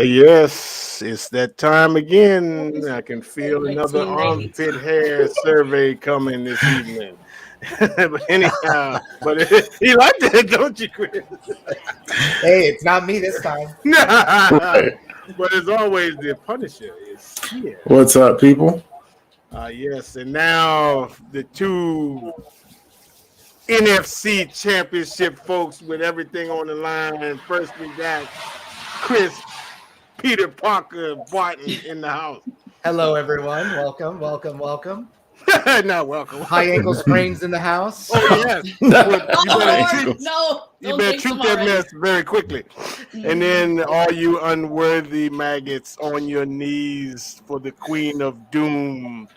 Yes, it's that time again. I can feel another armpit hair survey coming this evening. But anyhow, he liked that, don't you, Chris? Hey, it's not me this time. But as always, the Punisher is here. What's up, people? Yes, and now the two NFC championship folks with everything on the line. First, we got Chris Peter Parker Barton in the house. Hello, everyone. Welcome, welcome, welcome. Not welcome. High ankle sprains in the house. Oh, yes. You better treat that mess very quickly. And then all you unworthy maggots on your knees for the Queen of Doom.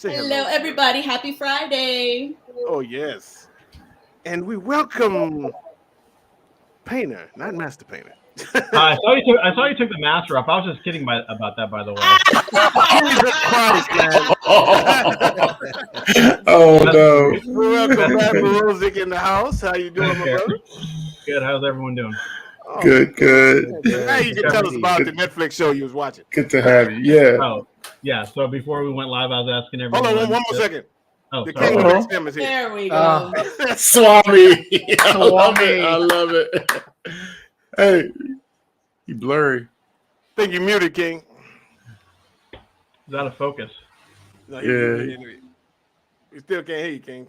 Hello, everybody. Happy Friday. Oh, yes. And we welcome Painter, not Master Painter. I saw you took the master off. I was just kidding about that, by the way. Oh no! We welcome Matt Mrozek in the house. How you doing, my brother? Good. How's everyone doing? Oh, Good. Now you can tell us about the Netflix show you was watching. Good to have you. Yeah. Oh, yeah. So before we went live, I was asking everyone. Hold on, one more second. Oh, the sorry. King of XM is here. There we go. Swami. I love it. Hey, you blurry. Think you muted, King. Is out of focus? No, Yeah. We still can't hear you, King.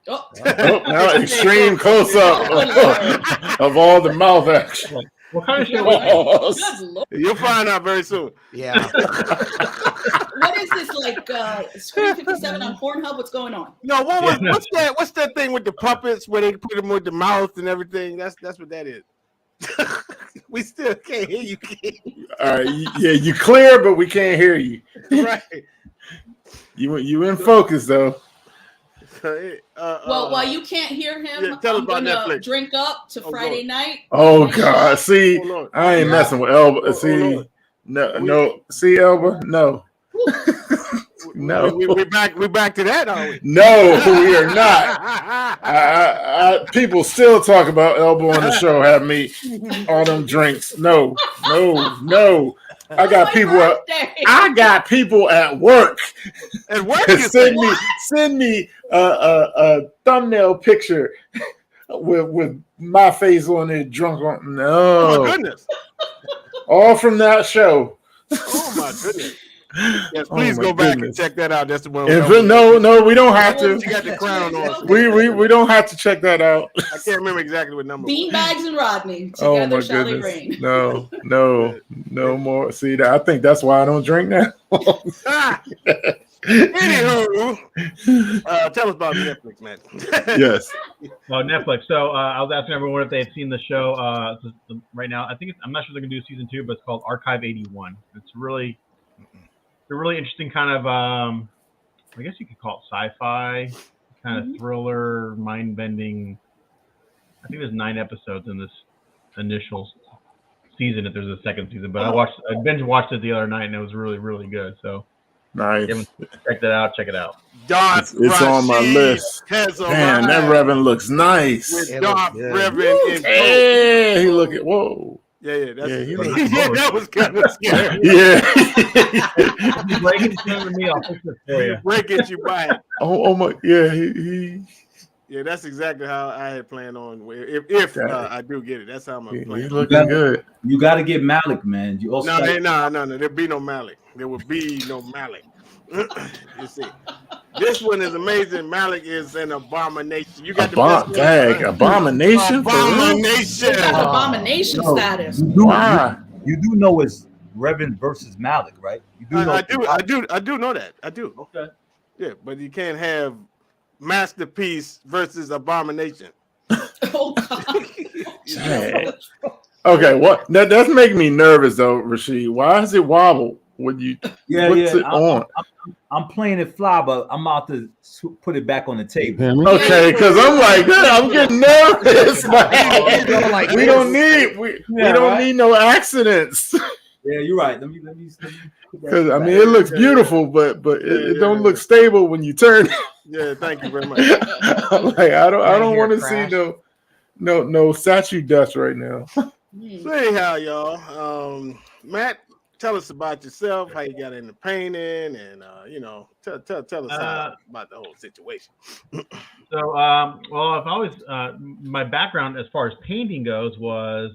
Oh. Now extreme close up of all the mouth action. What kind of show was that? Good Lord. You'll find out very soon. Yeah. What is this, like Screen 57 on Pornhub? What's going on? No, what's that thing with the puppets where they put them with the mouth and everything? That's what that is. We still can't hear you, King. All right, yeah, you clear, but we can't hear you. Right. You in focus though. Well, while you can't hear him, yeah, tell us I'm about gonna Netflix. drink up to Friday night. Oh God, see, Oh, Lord. I ain't messing with Elba. See, Lord. no, see Elba, no. No, we back to that, are we? No, we are not. People still talk about Elbow on the show. Have me all them drinks. No. I got people at work. At work, send me a thumbnail picture with my face on it, drunk on. No, Oh my goodness! all from that show. Oh my goodness! Yes, please go back and check that out. That's the one. No, we don't have to. You got the crown on. We don't have to check that out. I can't remember exactly what number. Beanbags and Rodney Oh together my shall they goodness! reign. No more. See, I think that's why I don't drink now. Anywho, tell us about Netflix, man. Yes. Well, Netflix. So I was asking everyone if they had seen the show. Right now, I'm not sure they're gonna do season 2, but it's called Archive 81. It's a really interesting kind of, I guess you could call it sci-fi, kind of thriller, mind-bending. I think there's 9 episodes in this initial season. If there's a second season, but I binge watched it the other night and it was really, really good. So. Nice. Check that out. Check it out. It's on my list. Man, that Reverend looks nice. With Darth Reverend. Hey, he looking. Whoa. Yeah. That was kind of scary. Yeah. If you break it to me, I'll fix it for you. Break it, you buy it. Oh my. Yeah. He. Yeah, that's exactly how I had planned on. If I do get it, that's how I'm playing. He's looking good. You got to get Malik, man. You also no. There'll be no Malik. There will be no Malik. You see, this one is amazing. Malik is an abomination. You got the best abomination. Abomination status. You do know it's Reverend versus Malik, right? You do know. I do know that. I do. Okay. Yeah, but you can't have Masterpiece versus Abomination. Oh God. Okay, what? That's making me nervous though, Rashid. Why does it wobble when you put it on? I'm playing it fly, but I'm about to put it back on the table. Okay, because I'm like, I'm getting nervous. We don't need no accidents. Yeah, you're right. Let me. Because I mean, it looks beautiful, but it don't look stable when you turn. Yeah, thank you very much. I'm like, I don't want to see no statue dust right now. Hmm. So anyhow, y'all, Matt, tell us about yourself, how you got into painting, and tell us about the whole situation. So, well, I've always my background as far as painting goes was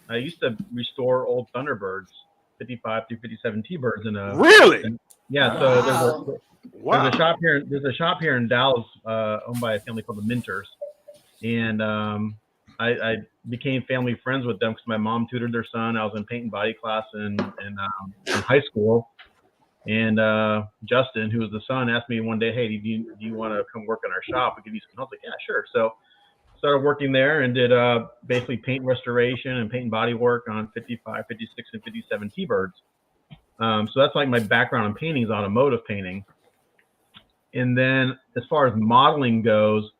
I used to restore old Thunderbirds, 55 through 57 T-birds, Really? yeah. So Wow. Wow. there's a shop here in Dallas owned by a family called the Minters, and I became family friends with them because my mom tutored their son. I was in paint and body class in high school. And Justin, who was the son, asked me one day, "Hey, do you want to come work in our shop? We give you some help." I was like, "Yeah, sure." So started working there and did basically paint restoration and paint and body work on 55, 56, and 57 T-birds. So that's like my background in painting is automotive painting. And then as far as modeling goes,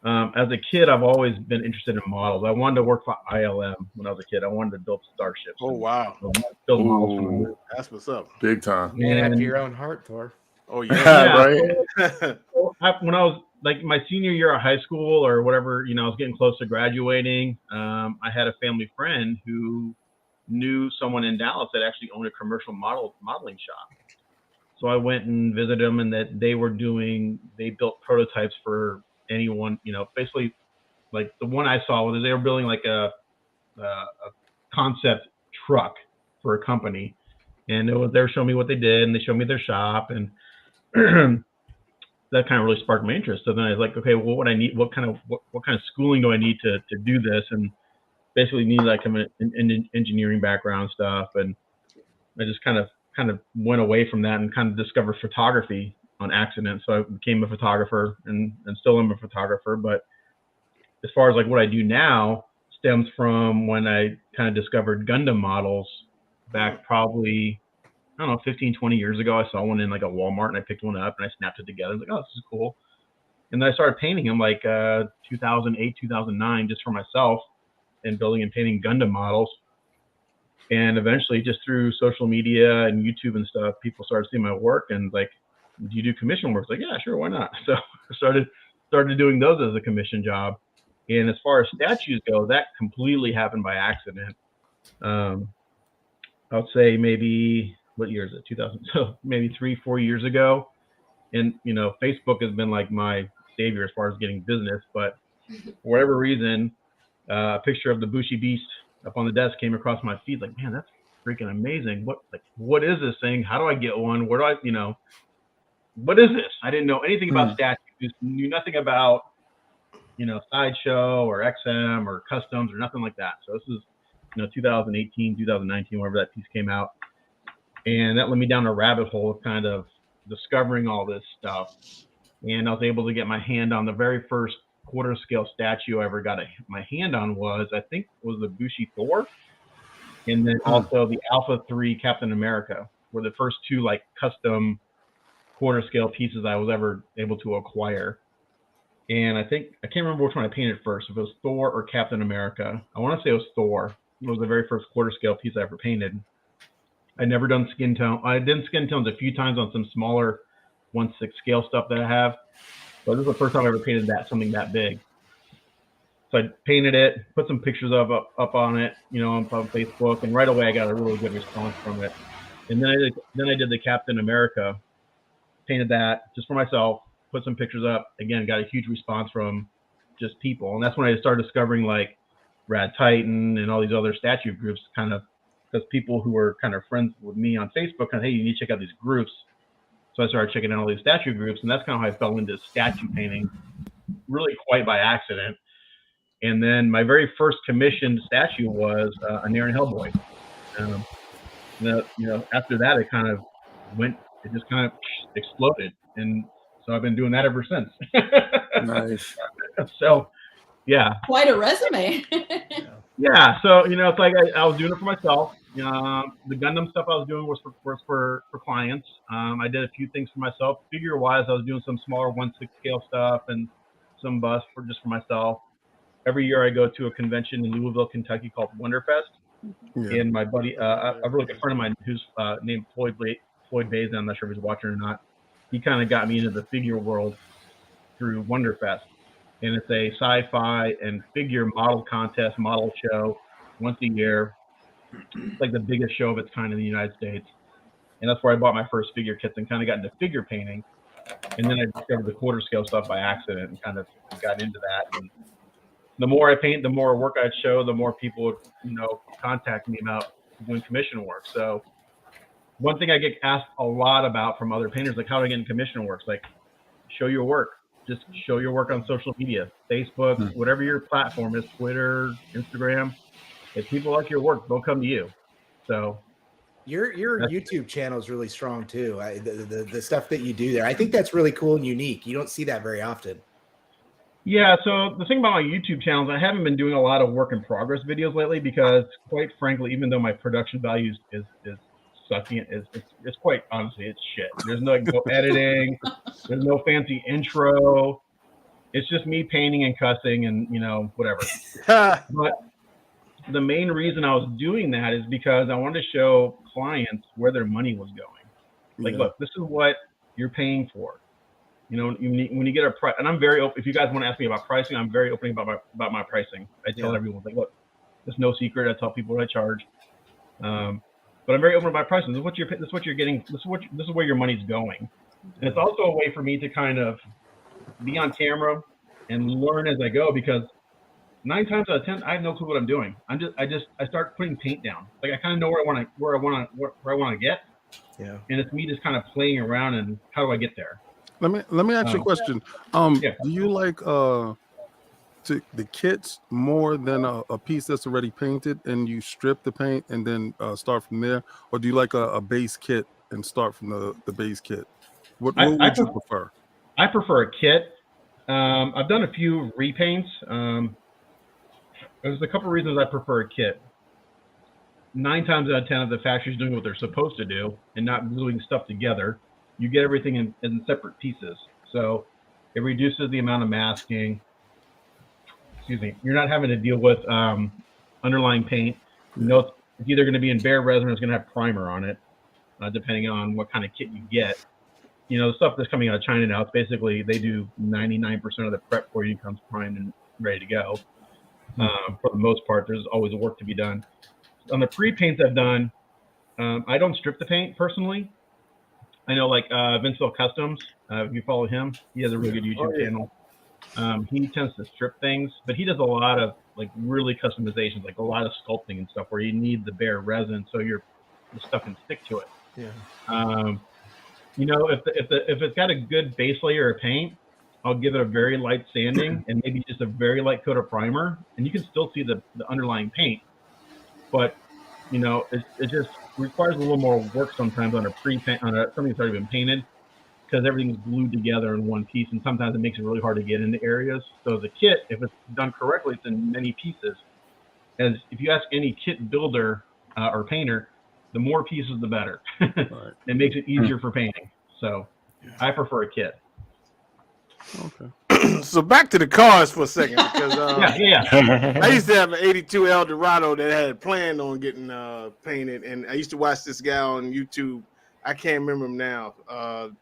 as a kid, I've always been interested in models. I wanted to work for ILM when I was a kid. I wanted to build starships. Oh wow. Build models from the Ooh, moon. That's what's up. big time. Man after And- your own heart, Thor. Oh yeah. Right? When I was like my senior year of high school or whatever, I was getting close to graduating. I had a family friend who knew someone in Dallas that actually owned a commercial modeling shop. So I went and visited them, and that they built prototypes for anyone, basically like the one I saw was they were building like a concept truck for a company, and they were showing me what they did, and they showed me their shop, and that kind of really sparked my interest. So then I was like, okay, well, what I need, what kind of schooling do I need to do this? And basically need like an engineering background stuff. And I just kind of went away from that and kind of discovered photography on accident. So I became a photographer and still am a photographer. But as far as like what I do now stems from when I kind of discovered Gundam models back probably, I don't know, 15, 20 years ago. I saw one in like a Walmart and I picked one up and I snapped it together. I was like, oh, this is cool. And then I started painting them like 2008, 2009, just for myself and building and painting Gundam models. And eventually just through social media and YouTube and stuff, people started seeing my work and like, do you do commission work? Like, yeah, sure, why not? So I started doing those as a commission job. And as far as statues go, that completely happened by accident. I would say maybe, what year is it? 2000. So maybe 3-4 years ago. And, Facebook has been like my savior as far as getting business. But for whatever reason, a picture of the Bushi Beast up on the desk came across my feed. Like, man, that's freaking amazing. What is this thing? How do I get one? Where do I, what is this? I didn't know anything about statues, knew nothing about, Sideshow or XM or customs or nothing like that. So this is, 2018, 2019, whenever that piece came out. And that led me down a rabbit hole of kind of discovering all this stuff. And I was able to get my hand on the very first quarter scale statue I ever got my hand on was the Bushi Thor. And then also the Alpha 3 Captain America were the first two like custom quarter scale pieces I was ever able to acquire. And I can't remember which one I painted first, if it was Thor or Captain America. I want to say it was Thor. It was the very first quarter scale piece I ever painted. I'd never done skin tone. I did skin tones a few times on some smaller 1/6 scale stuff that I have. But this is the first time I ever painted something that big. So I painted it, put some pictures up on it, on Facebook, and right away I got a really good response from it. And then I did the Captain America, painted that just for myself, put some pictures up. Again, got a huge response from just people, and that's when I started discovering like Rad Titan and all these other statue groups, kind of because people who were kind of friends with me on Facebook, kind of, hey, you need to check out these groups. So I started checking out all these statue groups, and that's kind of how I fell into statue painting, really quite by accident. And then my very first commissioned statue was a Nairn Hellboy. After that, it just kind of exploded. And so I've been doing that ever since. Nice. So, yeah. Quite a resume. Yeah. So, it's like I was doing it for myself. The Gundam stuff I was doing was for clients. I did a few things for myself. Figure-wise, I was doing some smaller 1/6 scale stuff and some busts for myself. Every year I go to a convention in Louisville, Kentucky called Wonderfest. Yeah. And my buddy, a really good friend of mine who's named Floyd Bays, I'm not sure if he's watching or not. He kind of got me into the figure world through Wonderfest. and it's a sci-fi and figure model contest, model show once a year. It's like the biggest show of its kind in the United States. And that's where I bought my first figure kits and kind of got into figure painting. And then I discovered the quarter scale stuff by accident and kind of got into that. And the more I paint, the more work I'd show, the more people would, contact me about doing commission work. So one thing I get asked a lot about from other painters, like how do I get in commission work? Like, show your work. Just show your work on social media, Facebook, whatever your platform is, Twitter, Instagram. If people like your work, they'll come to you. So your YouTube channel is really strong too. The stuff that you do there, I think that's really cool and unique. You don't see that very often. Yeah. So the thing about my YouTube channels, I haven't been doing a lot of work in progress videos lately because, quite frankly, even though my production value is sucking, it's quite honestly, it's shit. There's no editing. There's no fancy intro. It's just me painting and cussing and whatever. But the main reason I was doing that is because I wanted to show clients where their money was going. Like, look, this is what you're paying for. When you get a price, and I'm very open. If you guys want to ask me about pricing, I'm very open about my pricing. I tell everyone, like, look, there's no secret. I tell people what I charge. But I'm very open about pricing. This is what you're getting. This is where your money's going. And it's also a way for me to kind of be on camera and learn as I go, because 9 times out of 10, I have no clue what I'm doing. I start putting paint down. Like, I kind of know where I want to get. Yeah. And it's me just kind of playing around and how do I get there? Let me ask you a question. Do you like the kits more than a piece that's already painted and you strip the paint and then start from there, or do you like a base kit and start from the base kit? What would you prefer? I prefer a kit. I've done a few repaints. There's a couple reasons I prefer a kit. 9 times out of 10 of the factories doing what they're supposed to do and not gluing stuff together. You get everything in separate pieces. So it reduces the amount of masking. Excuse me. You're not having to deal with underlying paint. It's either going to be in bare resin or it's going to have primer on it, depending on what kind of kit you get. The stuff that's coming out of China now, it's basically they do 99% of the prep for you, comes primed and ready to go. For the most part, there's always work to be done. On the pre-paints I've done, I don't strip the paint personally. I know, like Vinceville Customs, if you follow him, he has a really good YouTube channel. He tends to strip things, but he does a lot of like really customizations, like a lot of sculpting and stuff where you need the bare resin so the stuff can stick to it. Yeah. If it's got a good base layer of paint, I'll give it a very light sanding and maybe just a very light coat of primer, and you can still see the underlying paint. But it just requires a little more work sometimes on something that's already been painted, because everything's glued together in one piece, and sometimes it makes it really hard to get into areas. So the kit, if it's done correctly, it's in many pieces. As if you ask any kit builder or painter, the more pieces, the better. Right. It makes it easier for painting. So I prefer a kit. Okay. So back to the cars for a second, because I used to have an 82 Eldorado that I had planned on getting painted, and I used to watch this guy on YouTube. I can't remember him now.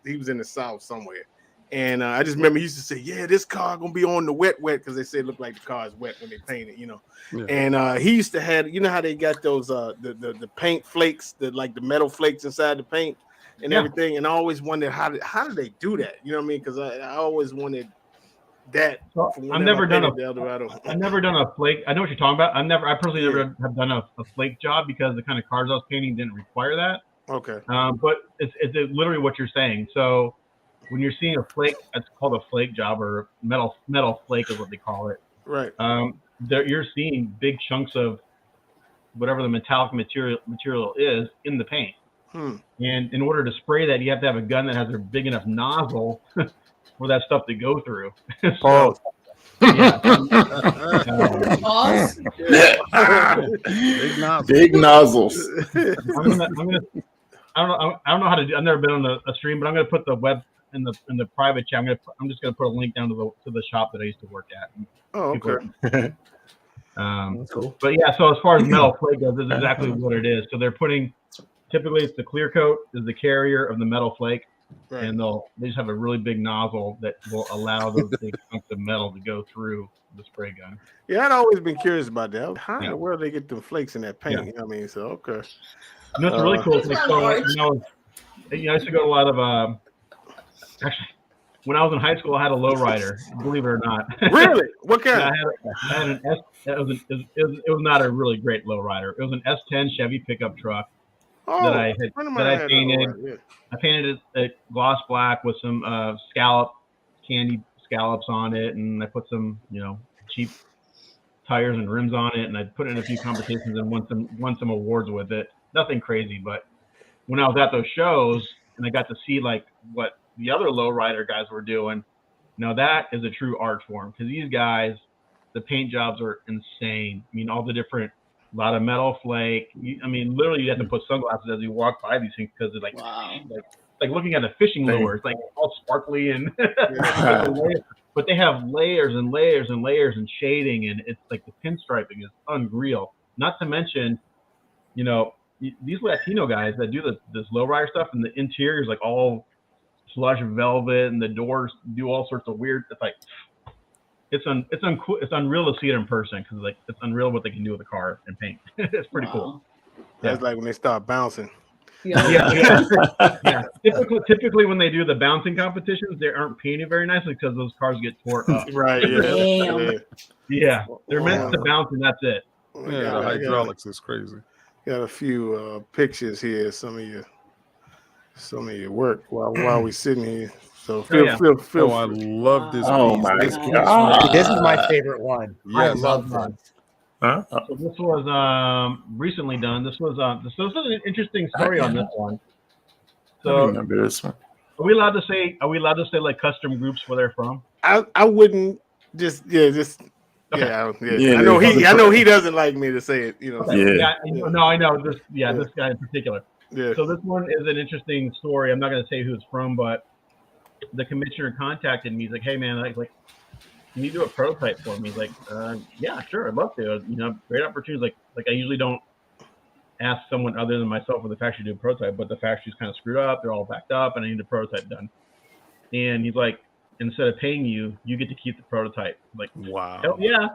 He was in the South somewhere, and I just remember he used to say, "Yeah, this car gonna be on the wet," because they say it looked like the car is wet when they paint it, Yeah. And he used to have, how they got those the paint flakes, the metal flakes inside the paint and everything, and I always wondered how do they do that? You know what I mean? Because I always wanted that. Well, I've never done a flake. I know what you're talking about. I personally never have done a flake job because the kind of cars I was painting didn't require that. Okay. But it's literally what you're saying. So when you're seeing a flake, it's called a flake job, or metal flake is what they call it. Right. You're seeing big chunks of whatever the metallic material is in the paint. And in order to spray that, you have to have a gun that has a big enough nozzle for that stuff to go through. Big nozzles. I don't know how to do. I've never been on a stream, but I'm going to put the web in the private chat. I'm just going to put a link down to the shop that I used to work at. Oh, okay. That's cool. But yeah, so as far as metal flake goes, this is exactly what it is. So they're putting, typically it's the clear coat is the carrier of the metal flake. and they just have a really big nozzle that will allow those big chunks of metal to go through the spray gun. Yeah, I'd always been curious about that. How in the world they get them flakes in that paint? Yeah. You know what I mean, so okay. You know, it's really cool. I used to go to a lot of actually. When I was in high school, I had a lowrider. Believe it or not. Really? What kind? I had an S. It was not a really great lowrider. It was an S10 Chevy pickup truck that I painted. Yeah. I painted it gloss black with some candy scallops on it, and I put some cheap tires and rims on it, and I put it in a few competitions and won some awards with it. Nothing crazy, but when I was at those shows and I got to see like what the other lowrider guys were doing, now that is a true art form, because these guys, the paint jobs are insane. I mean, all the different, a lot of metal flake. Literally you have to put sunglasses as you walk by these things, because it's like looking at a fishing lure. It's like all sparkly and but they have layers and layers and layers and shading, and it's like the pinstriping is unreal. Not to mention, these Latino guys that do this lowrider stuff, and the interior is like all plush velvet, and the doors do all sorts of weird. It's like it's unreal to see it in person, because like it's unreal what they can do with a car and paint. It's pretty cool. That's like when they start bouncing. Yeah. Typically, when they do the bouncing competitions, they aren't painted very nicely because those cars get torn up. Right. Yeah. They're meant to bounce, and that's it. Yeah, the hydraulics is crazy. Got a few pictures here. Some of your work while we're sitting here. So feel. I love this. Oh my God! This is my favorite one. Yes. I love that. Huh? So this was recently done. This was an interesting story on this one. So I remember this one. Are we allowed to say like custom groups where they're from? I wouldn't just. I know he doesn't like me to say it. I know this. Yeah, this guy in particular. Yeah. So this one is an interesting story. I'm not going to say who it's from, but the commissioner contacted me. He's like, "Hey man, like, can you do a prototype for me?" He's like, "Yeah, sure, I'd love to. Great opportunity." Like I usually don't ask someone other than myself or the factory to do a prototype, but the factory's kind of screwed up. They're all backed up, and I need a prototype done. And he's like, instead of paying you, you get to keep the prototype. I'm like, wow, hell yeah!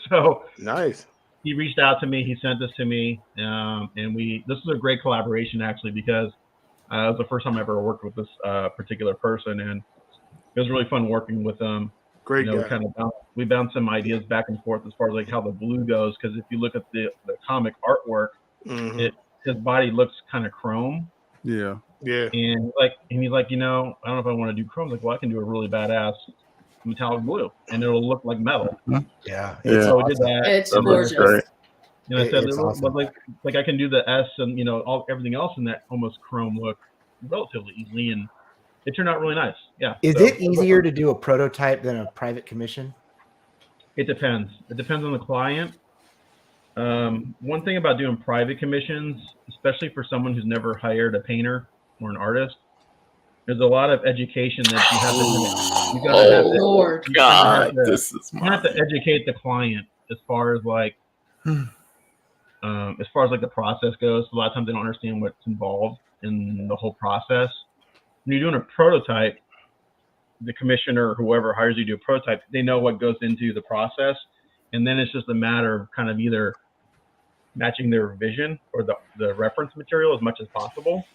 So nice. He reached out to me. He sent this to me, and this was a great collaboration actually, because it was the first time I ever worked with this particular person, and it was really fun working with him. Great guy. We bounced some ideas back and forth as far as like how the blue goes, because if you look at the comic artwork, his body looks kind of chrome. Yeah. And he's like, I don't know if I want to do chrome. Like, well, I can do a really badass metallic blue, and it'll look like metal. Yeah. So we did that. It's gorgeous. And I said, awesome. like I can do the S and everything else in that almost chrome look relatively easily, and it turned out really nice. Yeah. Is it easier to do a prototype than a private commission? It depends. It depends on the client. One thing about doing private commissions, especially for someone who's never hired a painter or an artist, there's a lot of education that you have to do. You have to educate the client as far as like the process goes. A lot of times they don't understand what's involved in the whole process. When you're doing a prototype, the commissioner or whoever hires you to do a prototype, they know what goes into the process, and then it's just a matter of kind of either matching their vision or the reference material as much as possible.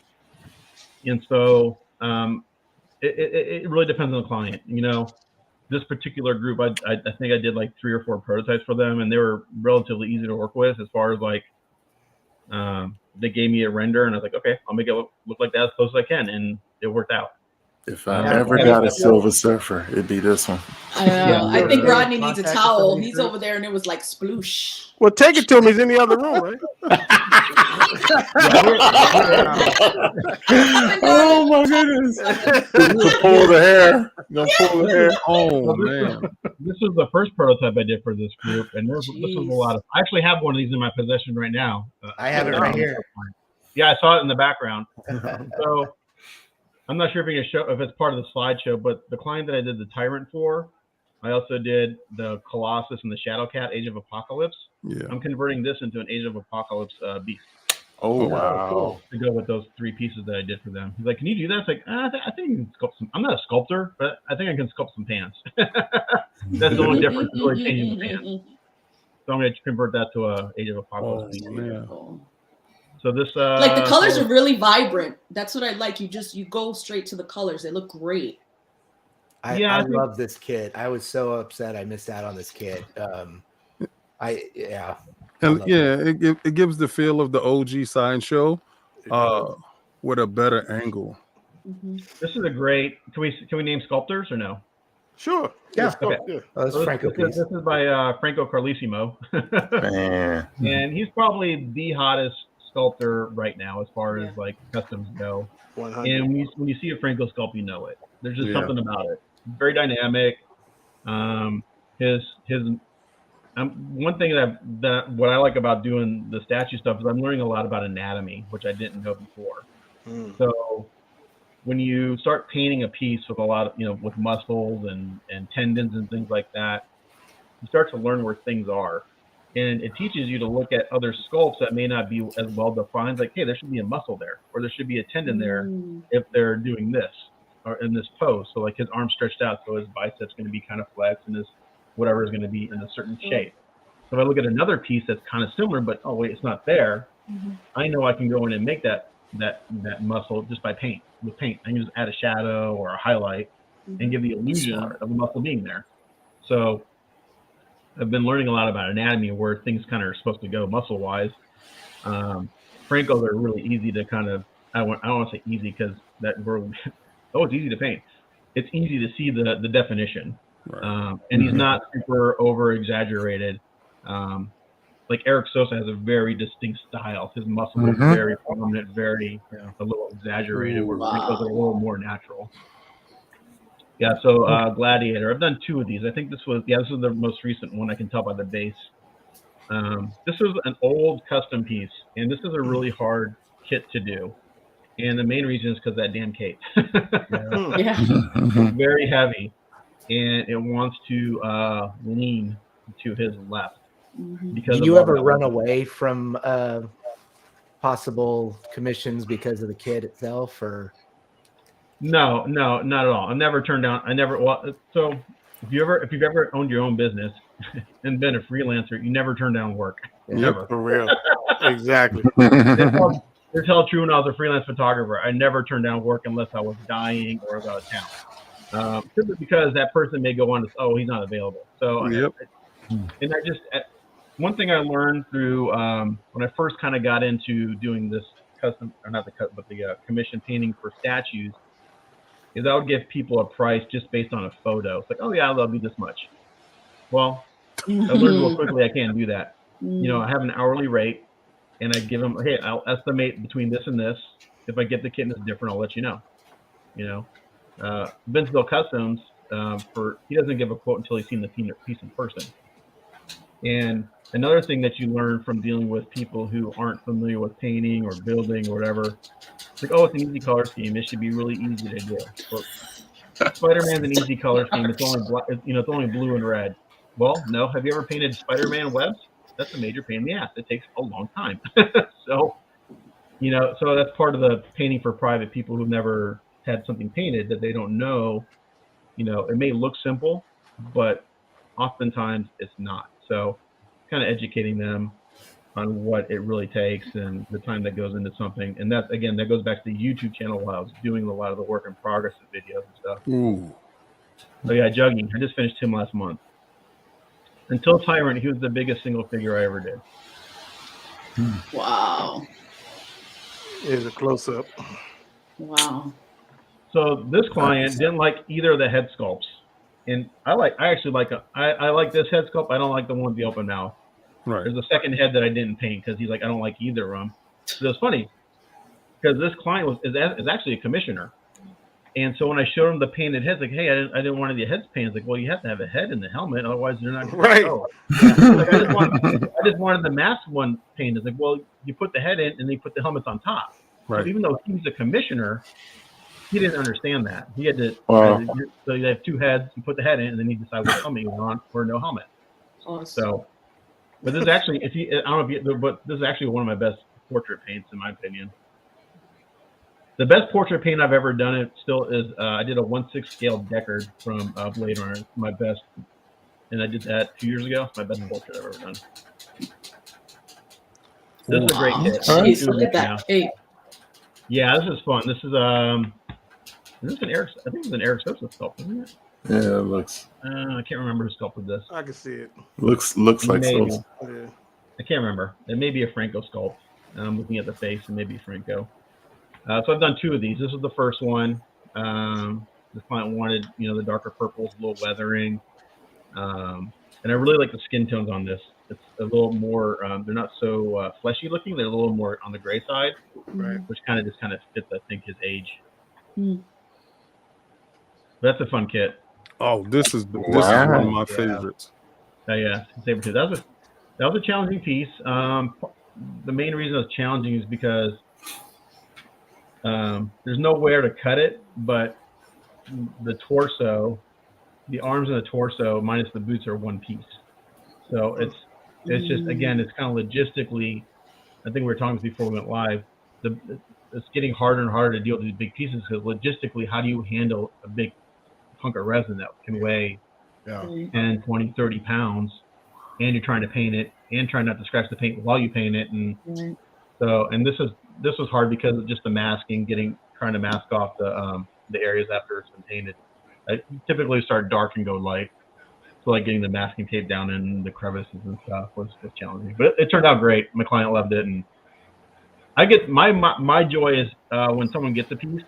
And so it really depends on the client. This particular group, I think I did like 3 or 4 prototypes for them, and they were relatively easy to work with as far as like they gave me a render, and I was like, okay, I'll make it look like that as close as I can, and it worked out. If I ever got a Silver Surfer, it'd be this one. I think Rodney needs a towel. He's over there, and it was like sploosh. Well, take it to him. He's in the other room, right? Oh my goodness! Pull the hair. Pull the hair. Oh man! This was the first prototype I did for this group, and this was a lot of. I actually have one of these in my possession right now. I have it right here. Yeah, I saw it in the background. So I'm not sure if it's part of the slideshow, but the client that I did the Tyrant for, I also did the Colossus and the Shadowcat Age of Apocalypse. Yeah. I'm converting this into an Age of Apocalypse beast. Oh, wow. Cool. To go with those 3 pieces that I did for them. He's like, can you do that? It's like, I think I can sculpt some. I'm not a sculptor, but I think I can sculpt some pants. That's the only difference. Is really changing the pants. So I'm going to convert that to a Age of Apocalypse piece. So this like the colors are really vibrant. That's what I like. You go straight to the colors. They look great. I love this kid. I was so upset I missed out on this kid. It gives the feel of the OG Science Show with a better angle. This is a great. Can we name sculptors or no? Sure. Yeah. Okay. This is by Franco Carlissimo, and he's probably the hottest sculptor right now as far as like customs go. 100. And when you see a Franco sculpt, you know it. There's just something about it. Very dynamic. One thing that what I like about doing the statue stuff is I'm learning a lot about anatomy, which I didn't know before. So when you start painting a piece with a lot of, with muscles and tendons and things like that, you start to learn where things are. And it teaches you to look at other sculpts that may not be as well defined. Like, hey, there should be a muscle there, or there should be a tendon there if they're doing this or in this pose. So like his arm stretched out, so his biceps going to be kind of flexed, and his whatever is going to be in a certain shape. So if I look at another piece that's kind of similar, but oh wait, it's not there. I know I can go in and make that muscle just by paint. With paint, I can just add a shadow or a highlight and give the illusion of the muscle being there. So I've been learning a lot about anatomy, where things kind of are supposed to go muscle-wise. Francos are really easy to kind of. I don't want to say easy because that word. It's easy to paint. It's easy to see the definition, and he's not super over-exaggerated. Like Eric Sosa has a very distinct style. His muscle is very prominent, very a little exaggerated. Where Francos are a little more natural. Yeah, so Gladiator. I've done 2 of these. I think this was the most recent one. I can tell by the base. This was an old custom piece, and this is a really hard kit to do. And the main reason is because that damn cape. It's very heavy, and it wants to lean to his left. Because did you ever run away from possible commissions because of the kit itself, or? No, not at all. I never turned down. So if you've ever owned your own business and been a freelancer, you never turn down work. Never. For real. Exactly. It's held true when I was a freelance photographer. I never turned down work unless I was dying or was out of town. Simply because that person may go on to, he's not available. So, one thing I learned through when I first kind of got into doing this commission painting for statues, is I would give people a price just based on a photo. It's like, they'll be this much. Well, I learned real quickly I can't do that. I have an hourly rate, and I give them, hey, I'll estimate between this and this. If I get the kit and it's different, I'll let you know. Vinceville Customs, he doesn't give a quote until he's seen the piece in person. And another thing that you learn from dealing with people who aren't familiar with painting or building or whatever, it's like, it's an easy color scheme. It should be really easy to do. Well, Spiderman's an easy color scheme. It's only blue and red. Well, no. Have you ever painted Spider-Man webs? That's a major pain in the ass. It takes a long time. So that's part of the painting for private people who've never had something painted that they don't know. It may look simple, but oftentimes it's not. So kind of educating them on what it really takes and the time that goes into something. And that goes back to the YouTube channel while I was doing a lot of the work in progress videos and stuff. So yeah, Juggy. I just finished him last month. Until Tyrant, he was the biggest single figure I ever did. Wow. Here's a close-up. Wow. So this client didn't like either of the head sculpts. And I like this head sculpt. I don't like the one with the open mouth. Right. There's a second head that I didn't paint because he's like, I don't like either of them. So it's funny because this client is actually a commissioner. And so when I showed him the painted heads, like, hey, I didn't want any of the heads painted. Like, well, you have to have a head in the helmet, otherwise they're not going to go. Like, I just wanted the mask one painted. Like, well, you put the head in and then you put the helmets on top. Right. So even though he's a commissioner, he didn't understand that. He had to. So you have 2 heads. You put the head in, and then you decide what helmet you want or no helmet. Awesome. So, but this is actually, but this is actually one of my best portrait paints, in my opinion. The best portrait paint I've ever done it still is I did a 1/6 scale Deckard from Blade Runner. My best, and I did that 2 years ago. It's my best portrait I've ever done. This is a great kit. Jeez, look at that cape. Yeah, this is fun. This is is this an Eric? I think it's an Eric Sosa sculpt, isn't it? Yeah, it looks. I can't remember who sculpted this. I can see it. Looks like Maybe. Sosa. Yeah. I can't remember. It may be a Franco sculpt. I'm looking at the face, and maybe Franco. So I've done 2 of these. This is the first one. The client wanted, the darker purples, a little weathering, and I really like the skin tones on this. It's a little more. They're not so fleshy looking. They're a little more on the gray side, Right. which kind of fits, I think, his age. Mm. That's a fun kit. Oh, this is one of my favorites. Yeah, Saber 2. That was a challenging piece. The main reason it's challenging is because there's nowhere to cut it, but the torso, the arms and the torso minus the boots are one piece. So it's just, again, it's kind of logistically, I think we were talking before we went live, it's getting harder and harder to deal with these big pieces because logistically, how do you handle a big hunk of resin that can weigh 10, 20, 30 pounds, and you're trying to paint it and trying not to scratch the paint while you paint it. And so, and this was hard because of just the masking, trying to mask off the areas after it's been painted. I typically start dark and go light. So like getting the masking tape down in the crevices and stuff was challenging, but it turned out great. My client loved it, and I get my joy is when someone gets a piece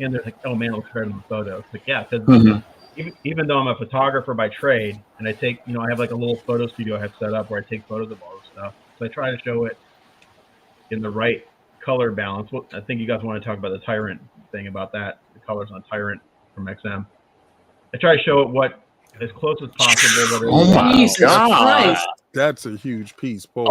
and they're like, "Oh man, it looks better than the photo." It's like, yeah, because even though I'm a photographer by trade, and I take, I have like a little photo studio I have set up where I take photos of all this stuff. So I try to show it in the right color balance. Well, I think you guys want to talk about the Tyrant thing about that, the colors on Tyrant from XM. I try to show it as close as possible. Oh my Jesus God. Christ. That's a huge piece, Paul.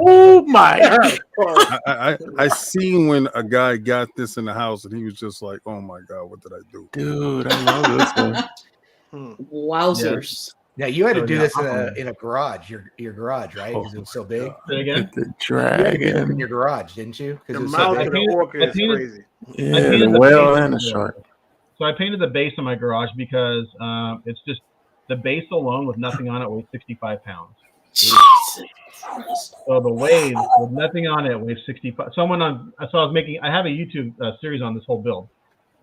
Oh my God. I seen when a guy got this in the house and he was just like, "Oh my God, what did I do?" Dude, I love this one. Wowzers. Yeah, you had to do this in a garage, your garage, right? Because it was so big. Say again? The You had to do this dragon. in your garage, didn't you? The Because it was so mouth big. of the orca is painted- crazy. Yeah, painted the the whale base and the of the- shark. So I painted the base in my garage because it's just the base alone with nothing on it weighs 65 pounds. So the wave with nothing on it weighs 65. I have a YouTube series on this whole build.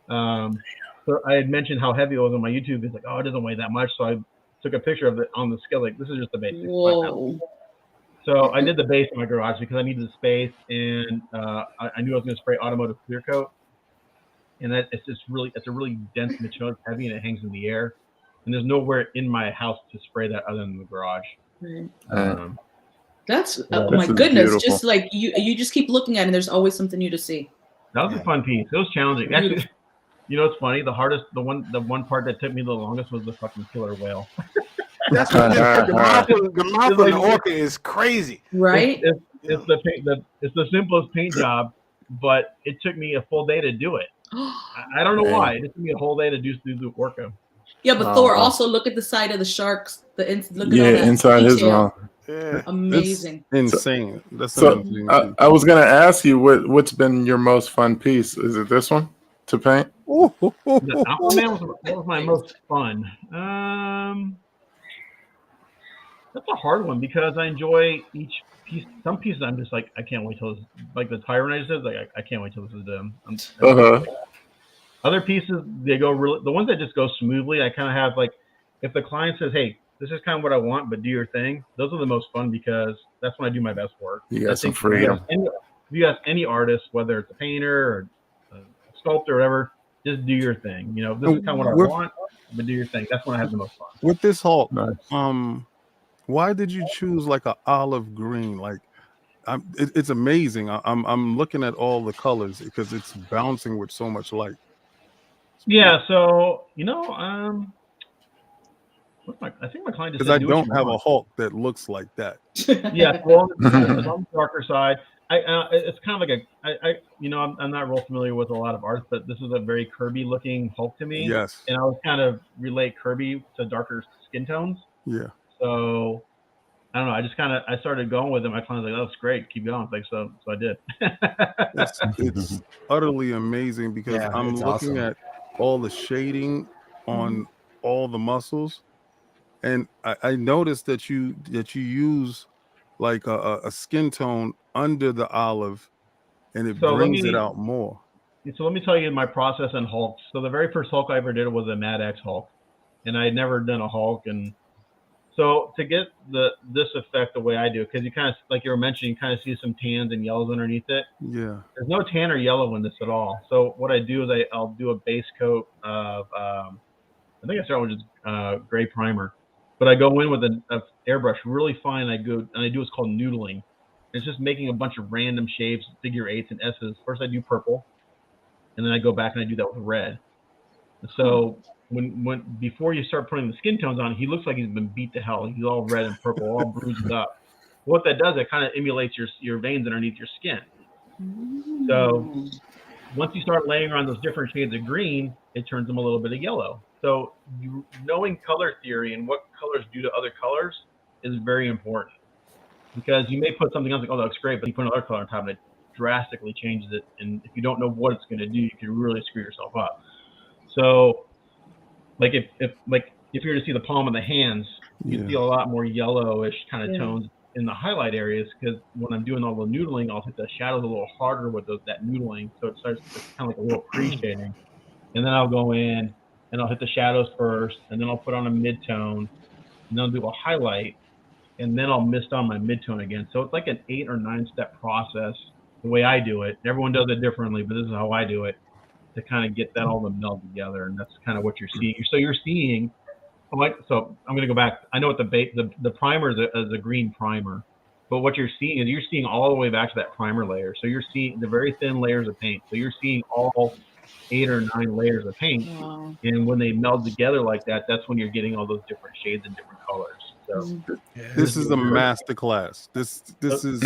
So I had mentioned how heavy it was on my YouTube. It's like, oh, it doesn't weigh that much. So I took a picture of it on the scale. Like, this is just the base. 65 pounds. Whoa. So I did the base in my garage because I needed the space, and I knew I was going to spray automotive clear coat. And it's a really dense material. It's heavy and it hangs in the air. And there's nowhere in my house to spray that other than the garage. Right. That's oh This my is goodness! beautiful. Just like you just keep looking at it, and there's always something new to see. That was a fun piece. It was challenging. Actually, it's funny. The one part that took me the longest was the fucking killer whale. That's what the mouth of the orca is crazy. Right? It's the simplest paint job, but it took me a full day to do it. I don't know why. It took me a whole day to do the orca. Yeah, but Thor, also look at the side of the sharks. Look at all that inside his detail. mouth. Yeah. Amazing. Insane. That's So amazing piece. I was gonna ask you what's been your most fun piece? Is it this one to paint? The Aquaman was my most fun. That's a hard one because I enjoy each piece. Some pieces I'm just like, I can't wait till this, like the Tyrant I just did, like I can't wait till this is done. Other pieces, they go really, the ones that just go smoothly, I kind of have like, if the client says, hey, this is kind of what I want, but do your thing, those are the most fun because that's when I do my best work. You got some freedom. If you ask any artist, whether it's a painter or a sculptor or whatever, just do your thing. This is kind of what I want, but do your thing. That's when I have the most fun. With this Hulk, Nice. why did you choose like an olive green? Like, it's amazing. I'm looking at all the colors because it's bouncing with so much light. Yeah, so I think my client just Because said, I do don't what you have a want. Hulk that looks like that. Yeah, well, on the darker side, it's kind of like I'm not real familiar with a lot of art, but this is a very Kirby looking Hulk to me. Yes. And I was kind of relate Kirby to darker skin tones. Yeah. So I don't know. I started going with him. I kind of like, oh, that's great. Keep going. Like, so I did. It's utterly amazing because I'm looking at all the shading on all the muscles, and I noticed that you use like a skin tone under the olive, and it brings it out more. So let me tell you my process on Hulk. So the very first Hulk I ever did was a Mad X Hulk, and I had never done a Hulk. And so to get this effect the way I do, because you kind of, like you were mentioning, you kind of see some tans and yellows underneath it. Yeah. There's no tan or yellow in this at all. So what I do is I'll do a base coat of, I think I start with just gray primer, but I go in with an airbrush really fine. I do what's called noodling. It's just making a bunch of random shapes, figure eights and S's. First I do purple, and then I go back and I do that with red. So when before you start putting the skin tones on, he looks like he's been beat to hell. He's all red and purple, all bruised up. What that does, it kind of emulates your veins underneath your skin. So once you start layering on those different shades of green, it turns them a little bit of yellow. So knowing color theory and what colors do to other colors is very important, because you may put something else like, oh, that looks great, but you put another color on top and it drastically changes it. And if you don't know what it's going to do, you can really screw yourself up. So like if you were to see the palm of the hands, you see a lot more yellowish kind of tones in the highlight areas, because when I'm doing all the noodling, I'll hit the shadows a little harder with that noodling, so it starts it's kind of like a little pre-shading. And then I'll go in and I'll hit the shadows first, and then I'll put on a mid-tone, and then I'll do a highlight, and then I'll mist on my mid-tone again. So it's like an 8 or 9 step process the way I do it. Everyone does it differently, but this is how I do it, to kind of get that all to meld together. And that's kind of what you're seeing. So you're seeing, so I'm going to go back. I know what the primer is a green primer, but what you're seeing is you're seeing all the way back to that primer layer. So you're seeing the very thin layers of paint. So you're seeing all 8 or 9 layers of paint. Wow. And when they meld together like that, that's when you're getting all those different shades and different colors. So this is a master class. This is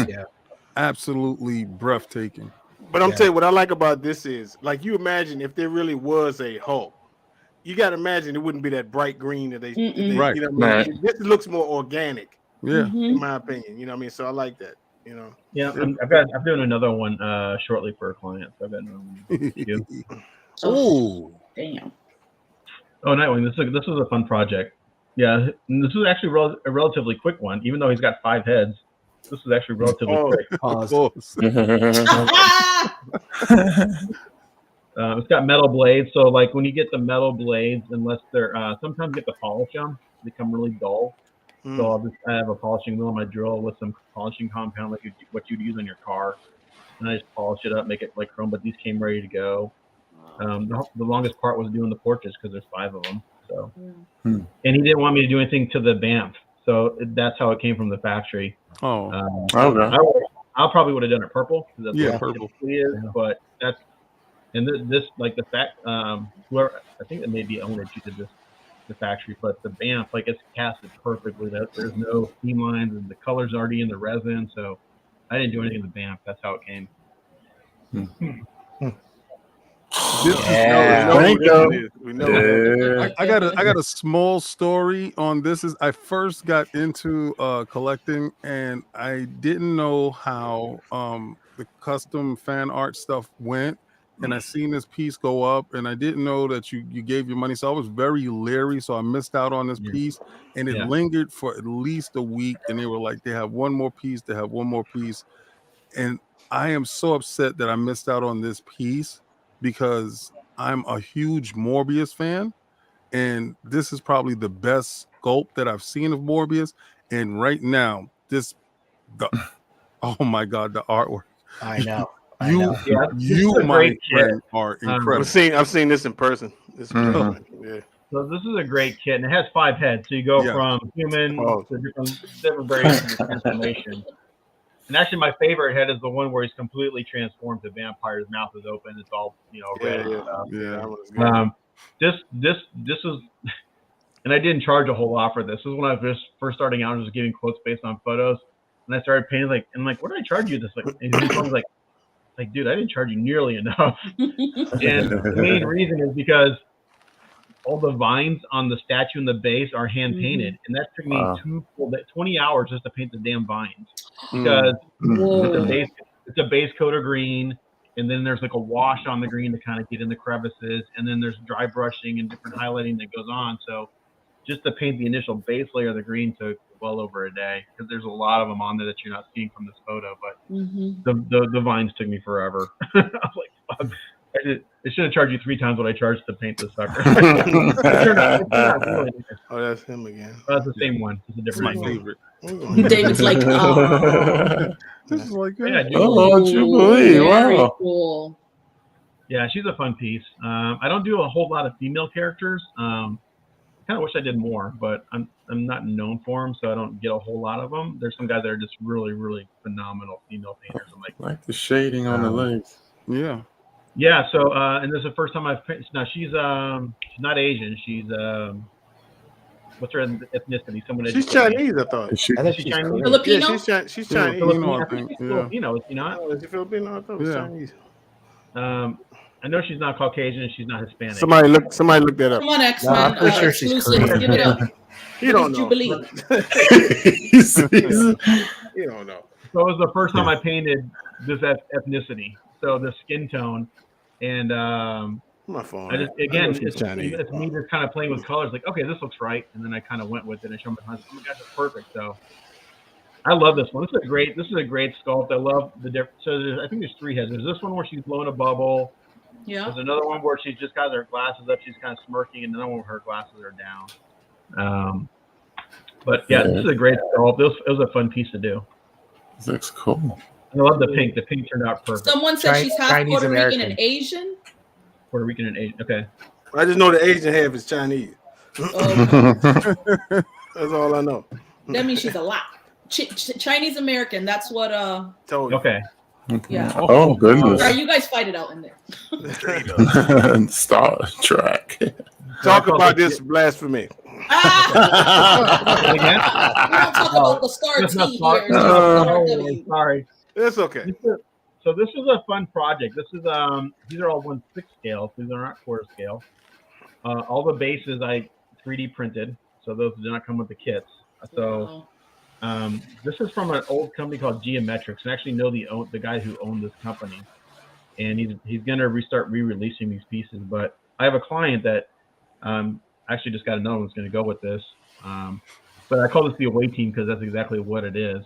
absolutely breathtaking. But I'm telling you, what I like about this is, like, you imagine if there really was a Hulk, you got to imagine it wouldn't be that bright green that they right. You know what I mean? This looks more organic, yeah, in my opinion. You know what I mean? So I like that. You know. Yeah, I'm doing another one shortly for a client. So I've got another one. Oh, damn. Oh, Nightwing, this was a fun project. Yeah, this was actually a relatively quick one, even though he's got 5 heads. This is actually relatively quick. It's got metal blades, so like when you get the metal blades, unless they're sometimes you have to polish them, they become really dull. So I have a polishing wheel on my drill with some polishing compound, like what you'd use on your car, and I just polish it up, make it like chrome. But these came ready to go. The longest part was doing the porches because there's 5 of them. So, and he didn't want me to do anything to the BAMF, so that's how it came from the factory. Oh, okay. I probably would have done it purple. That's what purple. It is, but that's this like the fact. Whoever I think it may be owner who did this, the factory, but the BAMF, like, it's casted perfectly. There's no seam lines, and the color's already in the resin. So I didn't do anything to the BAMF. That's how it came. I got a small story on this. I first got into collecting, and I didn't know how the custom fan art stuff went, and I seen this piece go up, and I didn't know that you gave your money, so I was very leery. So I missed out on this piece, and it lingered for at least a week, and they were like, they have one more piece, and I am so upset that I missed out on this piece, because I'm a huge Morbius fan, and this is probably the best sculpt that I've seen of Morbius. And right now, oh my God, the artwork! I know. You my friend, are incredible. I've seen this in person. Yeah. So this is a great kit, and it has 5 heads. So you go from human to different variations of transformation. And actually, my favorite head is the one where he's completely transformed to vampire. His mouth is open. It's all red. This is, and I didn't charge a whole lot for this. This is when I was first starting out. I was giving quotes based on photos, and I started paying what did I charge you this? And he was like, dude, I didn't charge you nearly enough. And the main reason is because all the vines on the statue and the base are hand painted, and that took me 20 hours just to paint the damn vines because it's a base coat of green, and then there's like a wash on the green to kind of get in the crevices, and then there's dry brushing and different highlighting that goes on. So just to paint the initial base layer of the green took well over a day because there's a lot of them on there that you're not seeing from this photo. But the vines took me forever. I was like, fuck. I should have charged you 3 times what I charged to paint this sucker. Oh, that's him again. That's the same one. It's a different favorite. David's like, oh. This is like Jubilee. Wow. Cool. Yeah, she's a fun piece. I don't do a whole lot of female characters. Kind of wish I did more, but I'm not known for them, so I don't get a whole lot of them. There's some guys that are just really, really phenomenal female painters. I'm like the shading on the legs. Yeah. Yeah. So, and this is the first time I've painted. Now she's not Asian. She's what's her ethnicity? She's Chinese, I thought. She's Chinese. Filipino? Yeah, she's Chinese. Filipino, I think she's Filipino, is she not? Oh, is she Filipino? I thought it was Chinese. I know she's not Caucasian and she's not Hispanic. Somebody look that up. Come on, X-Men. I'm pretty sure she's exclusive. Give it up. You don't know. Jubilee. You don't know. So it was the first time I painted this ethnicity. So the skin tone. And my phone. I just, again, it's me just kind of playing with colors. Like, okay, this looks right, and then I kind of went with it and showed my husband. Oh my gosh, it's perfect. So I love this one. This is a great sculpt. I love the different. So I think there's 3 heads. There's this one where she's blowing a bubble. Yeah. There's another one where she's just got her glasses up. She's kind of smirking, and another one where her glasses are down. But yeah, this is a great sculpt. It was a fun piece to do. This looks cool. I love the pink. The pink turned out perfect. Someone said she's half Chinese Puerto American. Rican and Asian. Puerto Rican and Asian. Okay. I just know the Asian half is Chinese. Oh, That's all I know. that means she's a lot. Chinese American. That's what. Told you. Okay. Yeah. Oh goodness. All right, you guys fight it out in there. Star Trek. Talk about this blasphemy. We don't talk about the Star T here. Sorry. It's okay. So this is a fun project. This is these are all 1/6 scale. These are not quarter scale. All the bases I 3D printed, so those do not come with the kits. So this is from an old company called Geometrics, and I actually know the guy who owned this company, and he's gonna restart re-releasing these pieces. But I have a client that actually just got another one's gonna go with this. But I call this the away team because that's exactly what it is.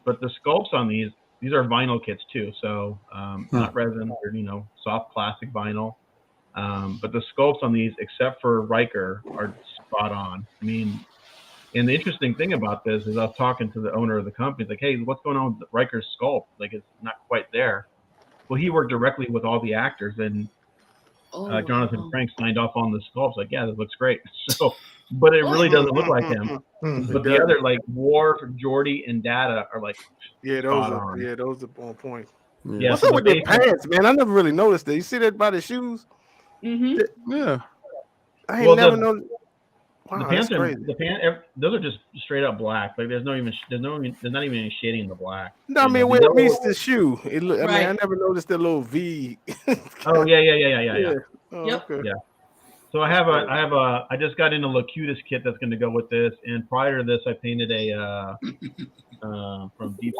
But the sculpts on these are vinyl kits too, so not resin, or soft plastic vinyl. But the sculpts on these, except for Riker, are spot on. I mean, and the interesting thing about this is I was talking to the owner of the company. It's like, hey, what's going on with Riker's sculpt? Like, it's not quite there. Well, he worked directly with all the actors, and Jonathan Frank signed off on the sculpts. Like, yeah, that looks great. So, but it really doesn't look like him. But the other, like Worf, Geordi, and Data are like, those are on point. Yeah. What's up with the pants, man? I never really noticed that. You see that by the shoes? Yeah. I ain't never noticed. Wow, the pants those are just straight up black. Like there's not even any shading in the black. No, I mean where it meets the shoe. I mean, I never noticed that little V. Oh yeah. Oh, yep. Okay. Yeah. So I just got in a Locutus kit that's going to go with this, and prior to this, I painted a from Deep.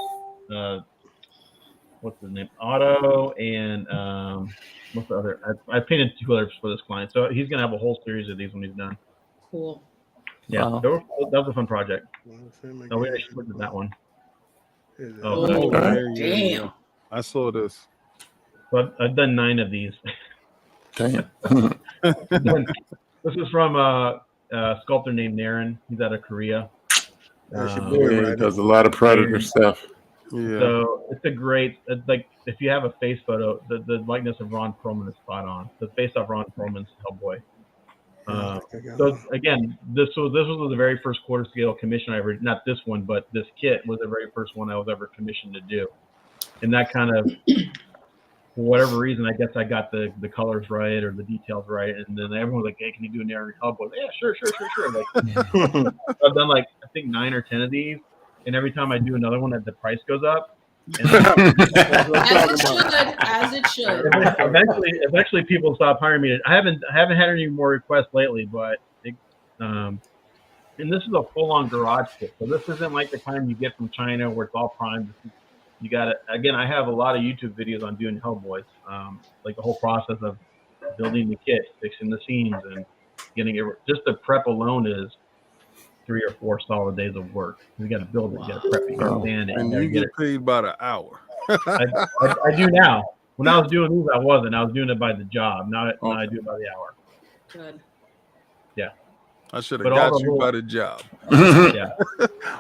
What's the name? Otto and what's the other? I painted 2 others for this client, so he's going to have a whole series of these when he's done. Cool. Yeah, Wow. that was a fun project. Oh, we actually looked at that one. Damn. I saw this. So I've done 9 of these. Damn. This is from a sculptor named Naren. He's out of Korea. He does a lot of Predator stuff. Yeah. So it's like if you have a face photo, the likeness of Ron Perlman is spot on. It's based off Ron Perlman's Hellboy. So again, this was the very first quarter scale commission I ever, not this one, but this kit was the very first one I was ever commissioned to do. And that kind of, for whatever reason, I guess I got the colors right or the details right. And then everyone was like, hey, can you do an Aaron Hellboy? Yeah, sure. Like, I've done like, I think 9 or 10 of these. And every time I do another one, the price goes up. As it should. Eventually, people stop hiring me. I haven't had any more requests lately, but and this is a full-on garage kit, so this isn't like the kind you get from China where it's all primed. You got it again. I have a lot of YouTube videos on doing Hellboys, like the whole process of building the kit, fixing the scenes, and getting it. Just the prep alone is 3 or 4 solid days of work. You got to build it, you got to prep it, stand it, and you get paid by the hour. I do now. When I was doing these, I wasn't. I was doing it by the job. Now I do it by the hour. Good. Yeah. I should have got you by the job. Yeah.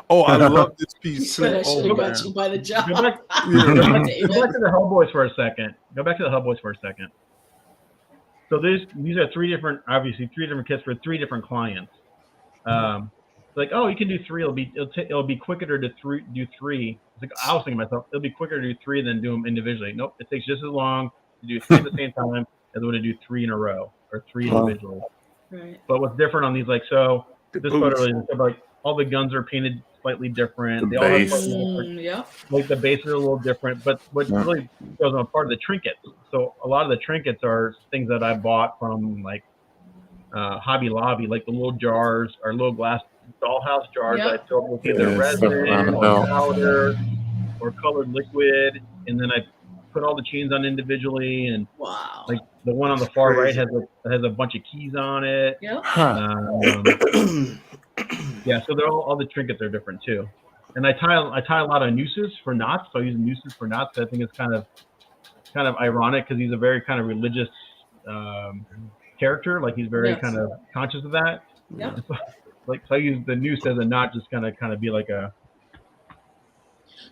Oh, I love this piece too. I should have got you by the job. Go back to the Hellboys for a second. So these are 3 different kits for 3 different clients. Like, oh, you can do 3. It'll be quicker to do 3. It's like, I was thinking to myself, it'll be quicker to do 3 than do them individually. Nope, it takes just as long to do 3 at the same time as it would to do 3 in a row or 3 individually. Right. But what's different on these, like, so this photo is like all the guns are painted slightly different. They all have like the bases are a little different. But what really goes on part of the trinkets. So a lot of the trinkets are things that I bought from like Hobby Lobby, like the little jars or little glass dollhouse jars that I filled with either resin or powder or colored liquid, and then I put all the chains on individually, and like the one on the far right has a bunch of keys on it. Yeah, so they're all the trinkets are different too. And I tie a lot of nooses for knots. So I use nooses for knots. I think it's kind of ironic because he's a very kind of religious character. Like he's very kind of conscious of that. Yeah. So I use the noose as a knot, just kind of be like a.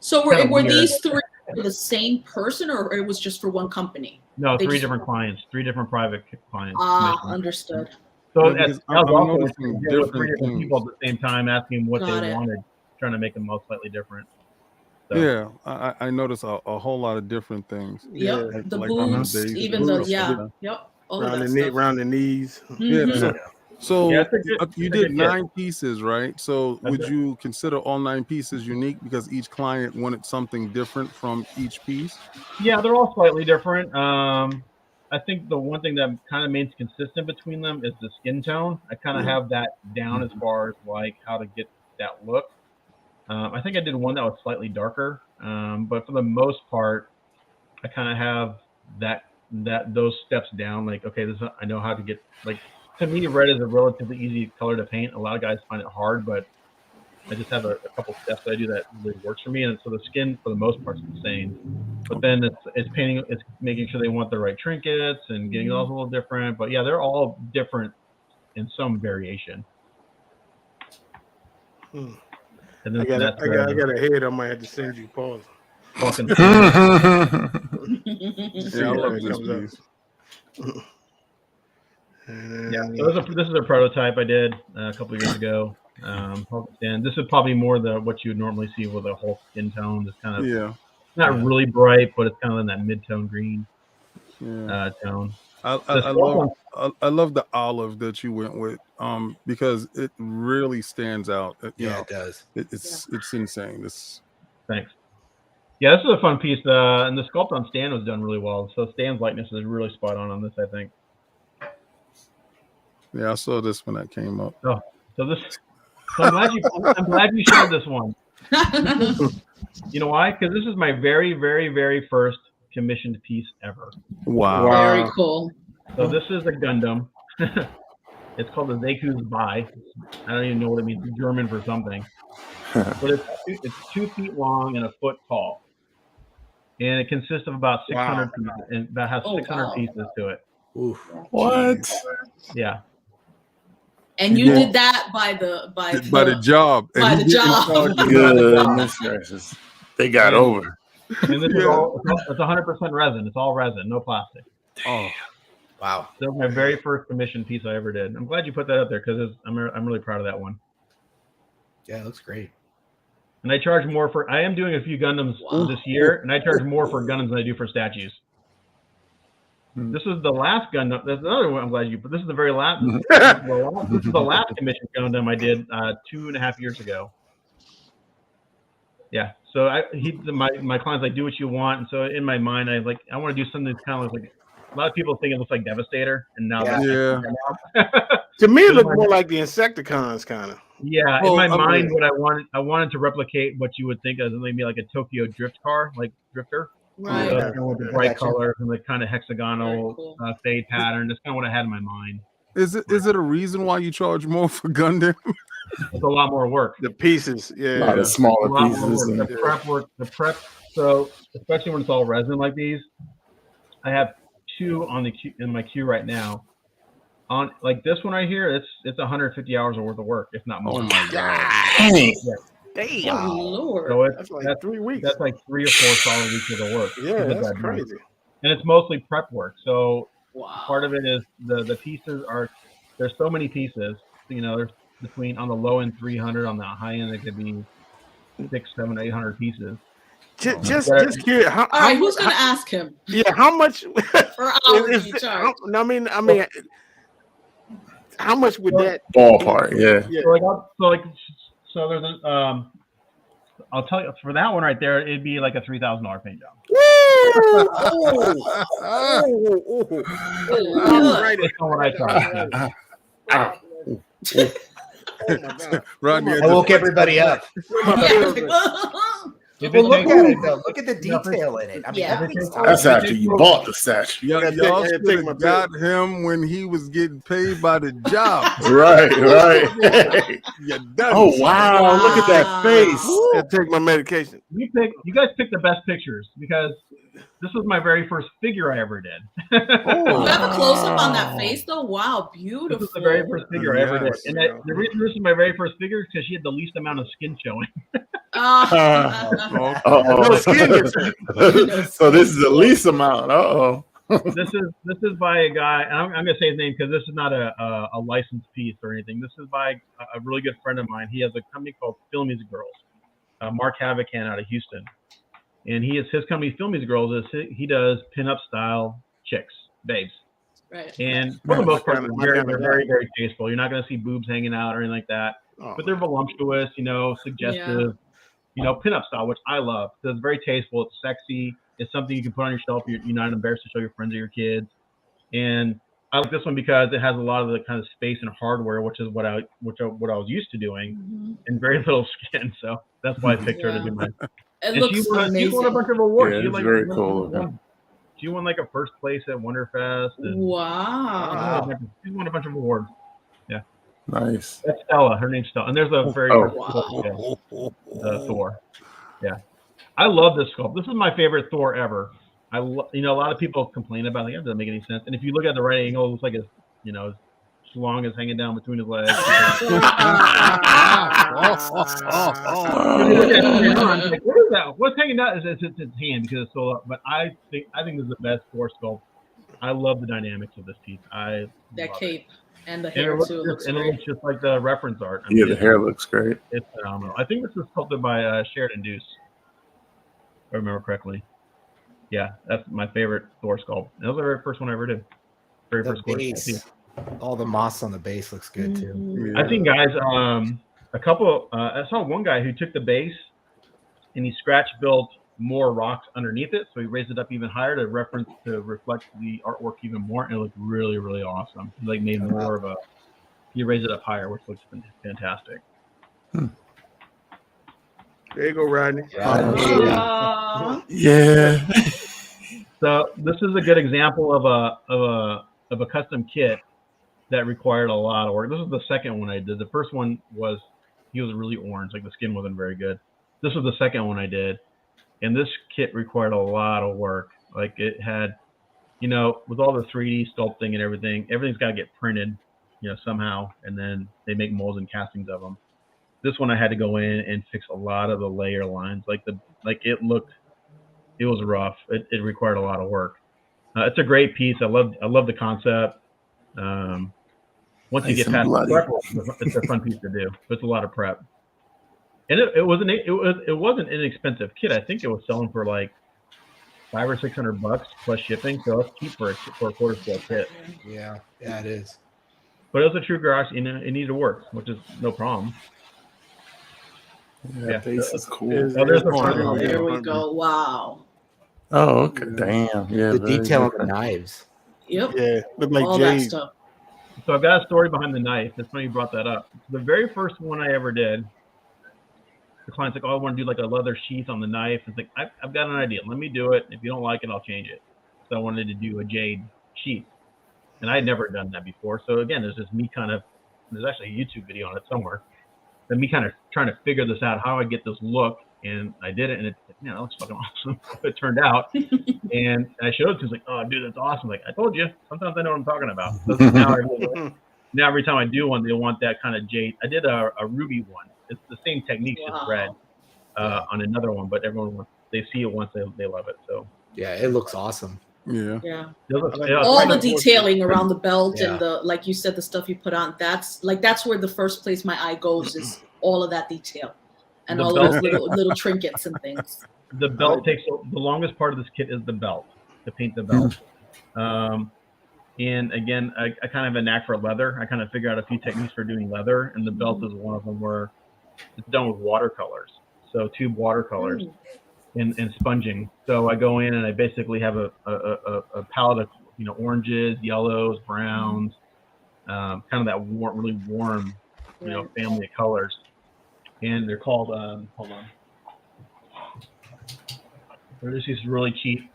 So were these 3 the same person, or it was just for one company? No, 3 different clients, 3 different private clients. Understood. So I was also with 3 different people at the same time, asking what they wanted, trying to make them all slightly different. So. Yeah, I noticed a whole lot of different things. Yep, like, the boots, even the all around the neck, around the knees. Yeah. So you did 9 pieces, right? So would you consider all 9 pieces unique because each client wanted something different from each piece? Yeah, they're all slightly different. I think the one thing that kind of remains consistent between them is the skin tone. I kind of have that down as far as like how to get that look. I think I did one that was slightly darker, but for the most part, I kind of have those steps down. Like, okay, I know how to get like. To me, red is a relatively easy color to paint. A lot of guys find it hard, but I just have a couple steps that I do that really works for me. And so the skin, for the most part, is the same. But then it's painting, it's making sure they want the right trinkets and getting those a little different. But yeah, they're all different in some variation. And then I got a head. I might have to send you. Pause. Yeah, I love this piece. Yeah, so this is a prototype I did a couple of years ago, and this is probably more what you would normally see with a whole skin tone. It's kind of not really bright, but it's kind of in that mid-tone green tone. I love the olive that you went with, because it really stands out. It does. It's insane. Thanks. Yeah, this is a fun piece, and the sculpt on Stan was done really well. So Stan's likeness is really spot on this, I think. Yeah, I saw this when that came up. Oh, so I'm glad you shared this one. You know why? Because this is my very, very, very first commissioned piece ever. Wow. Very cool. So this is a Gundam. It's called the Zeku's Bai. I don't even know what it means. It's German for something. But it's 2 feet long and 1 foot tall. And it consists of about 600 pieces, and that has 600 pieces to it. Oof. What? Yeah. And you did that by the job. By the job. Goodness gracious. They got over. And this is all, it's 100% resin. It's all resin, no plastic. Oh, wow. That was my very first commissioned piece I ever did. I'm glad you put that up there because I'm really proud of that one. Yeah, it looks great. And I charge more for, I am doing a few Gundams this year, and I charge more for Gundams than I do for statues. This is the last Gundam. There's another one I'm glad you, but this is the very last. This is the last commissioned Gundam I did 2.5 years ago. Yeah. So my client's like, do what you want. And so in my mind, I want to do something that's kind of like, a lot of people think it looks like Devastator, and now Yeah. To me, it looked more like the Insecticons kind of. Yeah, Well, in my I mind, mean- what I wanted to replicate what you would think of maybe like a Tokyo drift car, like drifter. Right. So Yeah. kind of with the bright Gotcha. colors and the kind of hexagonal Very cool. fade pattern. That's kind of what I had in my mind. Is it a reason why you charge more for Gundam? It's a lot more work. The pieces, A lot yeah. of smaller A lot more pieces. work. And, The prep work, so especially when it's all resin like these, I have 2 on the queue, in my queue right now. On like this one right here, it's 150 hours worth of work, if not more. Oh my god! dang. Damn. Oh Lord. So That's like 3 weeks. that's like 3 or 4 solid weeks worth of work. Yeah, to get that's that done. crazy. And it's mostly prep work. So Wow. part of it is the pieces are, there's so many pieces. You know, there's between on the low end 300, on the high end it could be 600, 700, 800 pieces. Just curious. All right, who's gonna ask him How much per hour is you it- charge? I mean, how much would that? Ballpark, yeah. So there's a I'll tell you, for that one right there, it'd be like a $3,000 paint job. Right. That's not what I charge. Rodney, I woke everybody up. If Well, it look takes- at it though. Look at the detail in it. I mean, Yeah. everything's That's tiny. after you bought the statue. y'all I gotta should take my have got him when he was getting paid by the job. Right. You done. Oh wow! Look at that face. I take my medication. You guys picked the best pictures because this was my very first figure I ever did. You have a close up on that face though. Wow, beautiful. This is the very first figure I ever did. Yes, And yeah. the reason this is my very first figure is because she had the least amount of skin showing. Ah. Oh, skin. so this is the least amount. This is by a guy, and I'm going to say his name because this is not a licensed piece or anything. This is by a really good friend of mine. He has a company called Film Music Girls. Mark Havocan out of Houston. And his company, Film Music Girls, he does pinup style chicks, babes. Right. And for the most part, My kind they're of very, guy. very tasteful. You're not going to see boobs hanging out or anything like that. Oh, But they're voluptuous, suggestive, pinup style, which I love. So it's very tasteful. It's sexy. It's something you can put on your shelf. You're not embarrassed to show your friends or your kids. And I like this one because it has a lot of the kind of space and hardware, which is what I was used to doing, Mhm. and very little skin. So that's why I picked her to do my. It And looks she won a amazing. bunch of awards. Yeah, She it's like, very cool. She won like a first place at Wonderfest. And Wow. she won a bunch of awards. Nice. That's Stella. Her name's Stella. And there's a very Oh. Thor. Yeah. I love this sculpt. This is my favorite Thor ever. A lot of people complain about it. It doesn't make any sense. And if you look at the right angle, it looks like his schlong is hanging down between his legs. Like, what is that? What's hanging down? It's his hand because it's so up. But I think this is the best Thor sculpt. I love the dynamics of this piece. That love cape and the it. hair And too. it Looks looks great. just like the reference art. I Yeah, mean, the hair looks great. it's phenomenal. I think this was sculpted by Sheridan Deuce, if I remember correctly. Yeah, that's my favorite Thor sculpt. That was the very first one I ever did. Very The first Thor base. sculpt. All the moss on the base looks good too. Mhm. I've seen guys, a couple. I saw one guy who took the base and he scratch built more rocks underneath it, so he raised it up even higher to reflect the artwork even more, and it looked really, really awesome. He like made more of a. He raised it up higher, which looks fantastic. There you go, Rodney. Aw. Yeah. So this is a good example of a custom kit that required a lot of work. This is the second one I did. The first one was he was really orange, like the skin wasn't very good. This was the second one I did, and this kit required a lot of work. Like it had, with all the 3D sculpting and everything's got to get printed, somehow, and then they make molds and castings of them. This one I had to go in and fix a lot of the layer lines. It was rough. It required a lot of work. It's a great piece. I love the concept. Once you get past the prep, it's a fun piece to do. It's a lot of prep, and it wasn't an inexpensive kit. I think it was selling for like $500 or $600 plus shipping. So that's cheap for a quarter scale kit. Yeah, it is. But it was a true garage. It needed to work, which is no problem. Yeah, face is cool. It's- Oh, there's it's the front fun. one. There we go. Wow. Oh, okay. Damn. Yeah. The very detail on good. the knives. Yep. Yeah, look like All that Jade. stuff. So I've got a story behind the knife. It's funny you brought that up. The very first one I ever did, the client's like, "Oh, I want to do like a leather sheath on the knife." It's like, I've got an idea. Let me do it. If you don't like it, I'll change it. So I wanted to do a jade sheath, and I had never done that before. So again, there's just me kind of. There's actually a YouTube video on it somewhere. And me kind of trying to figure this out, how I get this look, and I did it, and it, that looks fucking awesome. It turned out, and I showed it to him. He's like, "Oh, dude, that's awesome!" Like I told you, sometimes I know what I'm talking about. So now every time I do one, they want that kind of jade. I did a ruby one. It's the same technique, just red on another one, but everyone wants, they see it once, they love it. So yeah, it looks awesome. Yeah. Yeah. All the detailing around the belt Yeah. and the, like you said, the stuff you put on, that's where the first place my eye goes, is all of that detail and The all belt- those little trinkets and things. The belt takes the longest part of this kit is the belt, to paint the belt. And again, I kind of have a knack for leather. I kind of figure out a few techniques for doing leather, and the belt is one of them, where it's done with watercolors. So tube watercolors and sponging. So I go in and I basically have a palette of oranges, yellows, browns, kind of that really warm family of colors. And they're called hold on. They're just these really cheap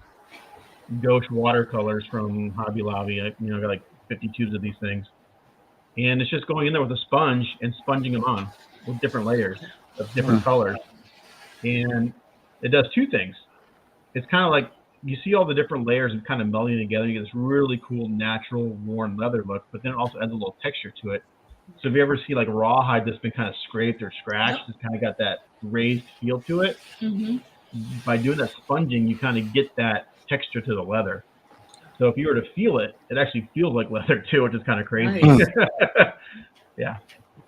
gauche watercolors from Hobby Lobby. I got like 50 tubes of these things, and it's just going in there with a sponge and sponging them on with different layers of different colors. And it does two things. It's kind of like you see all the different layers and kind of melding together. You get this really cool, natural, worn leather look, but then it also adds a little texture to it. So if you ever see like rawhide that's been kind of scraped or scratched, it's kind of got that raised feel to it. By doing that sponging, you kind of get that texture to the leather. So if you were to feel it, it actually feels like leather too, which is kind of crazy. Nice. Yeah.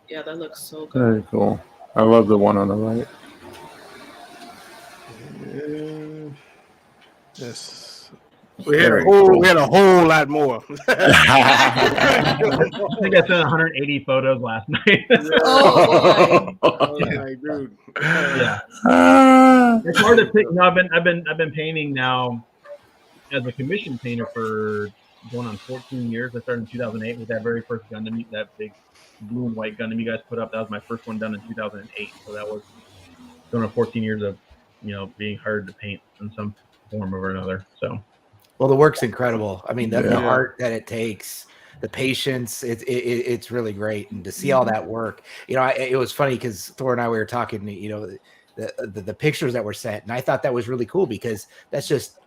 Yeah, that looks so good. Very cool. I love the one on the right. Yes. We had a whole lot more. I think I sent 180 photos last night. Oh boy. Like, dude. Yeah. It's hard to pick. No, I've been painting now as a commission painter for going on 14 years. I started in 2008 with that very first Gundam, that big blue and white Gundam you guys put up. That was my first one done in 2008. So that was going on 14 years of being hired to paint in some form or another. So. Well, the work's incredible. I mean, the art that it takes, the patience, it's really great. And to see all that work, it was funny because Thor and I, we were talking, the pictures that were sent, and I thought that was really cool because that's just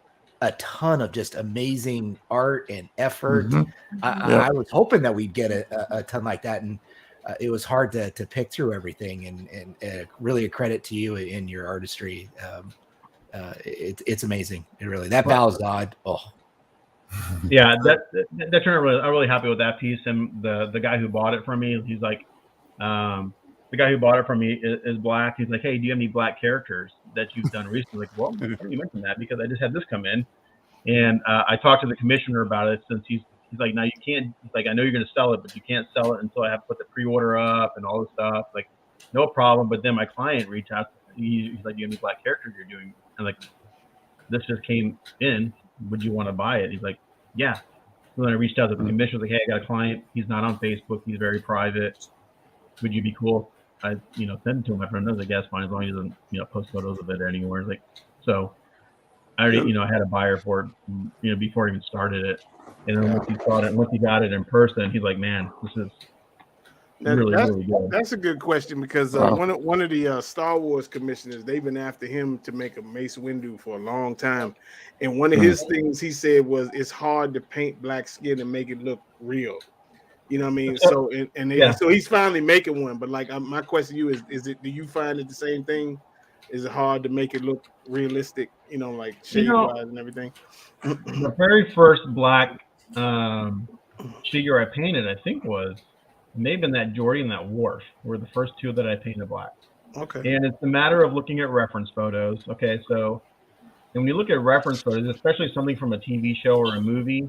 a ton of just amazing art and effort. I was hoping that we'd get a ton like that. And it was hard to pick through everything, and really a credit to you in your artistry. It's amazing. It really, that Balzad. Oh, yeah, that turned out I'm really happy with that piece. And the guy who bought it from me, he's like, the guy who bought it from me is black. He's like, "Hey, do you have any black characters that you've done recently?" Like, well, why do you mention that? Because I just had this come in, and I talked to the commissioner about it, since he's like, "Now you can't." He's like, "I know you're going to sell it, but you can't sell it until I have to put the pre-order up and all this stuff." Like, no problem. But then my client reached out. He's like, "Do you have any black characters you're doing?" I'm like, "This just came in. Would you want to buy it?" He's like, "Yeah." So then I reached out to the commissioner. Like, "Hey, I got a client. He's not on Facebook. He's very private. Would you be cool?" I sent it to my friend. I was like, "Yeah, it's fine, as long as he doesn't post photos of it anywhere." Like, so I already I had a buyer for it before I even started it. And then once he saw it, once he got it in person, he's like, "Man, this is really good." That's a good question, because one of the Star Wars commissioners, they've been after him to make a Mace Windu for a long time, and one of his things he said was, it's hard to paint black skin and make it look real. You know what I mean? So so he's finally making one. But like, my question to you is it? Do you find it the same thing? Is it hard to make it look realistic? Like shade wise and everything. The very first black figure I painted, I think, may have been that Geordie and that Worf were the first two that I painted black. Okay. And it's a matter of looking at reference photos. Okay, so when you look at reference photos, especially something from a TV show or a movie,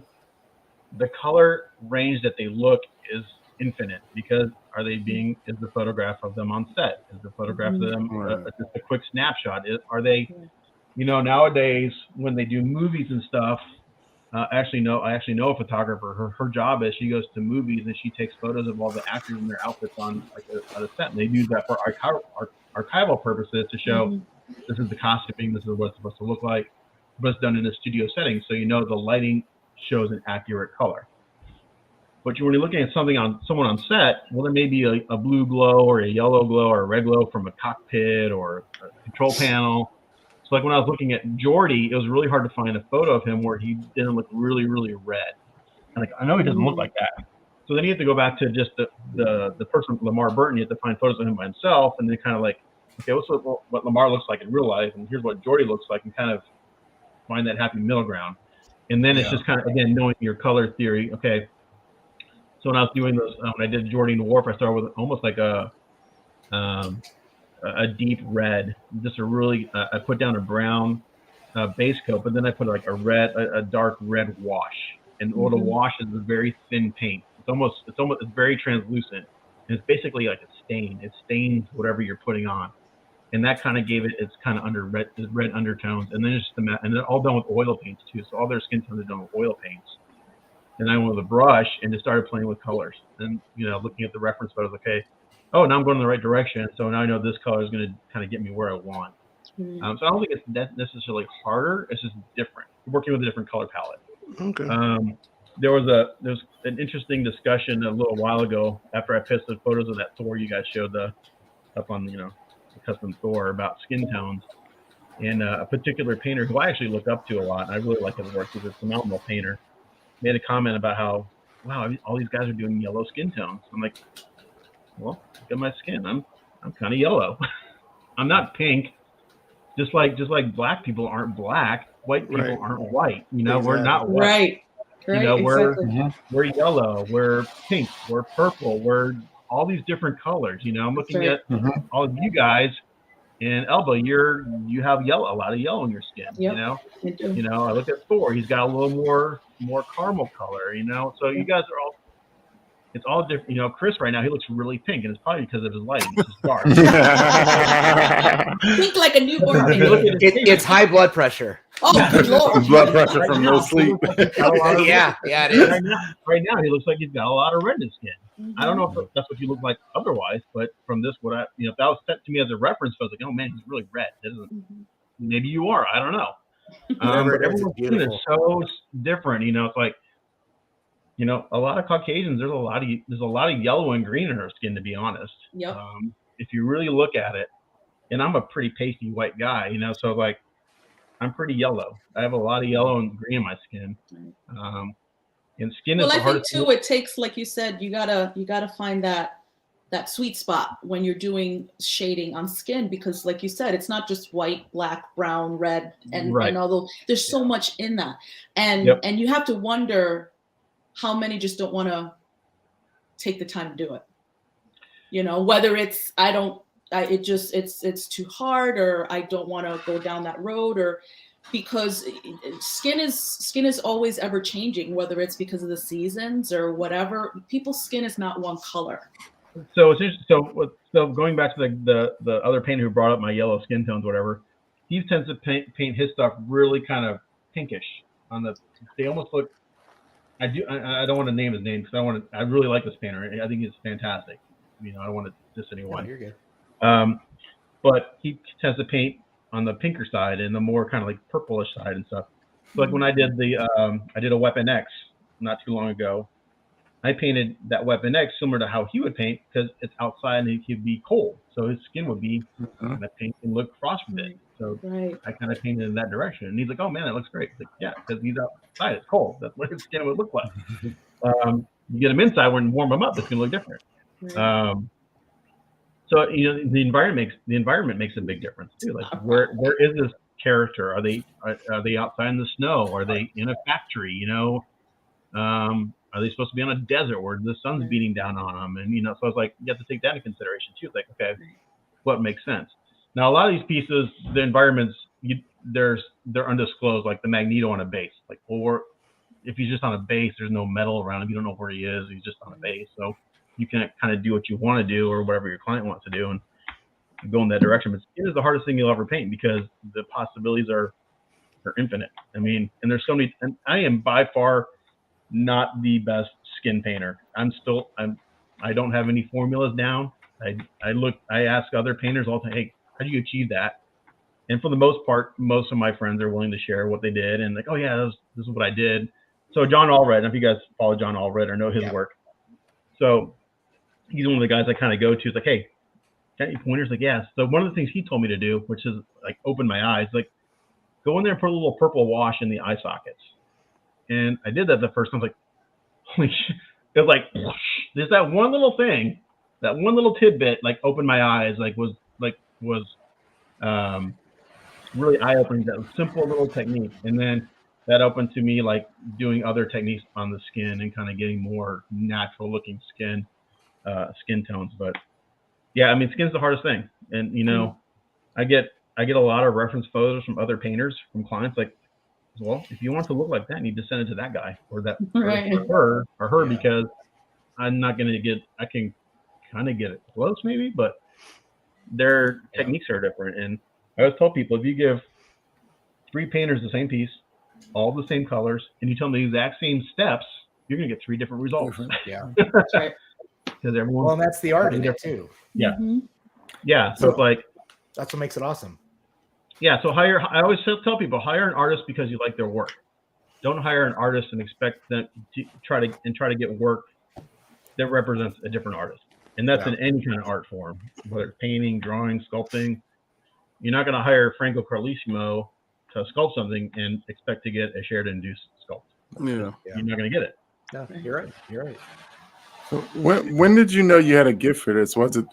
the color range that they look is infinite, because is the photograph of them on set? Is the photograph of them just a quick snapshot? Are they, nowadays when they do movies and stuff, I actually know a photographer. Her job is she goes to movies and she takes photos of all the actors and their outfits on a set. And they use that for archival purposes to show this is the costuming, this is what it's supposed to look like, but it's done in a studio setting, so the lighting shows an accurate color. But when you're looking at someone on set, well, there may be a blue glow or a yellow glow or a red glow from a cockpit or a control panel. So like when I was looking at Geordi, it was really hard to find a photo of him where he didn't look really, really red. And I know he doesn't look like that. So then you have to go back to just the person, Lamar Burton. You have to find photos of him by himself, and then kind of like, okay, what's what Lamar looks like in real life, and here's what Geordi looks like, and kind of find that happy middle ground. And then it's just kind of, again, knowing your color theory. Okay, so when I was doing those, when I did Geordi and the Warp, I started with almost like a deep red, just a really, I put down a brown base coat, but then I put like a dark red wash. And what a wash is a very thin paint. It's very translucent. And it's basically like a stain. It stains whatever you're putting on. And that kind of gave it's kind of under red undertones. And then it's just and they're all done with oil paints too. So all their skin tones are done with oil paints. And I went with a brush and just started playing with colors. And, looking at the reference photos, okay, oh, now I'm going in the right direction. So now I know this color is going to kind of get me where I want. So I don't think it's necessarily harder. It's just different. Working with a different color palette. Okay. There was an interesting discussion a little while ago after I posted photos of that Thor you guys showed up on the custom Thor about skin tones, and a particular painter who I actually look up to a lot. I really like his work. He's a phenomenal painter. Made a comment about how, wow, all these guys are doing yellow skin tones. I'm like, well, look at my skin. I'm kind of yellow. I'm not pink. Just like black people aren't black, white people aren't white. Exactly. We're not white. Right. We're yellow, we're pink, we're purple, we're all these different colors. I'm looking at all of you guys, and Elba, you have a lot of yellow in your skin. Yep. I look at Thor, he's got a little more caramel color. So you guys are all. It's all different. Chris right now, he looks really pink, and it's probably because of his lighting. It's just dark. Pink like a newborn baby. It's high blood pressure. Oh, good Lord. Blood pressure from no sleep. Yeah, it is. Right now, he looks like he's got a lot of red in his skin. I don't know if that's what you look like otherwise, but from this, if that was set to me as a reference, I was like, oh man, he's really red. Maybe you are. I don't know. But everyone's skin is so different. It's like, a lot of Caucasians, there's a lot of yellow and green in her skin, to be honest. Yep. If you really look at it, and I'm a pretty pasty white guy, so like I'm pretty yellow. I have a lot of yellow and green in my skin. And skin is the hardest. Well, I think too, it takes, like you said, you gotta find that sweet spot when you're doing shading on skin, because like you said, it's not just white, black, brown, red, and although there's so much in that, and you have to wonder how many just don't want to take the time to do it. Whether it's it's too hard, or I don't want to go down that road, or because skin is always ever changing, whether it's because of the seasons or whatever. People's skin is not one color. So it's interesting. So going back to the other painter who brought up my yellow skin tones, whatever, he tends to paint his stuff really kind of pinkish they almost look. I don't want to name his name because I really like this painter. I think he's fantastic. I don't want to diss anyone. No, you're good. But he tends to paint on the pinker side and the more kind of like purplish side and stuff. So like when I did a Weapon X not too long ago, I painted that Weapon X similar to how he would paint, because it's outside and he'd be cold, so his skin would be kind of pink and look frostbitten. So I kind of painted in that direction, and he's like, "Oh man, that looks great." Like, yeah, because he's outside, it's cold. That's what his skin would look like. You get him inside, when you warm him up, it's gonna look different. So the environment makes a big difference too. Like where is this character? Are they outside in the snow? Are they in a factory? Are they supposed to be on a desert where the sun's beating down on them? And so I was like, you have to take that into consideration too. It's like, okay, what makes sense? Now a lot of these pieces, the environments, they're undisclosed. Like the Magneto on a base, or if he's just on a base, there's no metal around him. You don't know where he is. He's just on a base. So you can kind of do what you want to do or whatever your client wants to do and go in that direction. But skin is the hardest thing you'll ever paint because the possibilities are infinite. I mean, and there's so many. And I am by far not the best skin painter. I don't have any formulas down. I ask other painters all the time, hey, how do you achieve that? And for the most part, most of my friends are willing to share what they did and like, oh yeah, this is what I did. So John Allred, I don't know if you guys follow John Allred or know his work. So he's one of the guys I kind of go to. It's like, hey, got any pointers? Like, yeah. So one of the things he told me to do, which is like open my eyes, like go in there and put a little purple wash in the eye sockets. And I did that the first time. I was like, holy shit. It was like, there's that one little thing, that one little tidbit, like opened my eyes, was really eye-opening. That simple little technique. And then that opened to me like doing other techniques on the skin and kind of getting more natural looking skin tones. But yeah, I mean, skin's the hardest thing. And, you know, I get a lot of reference photos from other painters, from clients, like, well, if you want to look like that, you need to send it to that guy or that or her because I'm not going to get, I can kind of get it close maybe, but their techniques are different. And I always tell people, if you give 3 painters the same piece, all the same colors, and you tell them the exact same steps, you're going to get 3 different results. Yeah. That's right. Because everyone. Well, that's the art in it too. Yeah. Yeah. So it's like, that's what makes it awesome. Yeah. So I always tell people, hire an artist because you like their work. Don't hire an artist and expect them to try to get work that represents a different artist. And that's in any kind of art form, whether it's painting, drawing, sculpting. You're not going to hire Franco Carlissimo to sculpt something and expect to get a shared-induced sculpt. Yeah. You're not going to get it. No, you're right. You're right. So when did you know you had a gift for this? Was it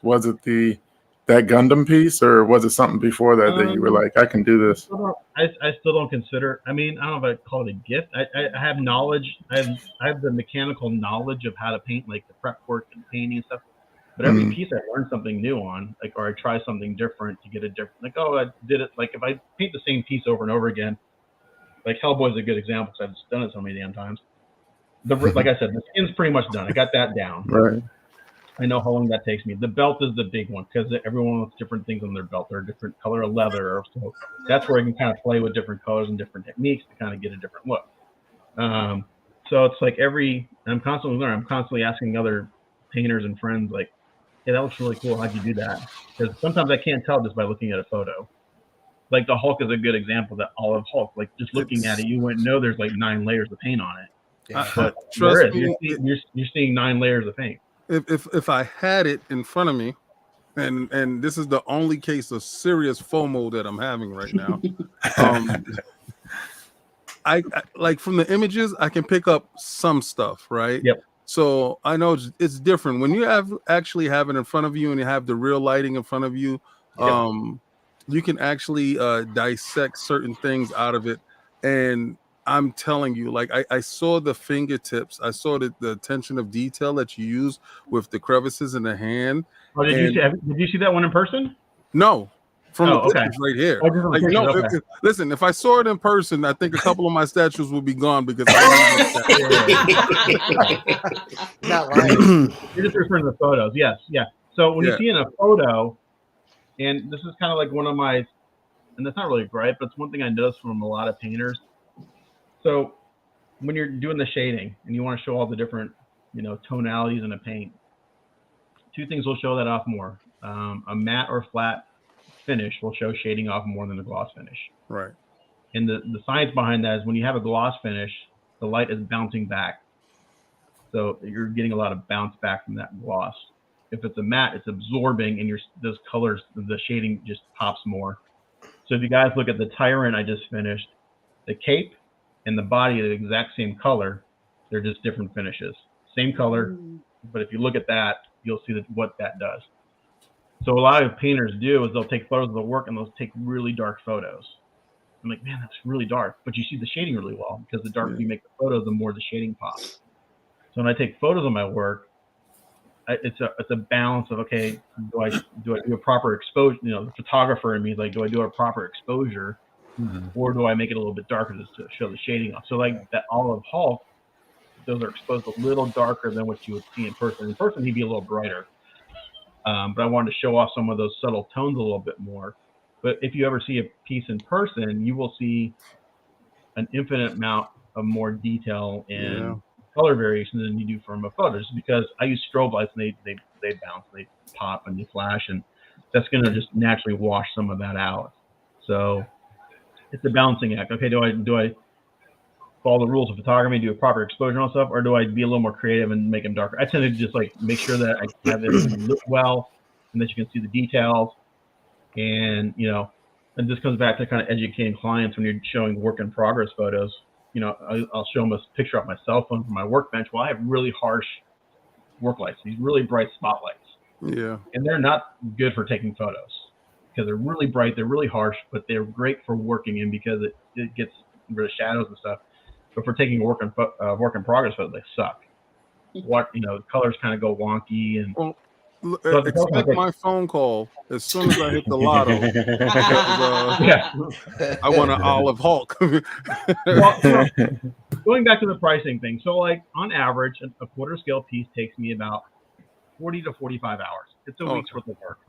that Gundam piece, or was it something before that you were like, I can do this? I still don't consider. I mean, I don't know if I'd call it a gift. I have knowledge. I have the mechanical knowledge of how to paint, like the prep work and painting and stuff. But every piece I learn something new on, like, or I try something different to get a different. Like, oh, I did it. Like, if I paint the same piece over and over again, like Hellboy's a good example because I've just done it so many damn times. Like I said, the skin's pretty much done. I got that down. Right. I know how long that takes me. The belt is the big one because everyone wants different things on their belt. They're a different color of leather. So that's where I can kind of play with different colors and different techniques to kind of get a different look. So it's like I'm constantly learning. I'm constantly asking other painters and friends, like, hey, that looks really cool. How'd you do that? Because sometimes I can't tell just by looking at a photo. Like the Hulk is a good example, that olive Hulk. Like just looking at it, you wouldn't know there's like 9 layers of paint on it. Yeah. But Trust there me, is. You're seeing 9 layers of paint. If I had it in front of me, and this is the only case of serious FOMO that I'm having right now. I like from the images, I can pick up some stuff, right? Yep. So I know it's different when you actually have it in front of you and you have the real lighting in front of you. You can actually dissect certain things out of it. And I'm telling you, like I saw the fingertips, I saw the attention of detail that you use with the crevices in the hand. Oh, did you see that one in person? No. From the pictures right here. Like, no, okay. Listen, if I saw it in person, I think a couple of my statues would be gone because Not lying. You're just referring to the photos. Yes, yeah. So when you see in a photo, and this is kind of like one of my, and that's not really a gripe, but it's one thing I noticed from a lot of painters. So when you're doing the shading and you want to show all the different, tonalities in a paint, 2 things will show that off more. A matte or flat finish will show shading off more than the gloss finish. Right. And the science behind that is when you have a gloss finish, the light is bouncing back. So you're getting a lot of bounce back from that gloss. If it's a matte, it's absorbing and those colors, the shading just pops more. So if you guys look at the Tyrant I just finished, the cape and the body are the exact same color. They're just different finishes. Same color, but if you look at that, you'll see what that does. So a lot of painters do is they'll take photos of the work and they'll take really dark photos. I'm like, man, that's really dark. But you see the shading really well because the darker you make the photo, the more the shading pops. So when I take photos of my work, it's a balance of, okay, do I do a proper exposure? The photographer in me is like, do I do a proper exposure, or do I make it a little bit darker just to show the shading off? So like that olive Hulk, those are exposed a little darker than what you would see in person. In person, he'd be a little brighter. But I wanted to show off some of those subtle tones a little bit more. But if you ever see a piece in person, you will see an infinite amount of more detail and color variation than you do from a photo, just because I use strobe lights and they bounce, they pop and they flash, and that's going to just naturally wash some of that out. So it's a balancing act. Okay, do I follow the rules of photography, do a proper exposure on stuff, or do I be a little more creative and make them darker? I tend to just like make sure that I have everything lit well and that you can see the details. And, you know, and this comes back to kind of educating clients when you're showing work in progress photos. You know, I'll show them a picture off my cell phone from my workbench. Well, I have really harsh work lights, these really bright spotlights. Yeah. And they're not good for taking photos because they're really bright, they're really harsh, but they're great for working in because it gets rid of shadows and stuff. But for taking work in progress photos, they suck. What, you know, the colors kind of go wonky and. Well, expect my phone call as soon as I hit the lotto. I want an Olive Hulk. Well, going back to the pricing thing, so like on average, a quarter scale piece takes me about 40 to 45 hours. It's a week's worth of work,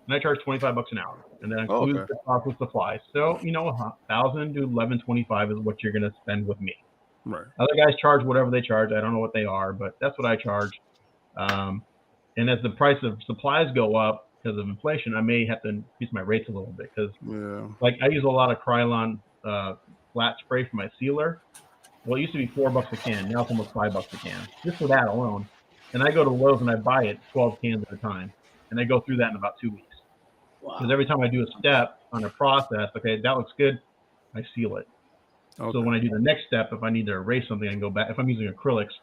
and I charge $25 an hour, and then includes the cost of supplies. So you know, $1,000 to $1,125 is what you're going to spend with me. Right. Other guys charge whatever they charge. I don't know what they are, but that's what I charge. And as the price of supplies go up because of inflation, I may have to increase my rates a little bit because, like, I use a lot of Krylon flat spray for my sealer. Well, it used to be $4 a can. Now it's almost $5 a can, just for that alone. And I go to Lowe's and I buy it 12 cans at a time, and I go through that in about 2 weeks. Because every time I do a step on a process, okay, that looks good, I seal it. Okay. So when I do the next step, if I need to erase something, I can go back. If I'm using acrylics,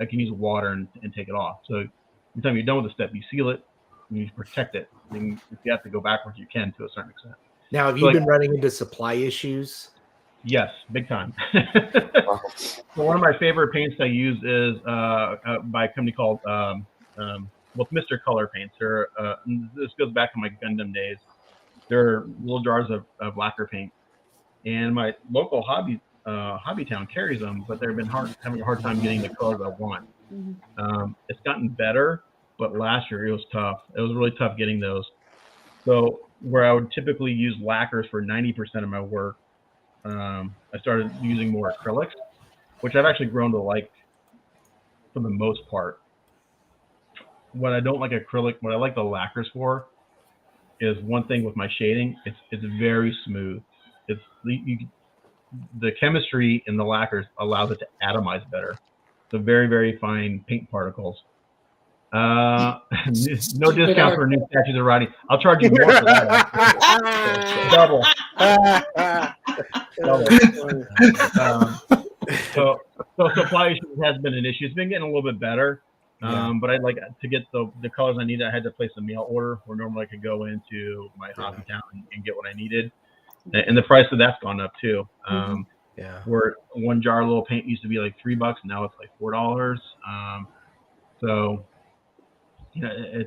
I can use water and take it off. So every time you're done with the step, you seal it and you protect it. And if you have to go backwards, you can to a certain extent. Now, have you been running into supply issues? Yes, big time. So one of my favorite paints I use is by a company called Mr. Color Paints. This goes back to my Gundam days. They're little jars of lacquer paint, and my local hobby town carries them, but they've been having a hard time getting the colors I want. It's gotten better, but last year it was tough. It was really tough getting those. So where I would typically use lacquers for 90% of my work, I started using more acrylics, which I've actually grown to like for the most part. What I don't like acrylic, what I like the lacquers for, is one thing with my shading. It's very smooth. The chemistry in the lacquers allows it to atomize better. So very, very fine paint particles. No discount for new statues of writing. I'll charge you more for that. Double. So supply issues has been an issue. It's been getting a little bit better. But I'd like to get the colors I needed. I had to place a mail order where normally I could go into my hobby town and get what I needed. And the price of that's gone up too. Where one jar of little paint used to be like $3, now it's like $4. So you know,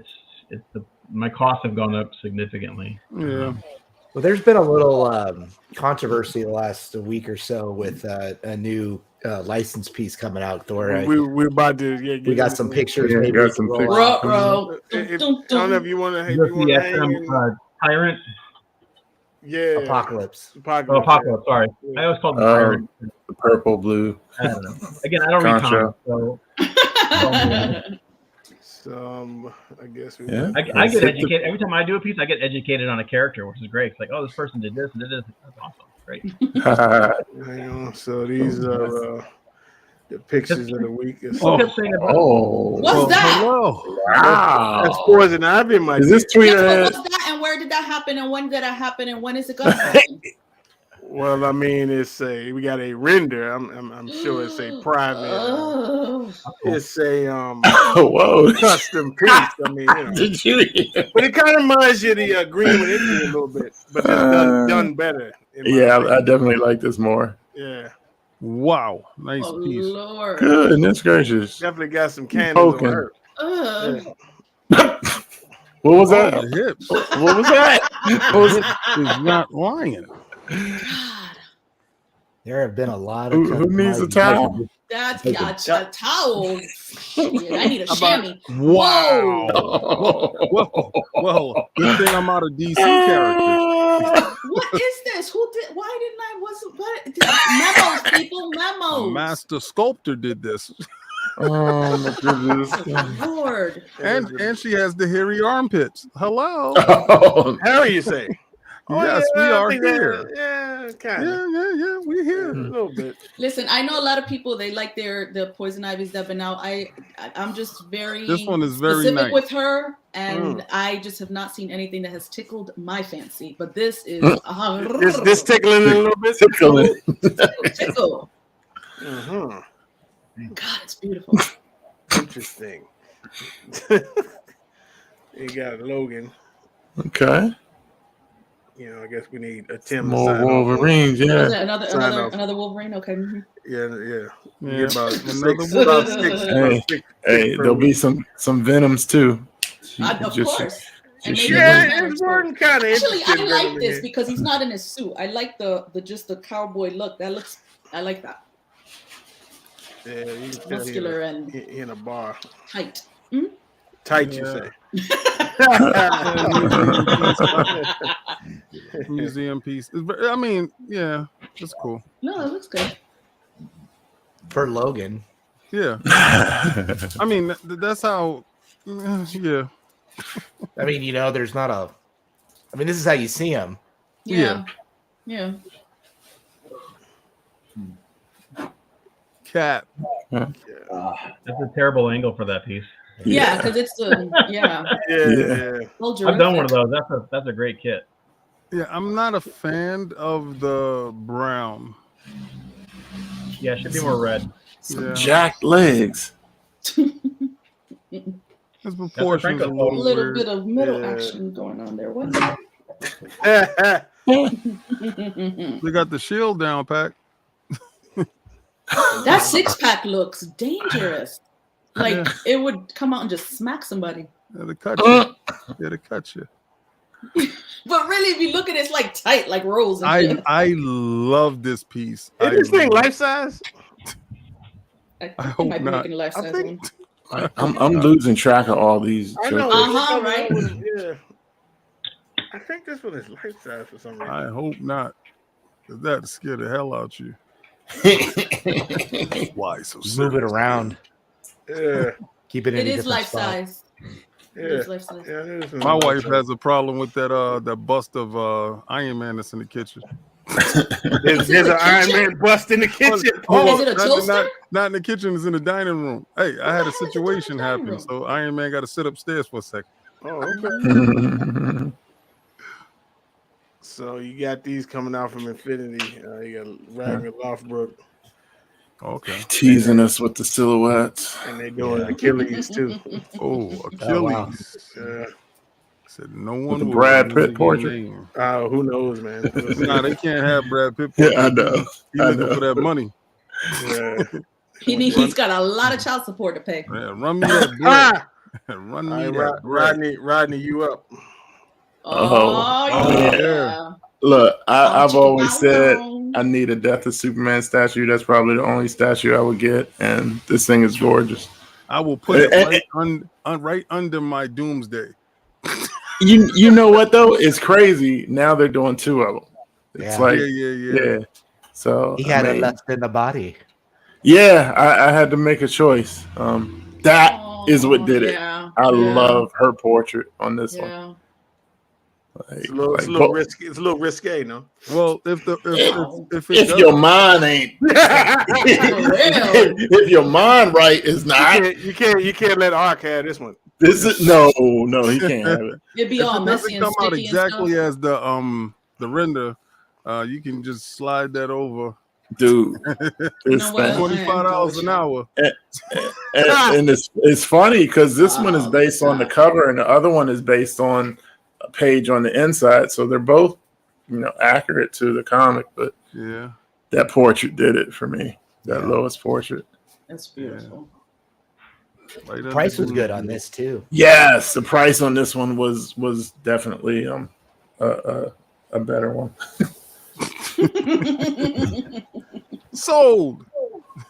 my costs have gone up significantly. Well, there's been a little controversy the last week or so with a new license piece coming out, Thor. We're about to we got some pictures. Yeah, maybe got some pictures. Bro. I don't know if you want to. Tyrant. Yeah. Apocalypse. Apocalypse. Sorry, I always called them Tyrant. The purple, blue. I don't know. Again, I don't read comics, so. I guess I get educated every time I do a piece. I get educated on a character, which is great. It's like, oh, this person did this and did this. That's awesome. Great. Hang on. So these are the pictures of the week. What's that? Hello. Wow. That's Poison Ivy. Is this tweet? What's that? And where did that happen? And when did that happen? And when is it going to happen? Well, I mean, we got a render. I'm sure it's a private. It's a custom piece. I mean, you know. Did you? But it kind of reminds you of the Green with India a little bit, but it's done better. Yeah, I definitely like this more. Yeah. Wow, nice piece. Lord. Goodness gracious. Definitely got some candles on her. What was that? The hips. What was that? He's not lying. God. There have been a lot of Who needs a towel? That's a towel. Shit, I need a chamois. Wow. Whoa. Well, good thing I'm out of DC characters. What is this? Who did? Why didn't I? Memos, people, A memos. master sculptor did this. Oh my goodness. Lord. And she has the hairy armpits. Hello. Oh, How you say? Yes, we I are think here. Yeah, kind of. Yeah, we're here. A little bit. Listen, I know a lot of people they like the poison ivy stuff, but now I'm just very This one is very specific nice. with her, and I just have not seen anything that has tickled my fancy. But this is This tickling a little bit. tickle. Uh-huh. God, it's beautiful. Interesting. You got Logan. okay. You know, I guess we need a Tim. More Wolverines, yeah. Another Wolverine. Okay. Yeah. Yeah, About another six. Hey, there'll be some Venoms too. Of course. And maybe It's working kind of actually, interesting. I like this because he's not in his suit. I like the cowboy look. I like that. Yeah, you can tell Muscular and in a bar. tight. Tight, you say. Museum piece. I mean, yeah, it's cool. No, it looks good. For Logan. Yeah. I mean, that's how. Yeah. I mean, there's not a. I mean, this is how you see him. Yeah. Cat. That's a terrible angle for that piece. Yeah, because it's Yeah. I've done one of those. That's a great kit. Yeah, I'm not a fan of the brown. Yeah, it should be more red. Some jacked legs. His proportions a a little little weird. bit of middle action going on there. What? They got the shield down pack. That 6-pack looks dangerous. Like it would come out and just smack somebody. Yeah, they cut you. Yeah, they cut you. But really, if you look at it, it's like tight, like rolls. And shit. I love this piece. Is this thing life size? I hope might be not. making a life size one. I'm losing track of all these. I know. jokers. Right? Yeah. I think this one is life size for some reason. I hope not. 'Cause that scared the hell out you. Why so serious? Move it around. Yeah. Keep it in It a is different life spot. size. It is life size. Yeah, it is My wife has a problem with that bust of Iron Man that's in the kitchen. There's an Iron Man bust in the kitchen. Is it a toaster? Not in the kitchen, it's in the dining room. Hey, I had a situation happen, so Iron Man got to sit upstairs for a second. Oh, okay. So you got these coming out from Infinity. You got Ragnar Lothbrok. Okay. Teasing us with the silhouettes. And they're doing Achilles too. Oh, Achilles. Yeah. Said no one the will Brad remember Pitt portrait? your name. Who knows, man? Nah, they can't have Brad Pitt. Yeah, I know. He's looking for that money. Yeah. He's got a lot of child support to pay. Yeah, run me that bread. Run me that bread. Rodney, you up? Oh yeah. yeah. Look, I've always said I need a Death of Superman statue. That's probably the only statue I would get, and this thing is gorgeous. I will put it right under my Doomsday. You know what though? It's crazy. Now they're doing two of them. It's like yeah. So He had it left in the body. Yeah, I had to make a choice. That is what did it. Yeah. I love her portrait on this one. Like, It's a little risky. It's a little risque, no? Well, if your mind ain't, if your mind right is not, you can't let Ark have this one. This is no, he can't have it. It'd be all messy and come out sticky exactly and as the render. You can just slide that over, dude. It's $25 an hour. And it's funny because this one is based on the cover, and the other one is based on a page on the inside. So they're both, accurate to the comic. But yeah, that portrait did it for me. That Lois portrait. That's beautiful. The price was good on this too. Yes, the price on this one was definitely a better one. Sold.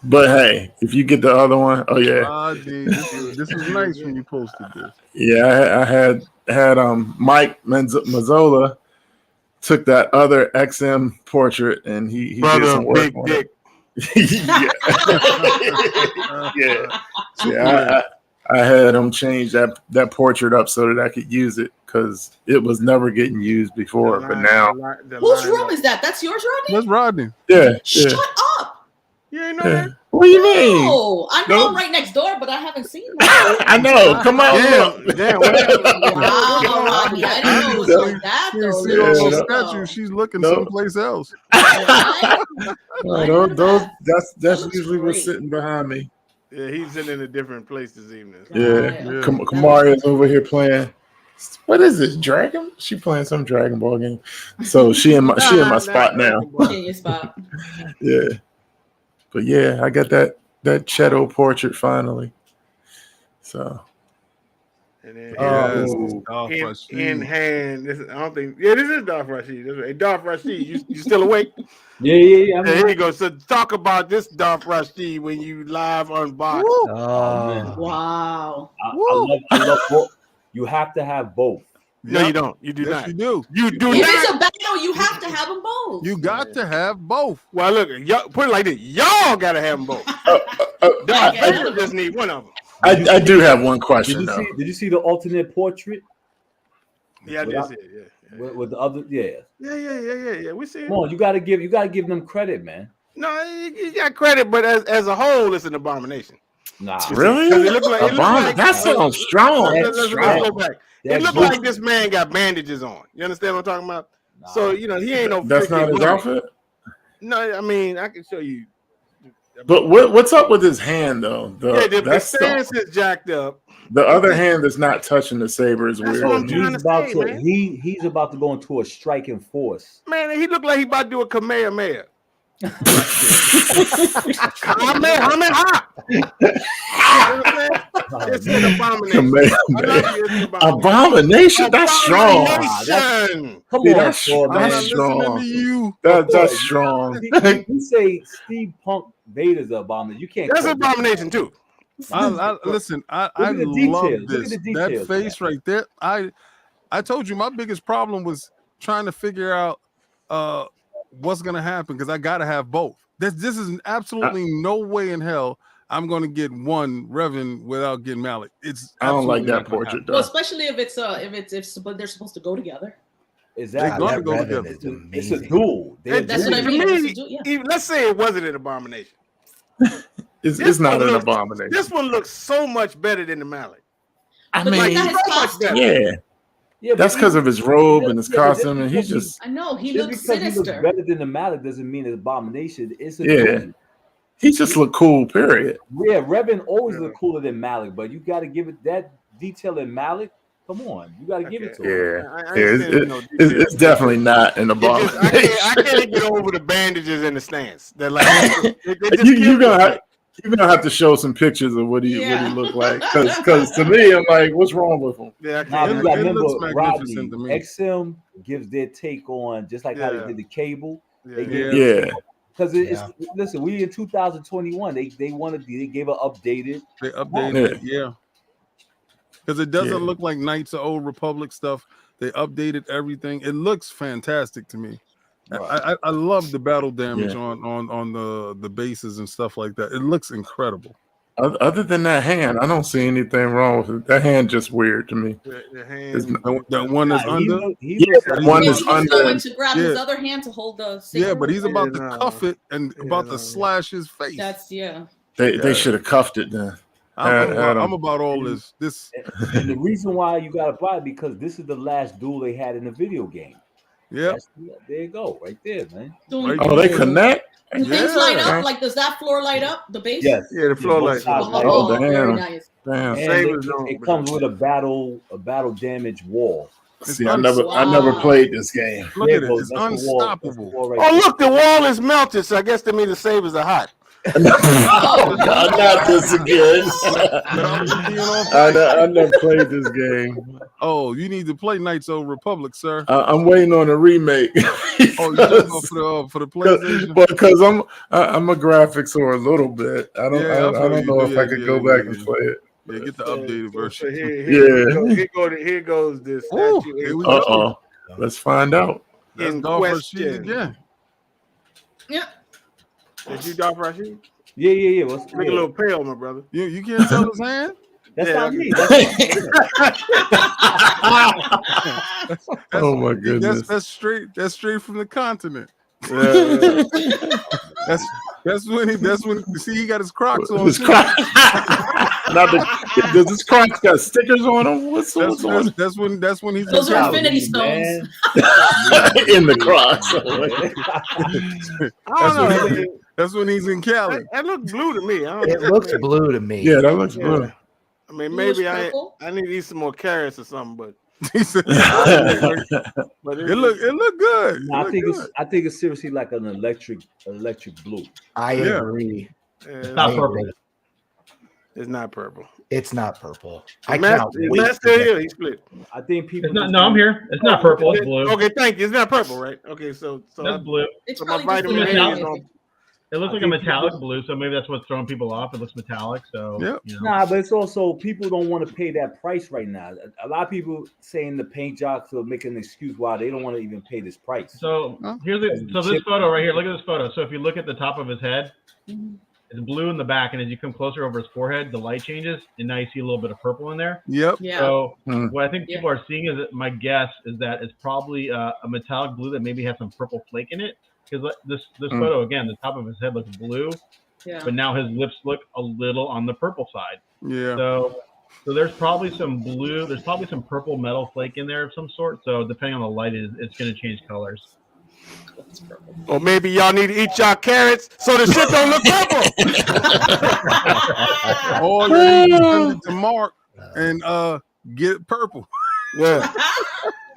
But hey, if you get the other one, oh yeah, This is nice when you posted this. yeah. I had Mike Mazzola took that other XM portrait and he did some work big on dick. it. Yeah. I had him change that portrait up so that I could use it because it was never getting used before. But now, whose room is that? That's yours, Rodney? That's Rodney. Yeah. Shut up. You ain't know that? What do you mean? Oh, I know I'm right next door, but I haven't seen that. I know. Come on. Damn. Wow, Rodney. I didn't know it was like that, though. See all those statues, she's looking someplace else. That's usually what's sitting behind me. Yeah, he's sitting in a different place this evening. Yeah. Kamari's over here playing. What is this? Dragon? She playing some Dragon Ball game. So she in my spot now. She in your spot. Yeah. But yeah, I got that Cheto portrait finally. So. And then in hand. This is Darth Rashid. Hey, Darth Rashid, you still awake? Yeah. Here you go. So talk about this Darth Rashid when you live unbox. Man. Wow. I love both. You have to have both. No, you don't. You do not. You do. You do If not. it's a battle, you have to have them both. You got to have both. Well, look, put it like this. Y'all got to have them both. Darth Vader just need one of them. I do have one question. Did you see the alternate portrait? Yeah, I did see it. Yeah. With the other, yeah. Yeah. We see it. Come on, you gotta give them credit, man. No, you got credit, but as a whole, it's an abomination. Nah, really? That sounds strong. Let's go back. It looked like this man got bandages on. You understand what I'm talking about? Nah. So he ain't no. That's not his outfit. No, I mean I can show you. But what's up with his hand though? The stance is jacked up. The other hand that's not touching the saber is weird. He's about to go into a striking force. Man, he looked like he about to do a Kamehameha. It's an abomination. Abomination? That's strong. Come on, that's strong. That's strong. You say Steve Punk Vader's an abomination. You can't. That's an abomination too. Listen, I love this. That face right there. I told you my biggest problem was trying to figure out what's gonna happen because I gotta have both. This is absolutely no way in hell I'm gonna get one Revan without getting Malik. I don't like that portrait though. Well, especially if they're supposed to go together. Exactly. They're gonna go together. It's a duel. That's what I mean. Let's say it wasn't an abomination. It's not an abomination. This one looks so much better than the Malik. I mean, that's because of his robe and his costume, and he's just. I know he looks sinister. He looks better than the Malik doesn't mean it's abomination. It's a duel. He just looked cool. Period. Yeah, Revan always looked cooler than Malik, but you got to give it that detail in Malik. Come on, you got to give it to him. It's definitely not an abomination. I can't get over the bandages and the stance. They're like you're gonna have to show some pictures of what he looked like, because to me, I'm like, what's wrong with him? Yeah, remember, Rodney, XM gives their take on just like how they did the Cable. Because listen, we in 2021. They gave an updated. They updated it, because it doesn't look like Knights of Old Republic stuff. They updated everything. It looks fantastic to me. Right. I love the battle damage on the bases and stuff like that. It looks incredible. Other than that hand, I don't see anything wrong with it. That hand just weird to me. The hand, that one is under. One is under. Going to grab his other hand to hold the. Yeah, but he's about to cuff it and about to slash his face. That's They should have cuffed it then. I'm about all this. And the reason why you got to buy it because this is the last duel they had in the video game. Yeah, there you go, right there, man. They connect. Do things light up? Like, does that floor light up? The base? Yes. Yeah, the floor lights up. Oh, damn. Nice. Damn. It comes with a battle damage wall. See, I never played this game. Look at it. It's unstoppable. Oh, look, the wall is melted, so I guess that means the sabers are hot. Oh, God, not this again. I never played this game. Oh, you need to play Knights of Republic, sir. I'm waiting on a remake. Oh, you talking about for the PlayStation? Because I'm a graphics or a little bit. I don't know if I could go back and play it. Yeah, get the updated version. So here goes this statue. Here we go. Let's find out. That's Darth Rashid again. Yeah. Is you Darth Rashid? Yeah. Look a little pale, my brother. You can't tell his hand? That's not me. Oh my goodness. That's straight from the continent. Yeah. That's when see he got his Crocs on. His Crocs. Does his Crocs got stickers on them? What's on? That's when he's those are Infinity Stones in the Crocs. I don't know. That's when he's in Cali. That looks blue to me. It looks blue to me. Yeah, that looks blue. I mean, maybe I need to eat some more carrots or something, but but it look good. No, I think it's seriously like an electric blue. I agree. It's not purple. It's not purple. It's not purple. I can't wait. Matt's still here. He split. I think people. No, I'm here. It's not purple. It's blue. Okay, thank you. It's not purple, right? Okay, so that's blue. It's so my probably vitamin A is on. It looks like a metallic blue, so maybe that's what's throwing people off. It looks metallic, so Nah, but it's also people don't want to pay that price right now. A lot of people saying the paint jobs are making an excuse why they don't want to even pay this price. So this photo right here. Look at this photo. So if you look at the top of his head, it's blue in the back, and as you come closer over his forehead, the light changes, and now you see a little bit of purple in there. Yep. Yeah. So what I think people are seeing is that my guess is that it's probably a metallic blue that maybe has some purple flake in it. Because this photo again, the top of his head looks blue, but now his lips look a little on the purple side. Yeah. So there's probably some blue. There's probably some purple metal flake in there of some sort. So depending on the light, it's going to change colors. Or maybe y'all need to eat y'all carrots so the shit don't look purple. Or you need to send it to Mark and get it purple. Yeah.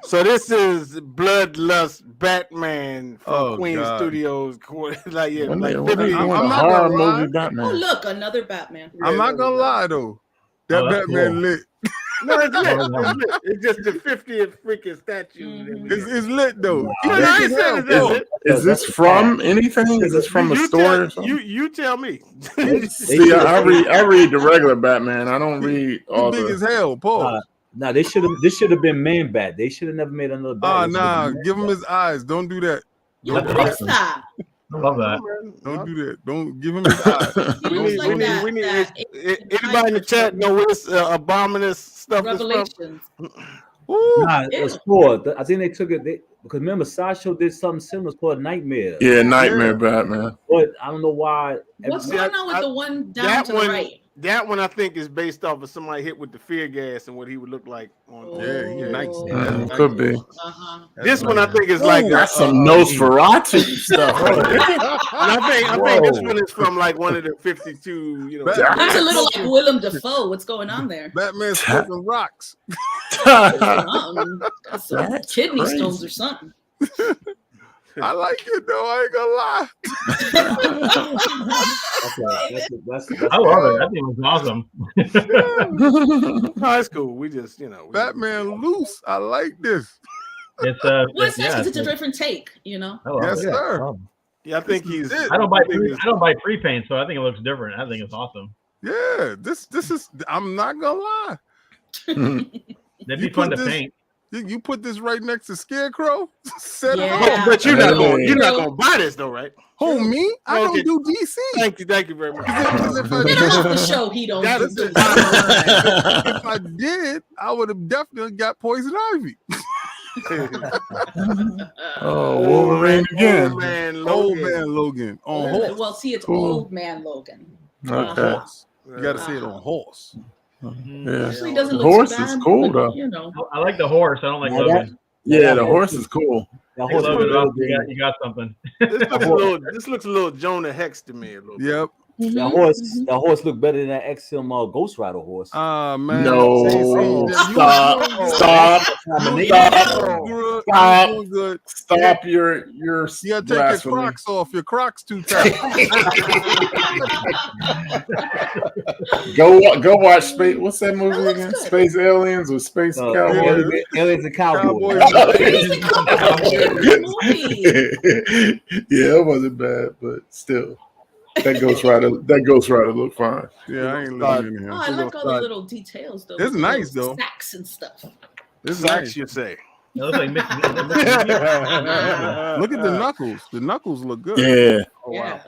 So this is Bloodlust Batman from Queen Studios. Like, I'm not gonna lie. Oh, look, another Batman. I'm not gonna lie though. That Batman lit. No, it's lit. It's lit. It's just the 50th freaking statue. It's lit though. Is this from anything? Is this from a store or something? You tell me. See, I read the regular Batman. I don't read all big as hell, Paul. Nah, this should have been Man Bat. They should have never made another Bat. Nah, give him his eyes. Don't do that. I love that. Don't do that. Don't give him his eyes. we need anybody in the chat know where this abominous stuff Revelations. is from? Nah, it's Thor. I think they took it because remember Sideshow did something similar called Nightmare. Yeah, Nightmare Batman. But I don't know why. What's going on with the one down to the right? That one I think is based off of somebody hit with the fear gas and what he would look like on. Nice. Could be. This one I think is like that's some Nosferatu stuff. I think this one is from like one of the 52. You know, it's a little like Willem Dafoe. What's going on there? Batman's smoking rocks. Some kidney stones or something. I like it though. I ain't gonna lie. I love it. That thing was awesome. No, it's cool. We just, Batman loose. I like this. It's it's a different take, Yes, sir. Yeah, I think he's. I don't buy free paint, so I think it looks different. I think it's awesome. Yeah, this is. I'm not gonna lie. That'd be fun to paint. You put this right next to Scarecrow. But you're not gonna buy this though, right? Who, me? I don't do DC. Thank you very much. Get off the show, he don't. If I did, I would have definitely got Poison Ivy. Wolverine again. Old man Logan on horse. Well, see, it's Old Man Logan. Okay. You got to say it on horse. Yeah. Actually, doesn't The look horse so bad, is cool but, though. I like the horse. I don't like Logan. Yeah, the horse is cool. You got something. This looks a little Jonah Hex to me a little. Yep. That horse looked better than that XM Ghost Rider horse. Man. No, stop your take your Crocs off. Your Crocs too tight. Go watch Space. What's that movie again? Good. Space Aliens or Space Cowboys? Aliens and Cowboys. Yeah, it wasn't bad, but still. That Ghost Rider looked fine. Yeah, I ain't living in here. I like all the little details though. It's nice though. Stacks and stuff. It's nice, you say. It looks like Mickey. Look at the knuckles. The knuckles look good. Yeah. Oh, wow.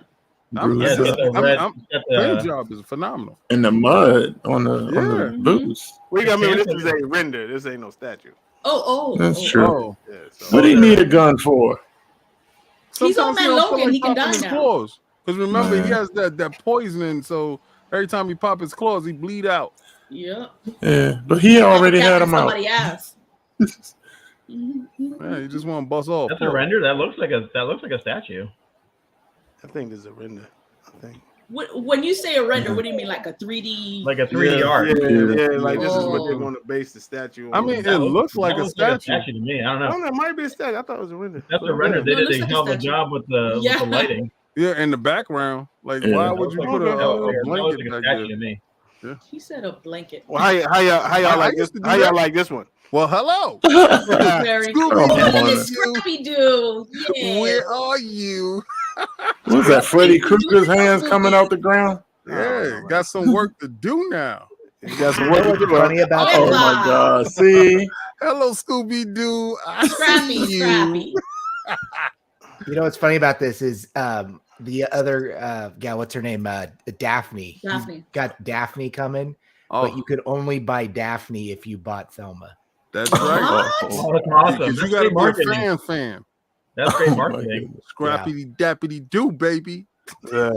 Paint job is phenomenal. In the mud on the boots. We got this is a render. This ain't no statue. That's true. Oh. Yeah, so. What do you need a gun for? He's on that Logan. He can die now. Because remember, he has that poisoning, so every time he pop his claws, he bleed out. Yeah. Yeah, but he already had him out. Ass. Man, you just want to bust off. That's a render. That looks like a statue. I think there's a render. I think. When you say a render, what do you mean? Like a 3D? Like a 3D art. Yeah, like this is what they're going to base the statue on. I mean, it looks like a statue. To me. I don't know. Oh, that might be a statue. I thought it was a render. That's a render. They did a hell of a job with the lighting. Yeah, in the background. Like, why would you put a blanket back there? Yeah. He said a blanket. Well, how y'all like this? How y'all like this one? Well, hello. Scrappy-Doo. Yeah. Where are you? What's that? Freddy Krueger's hands coming out the ground? Yeah, got some work to do now. You got some work to do. Funny about Oh my God! See, hello, Scooby-Doo. Scrappy. You know what's funny about this is the other gal, what's her name? Daphne. Daphne. Got Daphne coming, but you could only buy Daphne if you bought Thelma. That's right. Oh, that's awesome. You got to be a fan. That's great marketing. Scrappy-Dappity-Doo, baby. Yeah.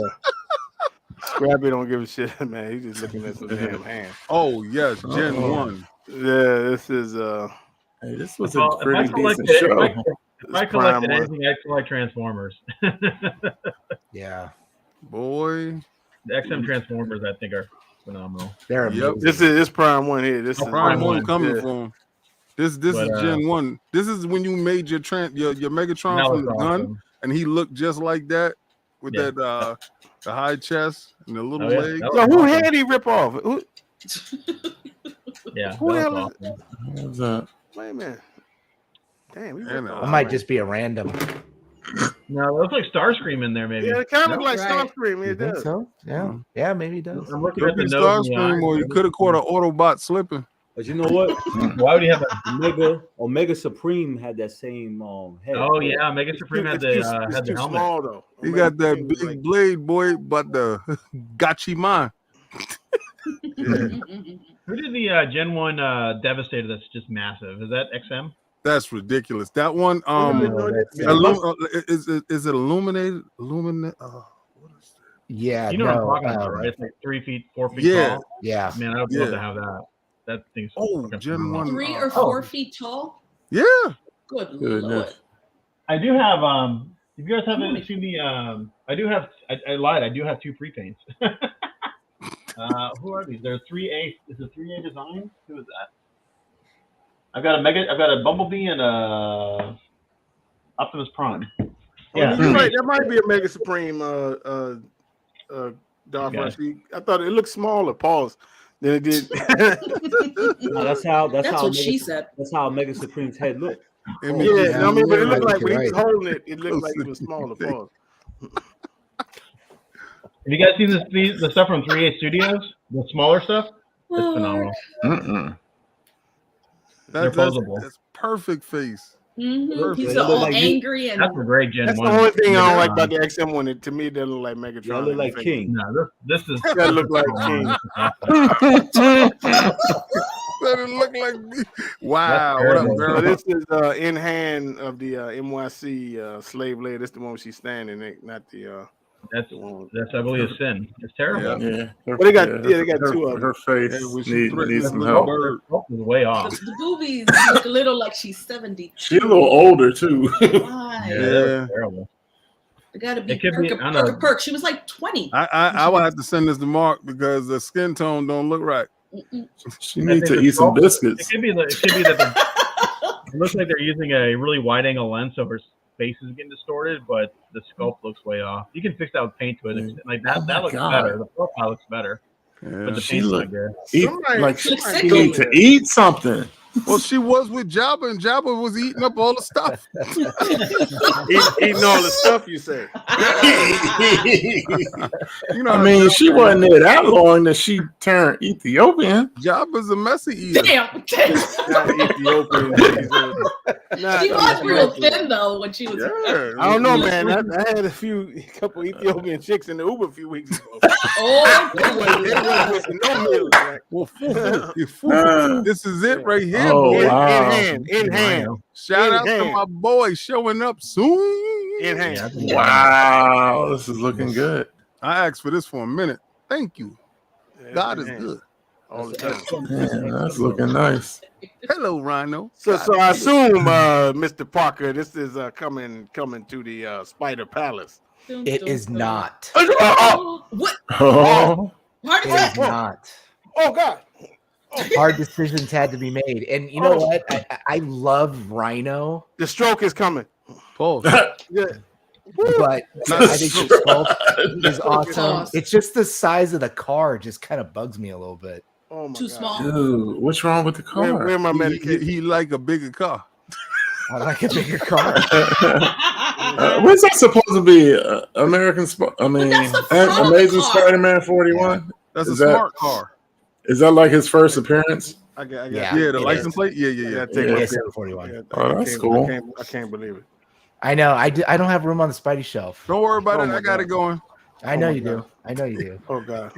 Scrappy don't give a shit, man. He's just looking at some damn hands. Oh yes, Gen 1. Yeah, this is hey, this was a pretty decent show. If I collected anything, I'd collect Transformers. Yeah. Boy. The XM Transformers, I think, are phenomenal. They're amazing. This is Prime 1 here. This is Prime 1 coming from. This is Gen 1. This is when you made your Megatron from the gun, and he looked just like that with that the high chest and the little leg. Yo, who had he rip off? Yeah. Who the hell is What was that? Wait a minute. Damn, it might just be a random. No, it looks like Starscream in there, maybe. Yeah, it kind of looks like Starscream. It does. So? Yeah, maybe it does. I'm looking at the Starscream, or you could have caught an Autobot slipping. But you know what? Why would he have Omega Supreme had that same head? Oh yeah, Omega Supreme had the helmet. Small, though. He got that big blade, boy, but the Gachima. Who did the Gen 1 Devastator that's just massive? Is that XM? That's ridiculous. That one, is it illuminated? What is that? Yeah, you know what I'm talking about, right? It's like 3 feet, 4 feet tall. Yeah. Man, I would love to have that. That thing's Gen 1. 3 or 4 feet tall? Yeah. Good Lord. I do have if you guys haven't seen the I lied, I do have 2 pre-paints. Who are these? They're 3A. Is it 3A design? Who is that? I've got a Bumblebee and a Optimus Prime. Yeah, you're right. That might be a Mega Supreme Darth Rush. I thought it looked smaller. Pause. Than it did. No, that's how she said. That's how Mega Supreme's head looked. But it looked like when he was holding it, it looked like it was smaller. Pause. Have you guys seen the stuff from 3A Studios? The smaller stuff? It's phenomenal. That's perfect face. Mm-hmm. He's all angry and that's a great Gen 1. That's the only thing I don't like about the XM one. To me, it doesn't look like Megatron. That look like King. No, this is that look like King. That look like me. Wow. What up, girl? This is in hand of the NYC slave lady. That's the one she's standing. Not the. That's I believe a sin. It's terrible. Yeah. But they got 2 of them. Her face needs some help. Is way off. The boobies look a little like she's 70. She's a little older too. Yeah, terrible. It got to be Perk. She was like 20. I will have to send this to Mark because the skin tone don't look right. She needs to eat some biscuits. It could be that it looks like they're using a really wide angle lens, so her face is getting distorted, but the sculpt looks way off. You can fix that with paint to it. Like that looks better. The profile looks better. Yeah. But the She paint's looked not good. she need to eat something. Well, she was with Jabba, and Jabba was eating up all the stuff. Eating all the stuff, you say. I mean, she wasn't there that long that she turned Ethiopian. Jabba's a messy eater. Damn. Ethiopian. She was real thin though when she was. Yeah. I don't know, man. I had a couple Ethiopian chicks in the Uber a few weeks ago. Oh, no meal. Well, this is it right here. Oh, boy. wow. In hand. Shout out to my boy showing up soon. In hand. Wow, this is looking good. I asked for this for a minute. Thank you. God is good. All the time. Yeah, that's looking nice. Hello, Rhino. So I assume, Mr. Parker, this is coming to the Spider Palace. It is not. What? Oh, It is not. Oh God. Hard decisions had to be made. And you know what? I love Rhino. The stroke is coming. Pause. Yeah. But I think the sculpt is awesome. It's just the size of the car just kind of bugs me a little bit. Oh my Too God. small. dude, what's wrong with the car? Where my medication? He like a bigger car. I like a bigger car. What's that supposed to be? American the Amazing car. Spider-Man 41? That's Is a that- smart car. Is that like his first appearance? I got. Yeah. Yeah, the it license is. plate. Yeah. Yeah, It take my is pill. 41. Yeah, Oh, that's cool. I can't believe it. I know. I don't have room on the Spidey shelf. Don't worry about Oh it. my I got it going. I know my you God. do. I know you do. Oh God.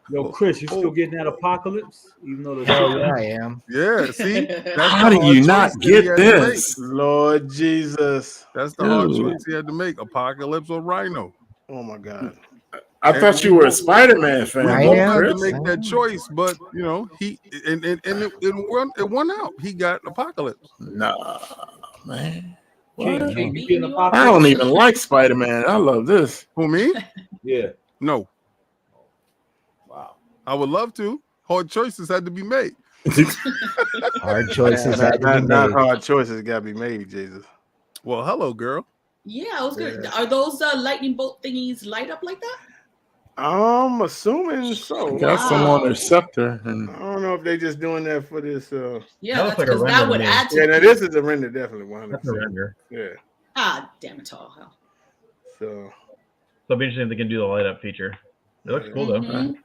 Yo, Chris, you still getting that apocalypse? Even though the Oh, yeah, I am. Yeah. See, that's How the do hard you not choice that he get had to make. this? Lord Jesus. That's the hard Dude. choice he had to make: Apocalypse or Rhino. Oh my God. I thought you were a Spider-Man fan. I Both am. had to Chris. make that choice, but you know he and it won out. He got Apocalypse. Nah, man. King, What? King, you getting I apocalypse? don't even like Spider-Man. I love this. Who, me? Yeah. No, Wow. I would love to. Hard choices had to be made. Hard choices had to be Not made. hard choices got to be made, Jesus. Well, hello, girl. Yeah, I was good. Are those lightning bolt thingies light up like that? I'm assuming so. Got some on their scepter. I And don't know if they just doing that for this. Yeah, That that's looks like a because that render would to me. add to. Yeah, now this is a render, definitely 100%. That's a render. Yeah. Ah, damn it all. Hell. So So it'll be interesting if they can do the light up feature. It looks cool though. Mhm.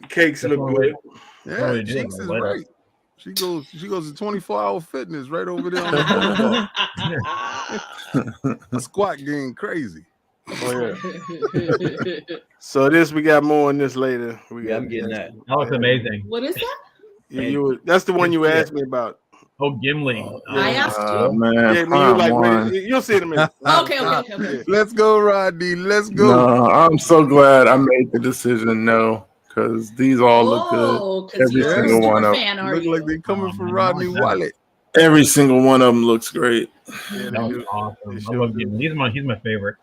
cakes That's look one good. way- Yeah, Probably Cheeks did, is light up. right. She goes to 24-hour fitness right over there on the boulevard. The squat game crazy. Oh yeah. So we got more on this later. Yeah, I'm getting that. That looks amazing. What is that? That's the one you asked me about. Oh, Gimli. I asked oh you. man, Yeah, when you prime like, one. you'll see it in a minute. Okay. Let's go, Rodney. Let's go. No, I'm so glad I made the decision no, because these all look good. Oh, because Every you're a single super one of fan, are Look you? like they coming from man, Rodney I like that. Wallet. Every single one of them looks great. Yeah, That was awesome. I love Gimli. He's my favorite.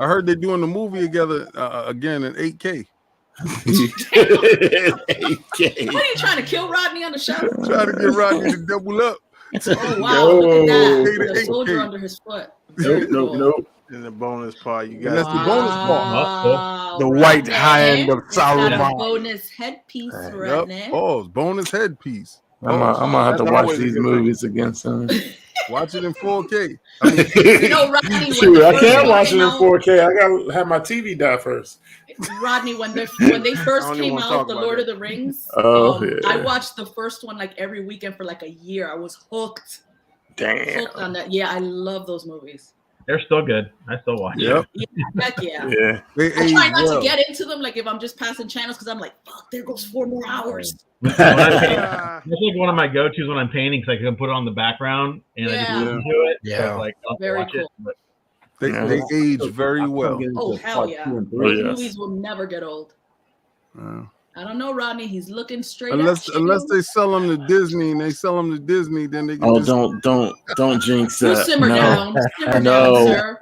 I heard they're doing the movie together again in 8K. 8K. What are you trying to kill Rodney on the show? Trying to get Rodney to double up. Oh wow, look at that. No. With a soldier under his foot. Nope. In the bonus part, you And got that's the bonus part. Wow, the white Rodney. hand of He's got a Saruman. bonus headpiece Yep. right now. Oh, bonus headpiece. I'm gonna have to That's watch always a these good movies again soon. Watch it in 4K. You know, Rodney, when Shoot, the I first can't one watch it came in out- 4K. I gotta have my TV die first. Rodney, when they first I don't even came wanna out, talk the about Lord that. of the Rings, Oh, yeah. I watched the first one like every weekend for like a year. I was hooked Damn. on that. Yeah, I love those movies. They're still good. I still watch Yep. it. Heck yeah. Yeah. They I try age not well. to get into them, like if I'm just passing channels, because I'm like, fuck, there goes 4 more hours. When I paint, that's like one of my go-tos when I'm painting, because I can put it on the background and I just Yeah. listen to it. Yeah. So it's like I'll Very watch cool. it. But They age very well. Oh, hell yeah. Oh, Those yes. movies will never get old. I don't know, Rodney. He's looking straight Unless at you. they sell them to Disney and then they can don't jinx You that. simmer No. down. Simmer No. down, sir.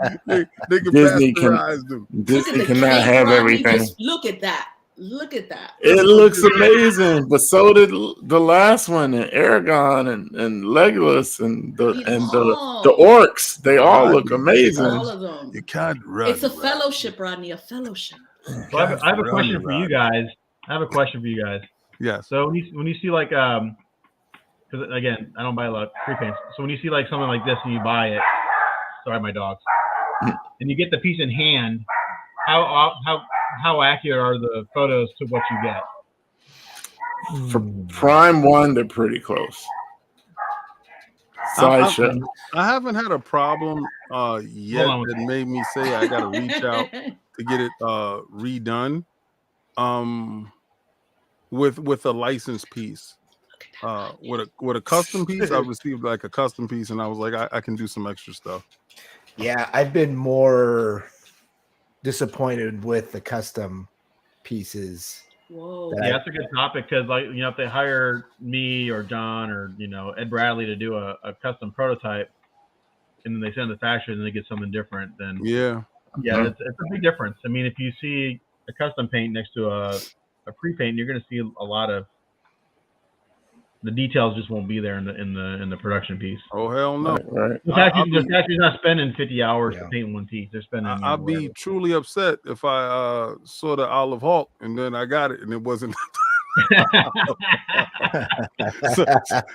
they can Disney pasteurize them. Disney cannot have everything. Just look at that. Look at that. It looks amazing, but so did the last one, and Aragon and Legolas and the orcs. They all look amazing. All of them. You can't run. It's a fellowship, Rodney. A fellowship. So I have a question for you guys. Yeah. So when you see like because again I don't buy a lot of pre-paints. So when you see like something like this and you buy it, sorry my dogs, and you get the piece in hand, how accurate are the photos to what you get? For Prime 1, they're pretty close. Sideshow. I haven't had a problem yet that made me say I gotta reach out to get it redone. With a licensed piece. With a custom piece, I received like a custom piece, and I was like, I can do some extra stuff. Yeah, I've been more disappointed with the custom pieces. Whoa. Yeah, that's a good topic because, like, you know, if they hire me or John or Ed Bradley to do a custom prototype, and then they send it to the factory and they get something different, then it's a big difference. I mean, if you see a custom paint next to a pre-paint, you're going to see a lot of the details just won't be there in the production piece. Oh hell no! Right. The factory's not spending 50 hours to paint one piece. They're spending. I'll be truly upset if I saw the Olive Hawk and then I got it and it wasn't.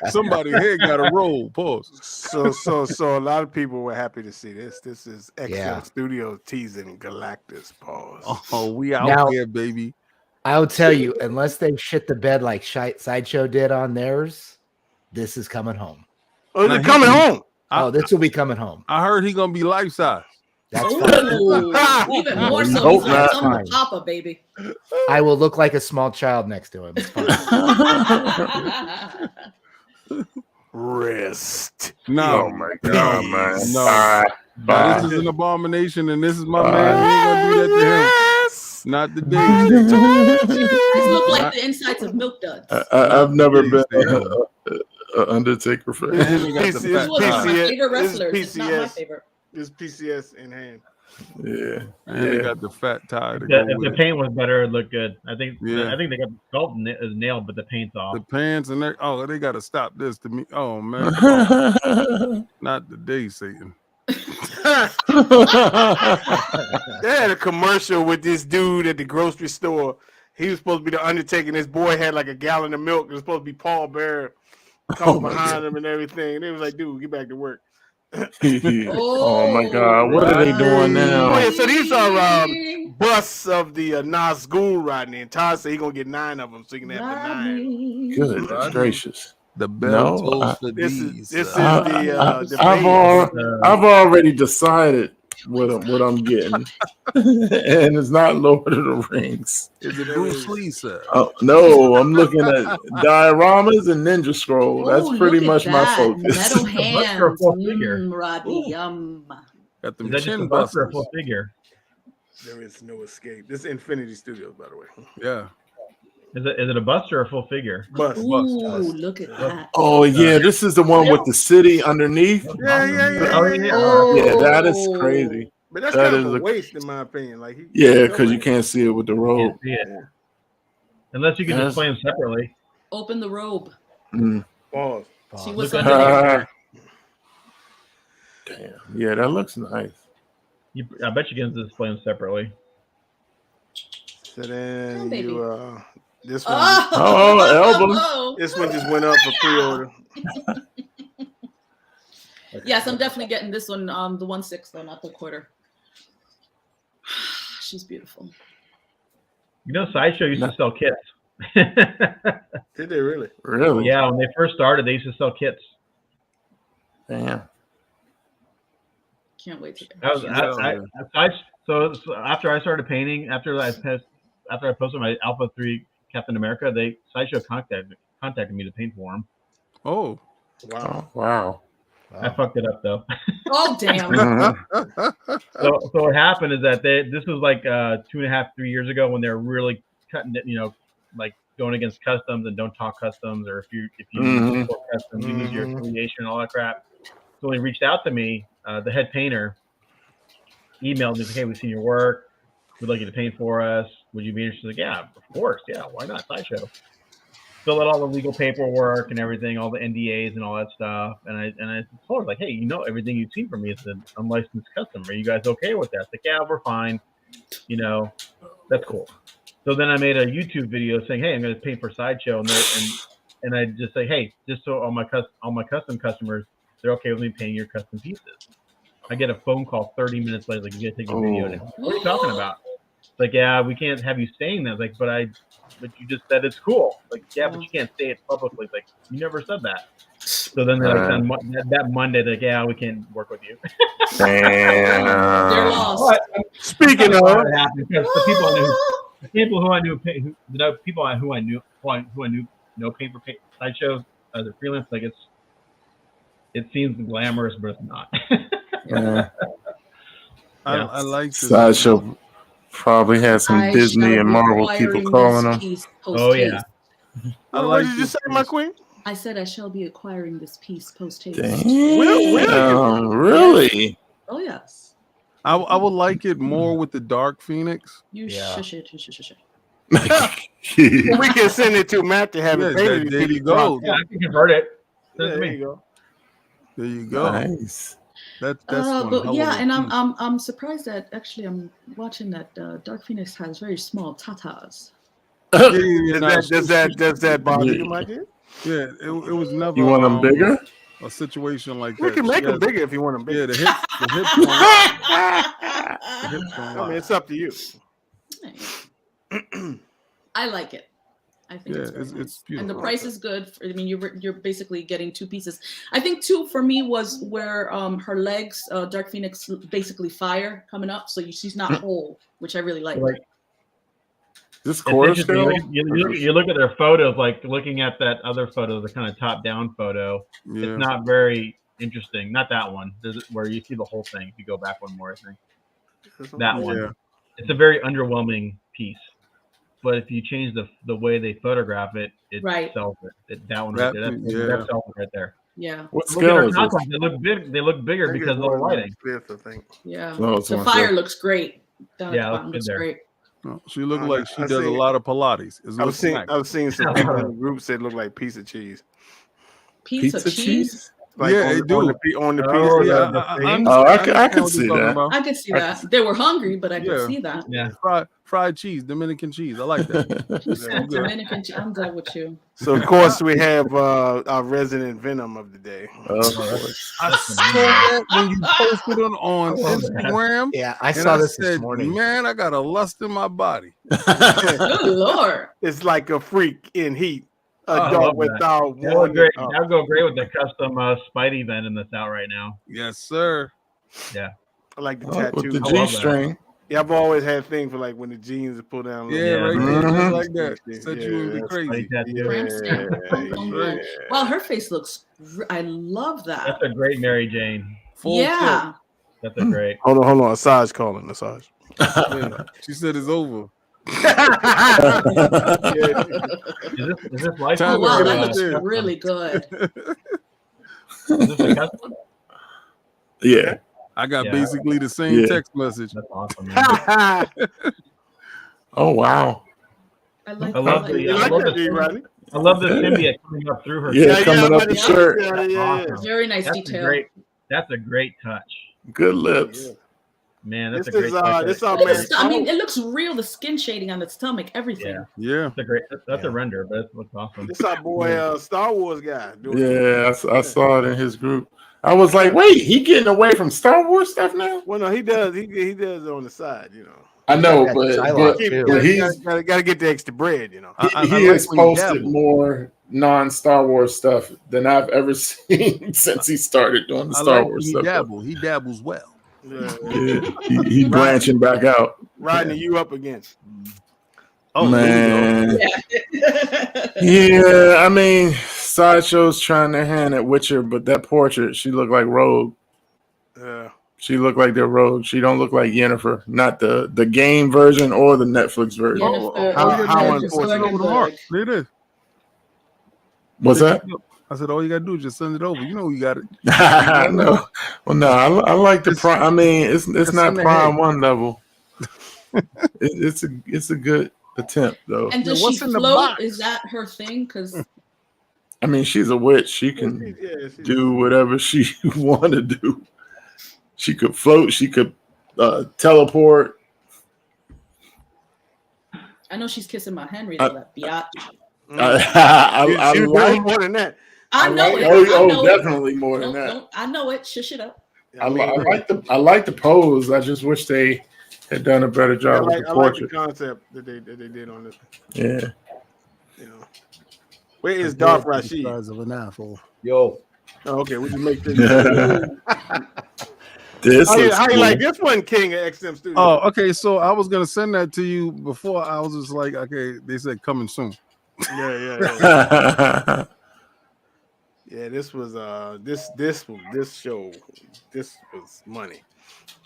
Somebody here got a roll. Pause. So a lot of people were happy to see this. This is XL Studios teasing Galactus. Pause. Oh, we out here, baby. I'll tell you, unless they shit the bed like Sideshow did on theirs, this is coming home. Oh, they're coming home. This will be coming home. I heard he's gonna be life size. That's fine. Even more so. He's like some Papa, baby. I will look like a small child next to him. It's fine. Rest. No. Oh my God, man. No. This is an abomination, and this is my man. We ain't gonna do that to him. Not the day. These look like the insides of Milk Duds. I've never been an Undertaker fan. This was one of my favorite wrestlers. It's not my favorite. This PCS in hand. Yeah, and they got the fat tie. If the paint was better, it'd look good. I think they got the sculpt is nailed, but the paint's off. The pants and they got to stop this to me. Oh man, not the day, Satan. They had a commercial with this dude at the grocery store. He was supposed to be the Undertaker, and his boy had like a gallon of milk. It was supposed to be Paul Bearer coming behind him and everything. And they was like, dude, get back to work. Oh my God, what are they doing now? Oh, yeah, so these are busts of the Nazgul, Rodney. And Todd said he's going to get 9 of them so he can have the 9. Good gracious. The bell tolls for this these. Is the I've already decided what I'm getting, and it's not Lord of the Rings. Is it Bruce Lee, sir? No, I'm looking at dioramas and Ninja Scroll. That's pretty much my focus. Metal hands, Rodney. Got them Is that chin just a bust or a busters. full figure? There is no escape. This is Infinity Studios, by the way. Yeah. Is it a bust or a full figure? Bust. Ooh, look at that. Oh yeah, this is the one with the city underneath. Yeah. Yeah, that is crazy. But that's kind of a waste, in my opinion. Like, because you can't see it with the robe. Unless you can display them separately. Open the robe. Pause. See what's underneath. Damn. Yeah, that looks nice. I bet you can display them separately. So then this one. Elbow. This one just went up for pre-order. Yes, I'm definitely getting this one. The 1/6 though, not the quarter. She's beautiful. You know, Sideshow used to sell kits. Did they really? Really? Yeah, when they first started, they used to sell kits. Damn. Can't wait to get So after I started painting, after I posted my Alpha 3 Captain America, Sideshow contacted me to paint for them. Oh. Wow. I fucked it up though. Oh damn! So what happened is that this was like 2.5-3 years ago when they were really cutting it, like going against customs and don't talk customs, or if you support customs, you lose your affiliation and all that crap. So he reached out to me, the head painter, emailed me, like, hey, we've seen your work. We'd like you to paint for us. Would you be interested? Like, yeah, of course. Yeah, why not? Sideshow. Fill out all the legal paperwork and everything, all the NDAs and all that stuff. And I told her, like, hey, everything you've seen from me is an unlicensed custom. Are you guys okay with that? Like, yeah, we're fine. That's cool. So then I made a YouTube video saying, hey, I'm going to paint for Sideshow. And I just say, hey, just so all my custom customers, they're okay with me painting your custom pieces. I get a phone call 30 minutes later, like, you got to take a video. And what are you talking about? It's like, yeah, we can't have you saying that. Like, but you just said it's cool. Like, yeah, but you can't say it publicly. It's like, you never said that. So then that Monday, they're like, yeah, we can't work with you. Damn. They're lost. Speaking of, because the people who I knew know paint for Sideshow as a freelance, like it seems glamorous, but it's not. Yeah. I like this. Sideshow probably has some Disney and Marvel people calling them. Oh yeah. What did you say, my queen? I said I shall be acquiring this piece post haste. Really? Oh yes. I would like it more with the Dark Phoenix. Shush. We can send it to Matt to have it painted. There you go. Yeah, I can convert it. There you go. There you go. Nice. That's but yeah, and I'm surprised that actually I'm watching that Dark Phoenix has very small tatas. Does that bother you, my dear? Yeah, it was never. You want them bigger? A situation like that. We can make them bigger if you want them bigger. Yeah, the hips. I mean, it's up to you. I like it. I think it's beautiful. And the price is good. You're basically getting two pieces. I think two for me was where her legs, Dark Phoenix, basically fire coming up, so she's not whole, which I really like. This quarter scale. You look at their photos, like looking at that other photo, the kind of top-down photo. Yeah. It's not very interesting. Not that one. Where you see the whole thing. If you go back one more, I think that one. Yeah. It's a very underwhelming piece. But if you change the way they photograph it, it sells it. That one right there. That sells it right there. Yeah. What scale is it? They look big. They look bigger because of the lighting. Fifth, I think. Yeah. The fire looks great. Looks great. She looked like she does a lot of Pilates. I've seen some people in the group say it look like piece of cheese. Pizza cheese? Like they do. On the piece. I can see that. I can see that. They were hungry, but I could see that. Yeah. Fried cheese, Dominican cheese. I like that. Dominican cheese. I'm done with you. So of course we have our resident Venom of the day. I saw that when you posted it on Instagram. Yeah, I saw this morning. Man, I got a lust in my body. Good Lord. It's like a freak in heat. A dog without one. That would go great with the custom Spidey Venom that's out right now. Yes, sir. Yeah. I like the tattoo. With the G-string. Yeah, I've always had a thing for like when the jeans are pulled down. Right there, just like that. Set you would be crazy. Well, her face looks. I love that. That's a great Mary Jane. Yeah. That's a great. Hold on. Asajj calling. Asajj. She said it's over. Is this life? Oh, wow, that looks really good. Is this a custom? Yeah. I got basically the same text message. That's awesome. Oh wow! I love the symbiote coming up through her. Yeah, coming up the shirt. Awesome. Very nice detail. That's a great touch. Good lips. Yeah. Man, that's a great touch. It looks real. The skin shading on the stomach, everything. Yeah. That's a render, but it looks awesome. This our boy, Star Wars guy. Yeah, I saw it in his group. I was like, wait, he getting away from Star Wars stuff now? Well, no, he does. He does it on the side, I know, but he's got to get the extra bread, He has posted more non-Star Wars stuff than I've ever seen since he started doing the Star Wars stuff. He dabbles well. Yeah. He branching back out. Riding you up again. Oh man. Yeah, I mean, Sideshow's trying their hand at Witcher, but that portrait, she looked like Rogue. Yeah. She looked like the Rogue. She don't look like Yennefer. Not the game version or the Netflix version. How unfortunate. What's that? I said, all you gotta do is just send it over. You know you got it. No. Well, no, I like the prime. I mean, it's not prime one level. It's a good attempt though. And does she float? Is that her thing? Because I mean, she's a witch. She can do whatever she want to do. She could float. She could teleport. I know she's kissing my Henry. That biatch. I like more than that. I know it. Oh, definitely more than that. I know it. Shush it up. I like the pose. I just wish they had done a better job with the portrait. I like the concept that they did on this. Yeah. You know, where is Darth Rashid? Size of an apple. Yo. Oh, okay, we just make this. How you like this one, King of XM Studios? Oh, okay. So I was gonna send that to you before. I was just like, okay, they said coming soon. Yeah. Yeah, this was this show, this was money.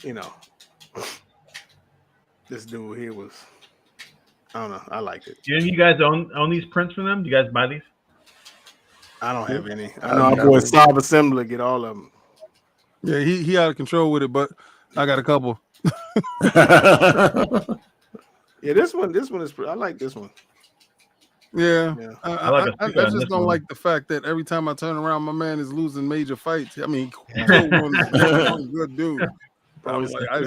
You know, this dude here was, I don't know, I liked it. Do you guys own these prints from them? Do you guys buy these? I don't have any. I know our boy Saab Assembler get all of them. Yeah, he out of control with it, but I got a couple. Yeah, this one is. I like this one. Yeah. I just don't like the fact that every time I turn around, my man is losing major fights. I mean, one good dude. I was like, I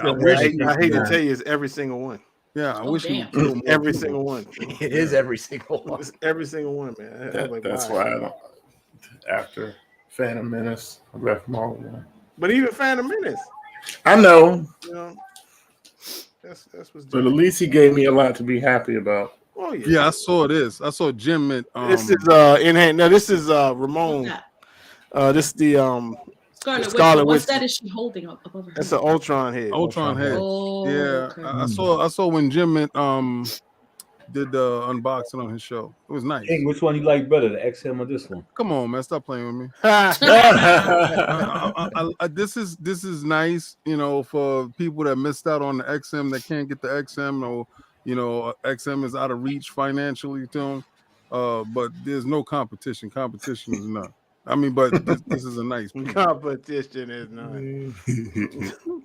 hate to tell you, it's every single one. Yeah, I wish he every single one. It is every single one. It's every single one, man. That's why I don't. After Phantom Menace, I left them all alone. But even Phantom Menace, I know. You know, that's what's. But at least he gave me a lot to be happy about. Oh yeah. Yeah, I saw this. I saw Jim. This is in hand. No, this is Ramon. This is the Scarlet Witch. What's that? Is she holding up above her head? That's an Ultron head. Ultron head. Oh, yeah, okay. I saw when Jim did the unboxing on his show. It was nice. Hey, which one you like better, the XM or this one? Come on, man, stop playing with me. This is nice, you know, for people that missed out on the XM that can't get the XM, or you know, XM is out of reach financially to them. But there's no competition. Competition is none. I mean, but this is a nice piece. Competition is none.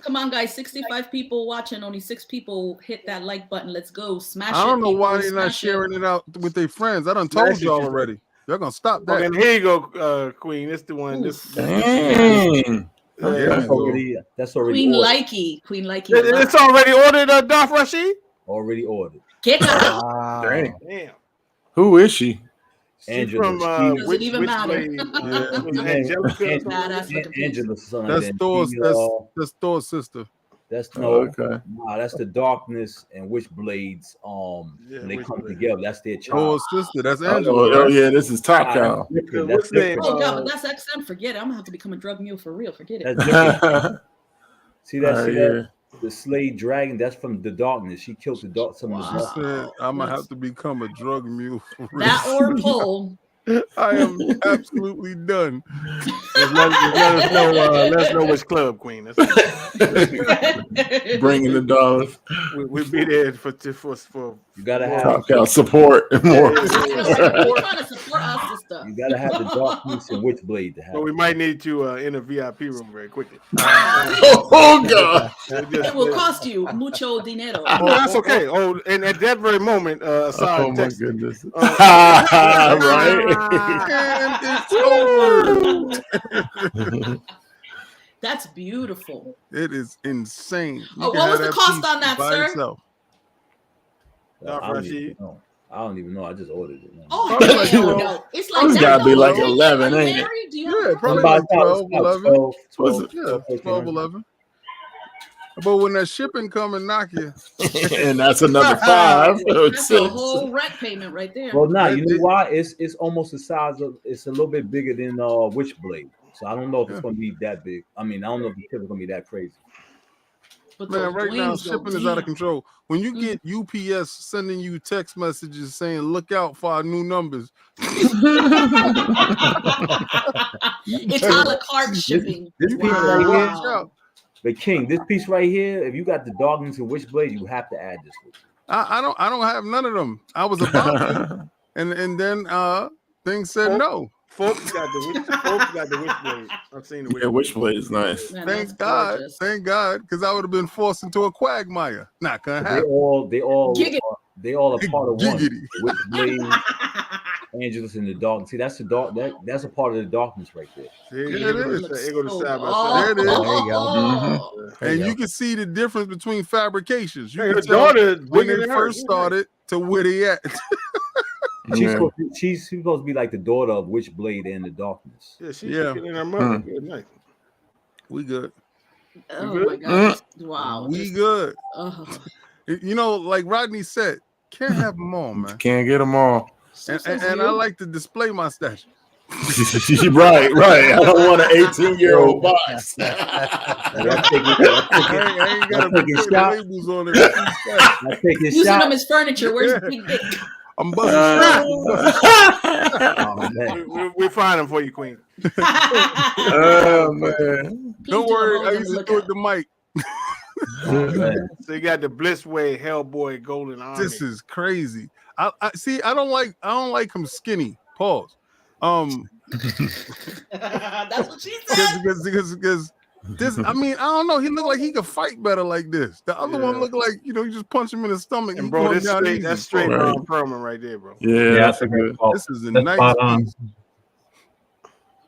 Come on, guys! 65 people watching. Only 6 people hit that like button. Let's go! Smash it! I don't know why they're not sharing it out with their friends. I done told y'all already. Y'all gonna stop that. And here you go, Queen. This the one. That's already Queen Likey. Queen Likey. It's already ordered. Darth Rashid. Already ordered. Get her. Damn. Who is she? Angela. From, does it even matter? That's Thor's sister. That's that's the Darkness and Witchblades. When they come together, that's their child. Thor's sister. That's Angela. Oh yeah, this is Top Cow. That's but that's XM. Forget it. I'm gonna have to become a drug mule for real. Forget it. See that? The Slade Dragon, that's from the Darkness. She killed the some of the said, I'm gonna have to become a drug mule. That or pole. I am absolutely done. Let us know which club, Queen. Bringing the dollars. We'll be there for you gotta have Top Cow support and more. We're trying to support us and stuff. You gotta have the Darkness and Witchblade to have. But we might need you in a VIP room very quickly. Oh God! It will cost you mucho dinero. Oh, that's okay. Oh, and at that very moment, Assad oh my texted, goodness! Right. And it's over. That's beautiful. It is insane. What was the cost on that, sir? Itself. I don't even know. I just ordered it. Oh, hell no. It's like it's gotta be like 11, ain't it? Yeah, probably like 12, 11. 12, 11. But when that shipping come and knock you, and that's another 5. That's a whole rent payment right there. Well, you know why? It's almost the size of. It's a little bit bigger than Witchblade. So I don't know if it's going to be that big. I mean, I don't know if the tip is going to be that crazy. But man, right now shipping is out of control. When you get UPS sending you text messages saying, "Look out for our new numbers," it's a la carte shipping. Watch out. But King, this piece right here, if you got the Darkness and Witchblade, you have to add this one. I don't have none of them. I was about to, and then things said no. Folks got the Witchblade. I've seen the Witchblade. Yeah, Witchblade is nice. Man, Thank God, because I would have been forced into a quagmire. Not gonna happen. They all a part of one. Giggity. Witchblade, Angelus in the dark. See, that's the dark. That's a part of the darkness right there. There it is. It go to side by There side. it is. There you go. And you can see the difference between fabrications. You Hey, can her tell daughter when bigger they than first her. started to where they at. She's supposed to be like the daughter of Witchblade and the darkness. Yeah, she's Yeah. in her mother. Good night. We good. Oh my God! Wow. We good. Oh. You know, like Rodney said, can't have them all, man. Can't get them all. And I like to display my stature. right. I don't want an 18-year-old box. I ain't got to put labels on it. I take his Using shot. them as furniture. Where's the big dick? I'm buzzing. Oh, man. We're finding for you, Queen. Oh man! Don't worry, I used to do it to Mike. So you got the Blissway Hellboy Golden Army. This is crazy. I see. I don't like him skinny. Pause. That's what she said. Because this. I mean, I don't know. He looked like he could fight better like this. The other one looked like you just punch him in the stomach. And bro, that's straight Right. Ron Perlman right there, bro. Yeah, that's a good call. This is a That's nice spot on. piece.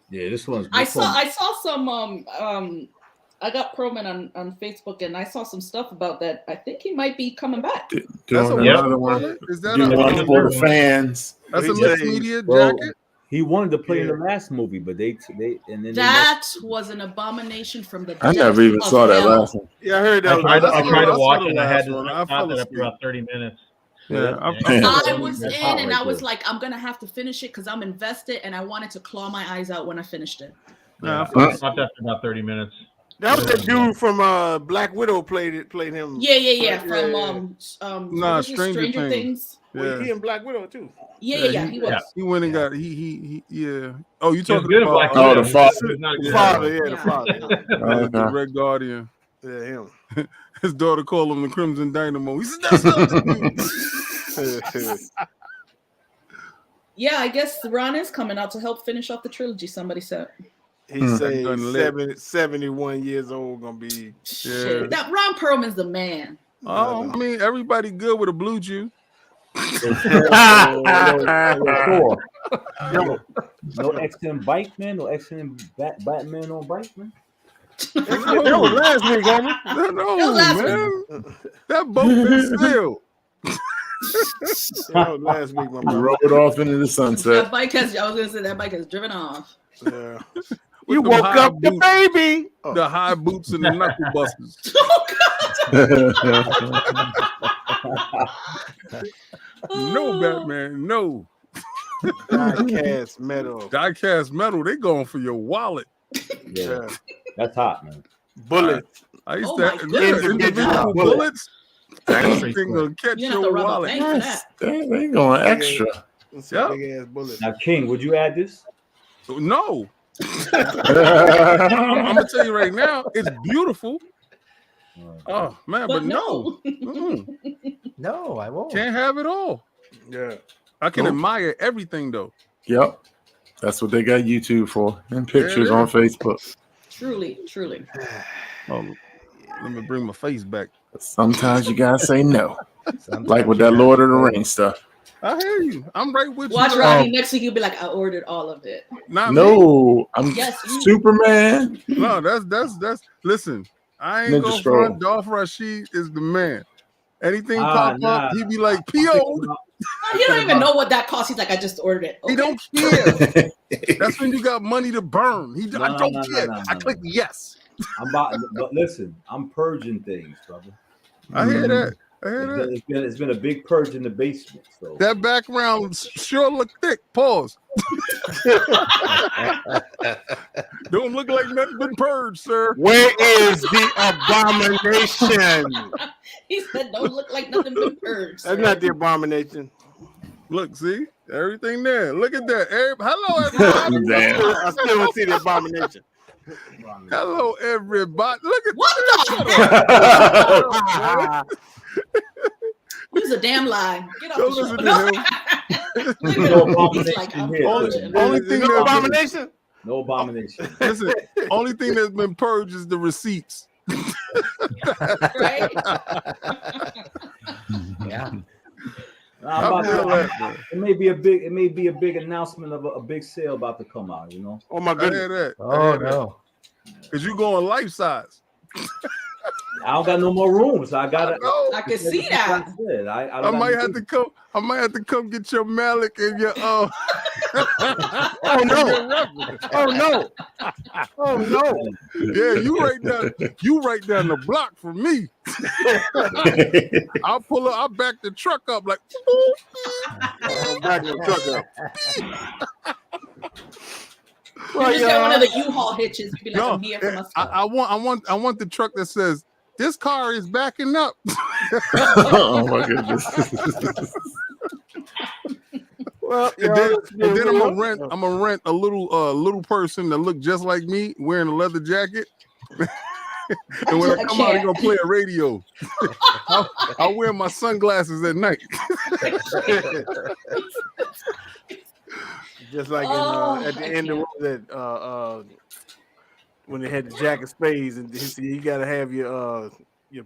Yeah, this one's. I saw some I got Perlman on Facebook and I saw some stuff about that. I think he might be coming back. That's a Doing another one. Is that Doing one for the fans. That's a He mixed said- media Well, jacket. He wanted to play in the last movie, but they and then That was an abomination from the I never even depths saw of that hell. last one. Yeah, I heard that. I tried I to saw watch the it and I had last to one. I stop fell it after asleep. about 30 minutes. Yeah, I was That's in hot and right I was there. like, I'm gonna have to finish it because I'm invested and I wanted to claw my eyes out when I finished it. Yeah, I stopped after about 30 minutes. That was that dude from Black Widow played him. Yeah. From Nah, what was it, Stranger Things. Well, Yeah. he in Black Widow too. Yeah. He was. He went and got he yeah. Oh, you He was talking good in about Black Oh, Widow. the father. He was not The good. father, the Yeah. father. the Okay. Red Guardian. Yeah, him. His daughter called him the Crimson Dynamo. He said, "That's not the dude." Yeah, I guess Ron is coming out to help finish off the trilogy. Somebody said. He's saying Done lit. 71 years old, gonna be. Shit, that Ron Perlman's the man. Oh, I mean, everybody good with a blue chew. No XM Bikeman, no XM Batman on Bikeman. That was last week, homie. No, was last man. That boat been sealed. That was last week, my brother. Rode off into the sunset. That bike has. I was gonna say that bike has driven off. Yeah. With You them woke high up the boots, baby. Oh. the high boots and the knuckle busters. No, Batman, no. Diecast metal. Diecast metal, they going for your wallet. Yeah, that's hot, man. Bullet. I used Oh to my have goodness. individual Bullet. bullets. That thing gonna catch You have to your rub a wallet. bank for that. They going extra. That's a Yep. big ass bullet. Now, King, would you add this? No. I'm gonna tell you right now, it's beautiful. Oh man, but no. Mm-mm. No, I won't. Can't have it all. Yeah. I can Nope. admire everything though. Yep. That's what they got YouTube for. And pictures on Facebook. Truly. Oh, let me bring my face back. Sometimes you gotta say no. Sometimes Like with you that have Lord to of the go. Rings stuff. I hear you. I'm right with Watch you. Rodney next week. You'll be like, I ordered all of it. Not me. No, I'm Yes, you- Superman. No, that's listen. I ain't Ninja gonna Scroll. front. Dolph Rashid is the man. Anything Ah, pop nah. up, he be like, P.O. He don't even know what that costs. He's like, I just ordered it. He Okay. don't care. That's when you got money to burn. I No, don't no, care. no, I click yes. I'm about, but listen, I'm purging things, brother. I hear that. I hear that. It's been a big purge in the basement. So That background sure look thick. Pause. Don't look like nothing but purge, sir. Where is the abomination? He said, don't look like nothing but birds. That's not the abomination. Look, see everything there. Look at that. Hello, everybody. Damn. I still don't see the abomination. Hello, everybody. Look at what the Use a damn lie. Get off the show. Abomination. No abomination. Listen, only thing that's been purged is the receipts. Right? Yeah. It may be a big announcement of a big sale about to come out, you know. Oh my goodness. Oh no. Because you're going life size. I don't got no more room, so I I can see that. I might have to come. I might have to come get your Malik and your Oh no! Oh no! Oh no! Yeah, you right down the block from me. I'll pull up. I'll back the truck up like. Back the truck up. You just got one of the U-Haul hitches. You'd be like, I'm here for my stuff. I want the truck that says this car is backing up. Oh my goodness. Well, and then I'm gonna rent a little person that look just like me wearing a leather jacket. And when I come out, he's gonna play a radio. I'll wear my sunglasses at night. Just like at the end of that, when they had the Jack of Spades, and you got to have your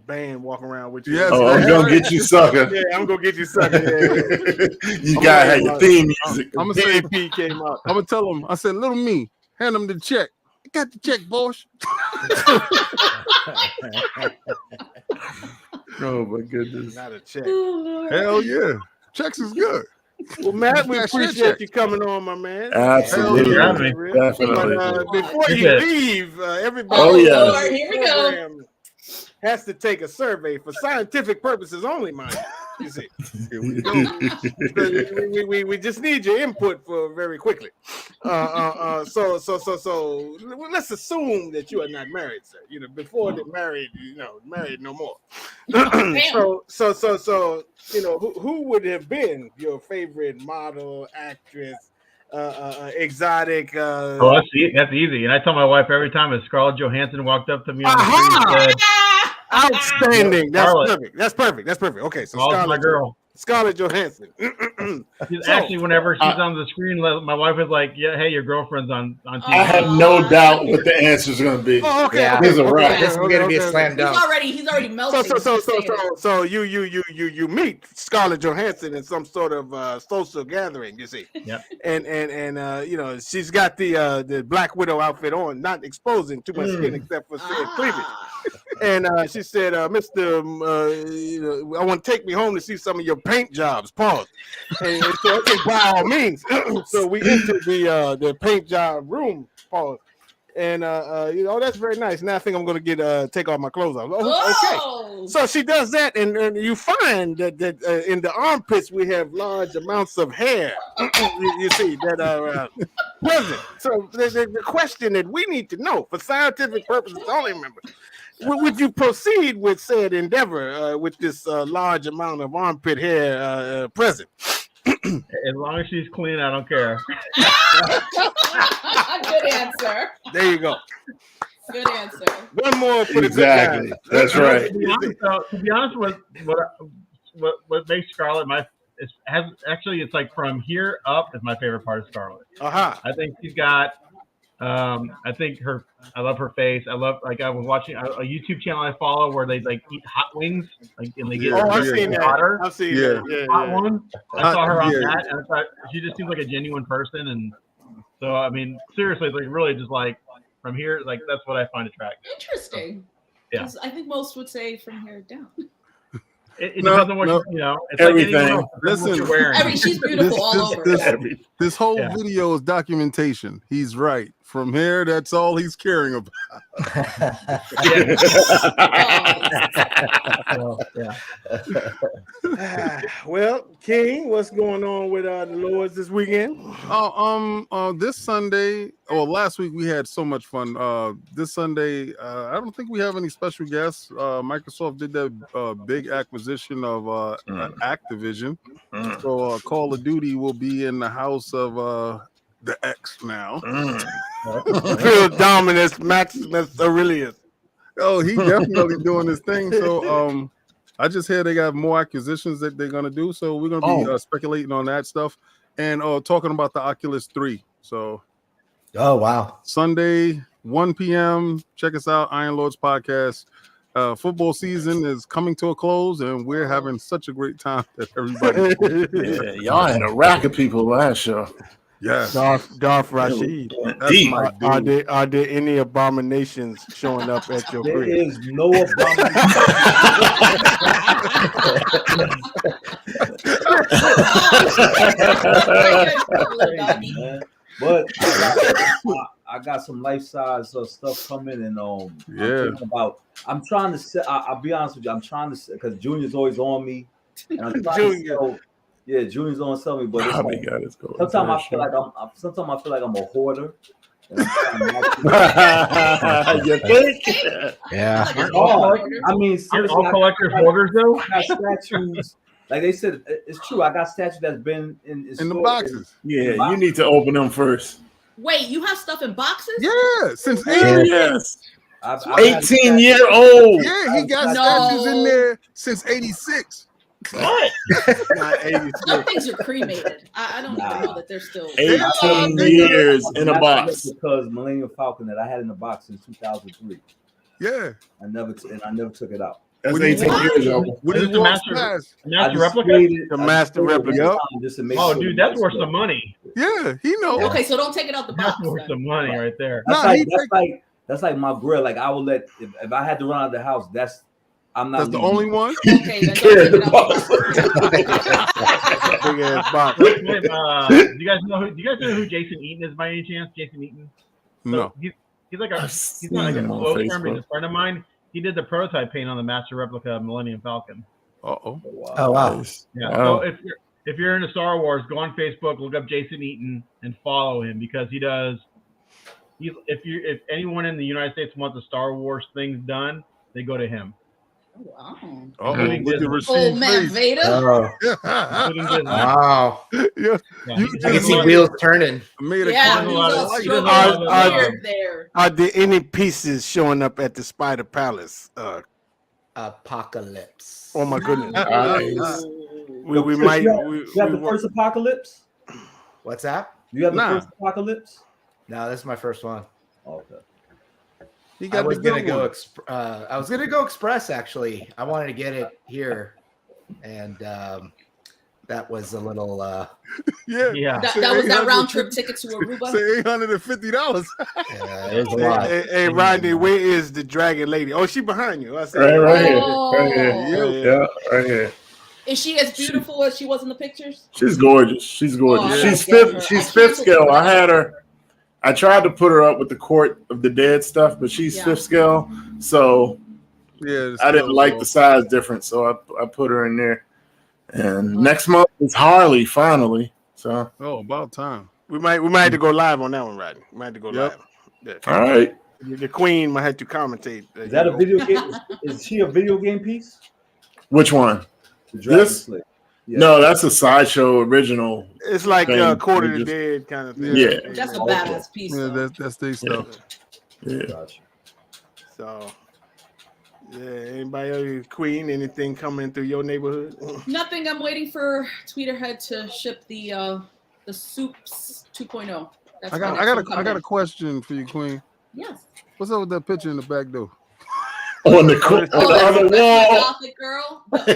band walk around with you. Yes, I'm gonna get you, sucker. Yeah, I'm gonna get you, sucker. Yeah. You gotta have your theme music. I'm gonna say P came up. I'm gonna tell him. I said, "Little me, hand him the check. I got the check, boss." Oh my goodness! Not a check. Hell yeah, checks is good. Well, Matt, we appreciate you coming on, my man. Absolutely, definitely. But, before you leave, everybody. Oh yeah. Here we go. Has to take a survey for scientific purposes only, mind you. See, here we go. we just need your input for very quickly. So let's assume that you are not married, sir. You know, before they're married, married no more. So you know, who would have been your favorite model, actress, exotic? That's easy. And I tell my wife every time if Scarlett Johansson walked up to me on the street, outstanding. That's perfect. Okay, so Scarlett's my girl. Scarlett Johansson. Actually, whenever she's on the screen, my wife is like, "Yeah, hey, your girlf's on TV." I have no doubt what the answer is going to be. Oh, okay. Yeah, this is going to be a slam dunk. He's already melting. So you meet Scarlett Johansson in some sort of social gathering, you see. Yep. And you know, she's got the Black Widow outfit on, not exposing too much skin except for cleavage. And she said, "Mr. I want to take me home to see some of your paint jobs." Pause. And so, okay, by all means. So we entered the paint job room. Pause. And that's very nice. Now I think I'm going to take all my clothes off. Okay. So she does that, and you find that in the armpits we have large amounts of hair. you see that are present. So the question that we need to know for scientific purposes only, remember. Would you proceed with said endeavor with this large amount of armpit hair present? As long as she's clean, I don't care. Good answer. There you go. Good answer. One more for exactly. That's right. To be honest with what makes Scarlett it's like from here up is my favorite part of Scarlett. I think she's got. I love her face. I was watching a YouTube channel I follow where they like eat hot wings, and they get I've seen that. I've seen that. Hot one. I saw her on that, and I thought she just seems like a genuine person. And so, I mean, seriously, like really, just like from here, like that's what I find attractive. Interesting. Yeah, I think most would say from here down. It depends on what it's everything. Like listen, what you're wearing. She's beautiful all over. This whole video is documentation. He's right. From here, that's all he's caring about. Well, King, what's going on with the Lords this weekend? This Sunday, last week we had so much fun. This Sunday, I don't think we have any special guests. Microsoft did that big acquisition of Activision. So Call of Duty will be in the house of the X now. Real dominance, Maximus Aurelius. Oh, he definitely doing his thing. So I just hear they got more acquisitions that they're gonna do. So we're gonna be speculating on that stuff and talking about the Oculus 3. So wow. Sunday, 1 p.m. Check us out, Iron Lords Podcast. Football season is coming to a close, and we're having such a great time that everybody. Y'all had a rack of people last show. Yeah, Darth Rashid. Are there any abominations showing up at your crib? There is no abomination. But I got some life size stuff coming, and I'm trying to set. I'll be honest with you. I'm trying to, because Junior's always on me, and I'm trying to sell. Yeah, Junior's on sell me, but it's sometimes I feel like I'm a hoarder. You think? Yeah. I mean, all collectors hoarders though. I got statues. Like they said, it's true. I got statues that's been in the boxes. Yeah, you need to open them first. Wait, you have stuff in boxes? Yeah, since 18-year-old. Yeah, he got statues in there since 86. What? Not 86. Some things are cremated. I don't even know that they're still 18 years in a box. Because Millennium Falcon that I had in the box since 2003. Yeah, I never took it out. That's 18 years ago. What is the master replica? The master replica. Oh, dude, that's worth some money. Yeah, he knows. Okay, so don't take it out the box. That's worth some money right there. That's like my grill. Like I would let if I had to run out of the house. That's the only one. Okay, then don't take it out Big ass box. Do you guys know who Jason Eaton is by any chance? Jason Eaton? No. He's not like a close friend, but he's a friend of mine. He did the prototype paint on the master replica of Millennium Falcon. Oh wow. Yeah. So if you're into Star Wars, go on Facebook, look up Jason Eaton, and follow him, because he does. If anyone in the United States wants the Star Wars things done, they go to him. Wow. Old man Vader. Wow. Yeah. I can see wheels turning. Are there any pieces showing up at the Spider Palace? Apocalypse. Oh my goodness. We might. You have the first Apocalypse? What's that? You have the first Apocalypse? No, this is my first one. Okay. I was gonna go Express actually. I wanted to get it here, and that was a little. Yeah. That was that round trip ticket to Aruba. Say $850. Yeah, it was a lot. Hey, Rodney, where is the dragon lady? Oh, she behind you. I see. Right here. Right here. Is she as beautiful as she was in the pictures? She's gorgeous. She's fifth scale. I had her. I tried to put her up with the Court of the Dead stuff, but she's fifth scale, so I didn't like the size difference, so I put her in there. And next month is Harley finally. So about time. We might have to go live on that one, Rodney. We might have to go live. Yeah. All right. The Queen might have to commentate. Is that a video game? Is she a video game piece? Which one? This? Yeah. No, that's a Sideshow original. It's like Court of the Dead kind of thing. Yeah. That's a badass piece. Yeah, that's their stuff. Yeah. Gotcha. So, anybody else, Queen, anything coming through your neighborhood? Nothing. I'm waiting for Tweeterhead to ship the Soups 2.0. I got a question for you, Queen. Yes. What's up with that picture in the back door? On the other wall. Gothic girl. The one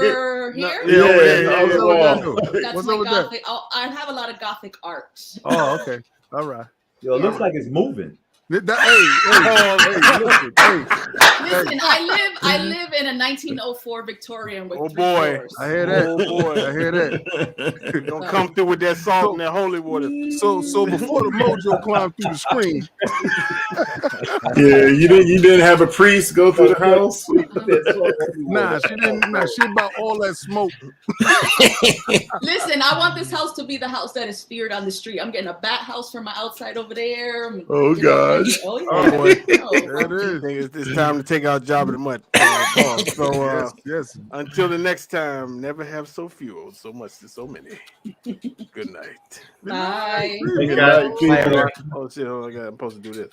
over here? Yeah. That's my Gothic. I have a lot of Gothic art. Oh, okay. All right. Yo, it looks like it's moving. Listen, I live in a 1904 Victorian with 3 floors. I hear that. Don't come through with that salt and that holy water. So before the mojo climbed through the screen, Yeah, you didn't have a priest go through the house. Nah, she didn't. Nah, she about all that smoke. Listen, I want this house to be the house that is feared on the street. I'm getting a bat house for my outside over there. Oh gosh! Oh yeah. Oh boy, there it is. It's time to take out Job of the Month. So yes. Until the next time, never have so few or so much to so many. Good night. Bye. Good night. Oh shit! Oh my God, I'm supposed to do this.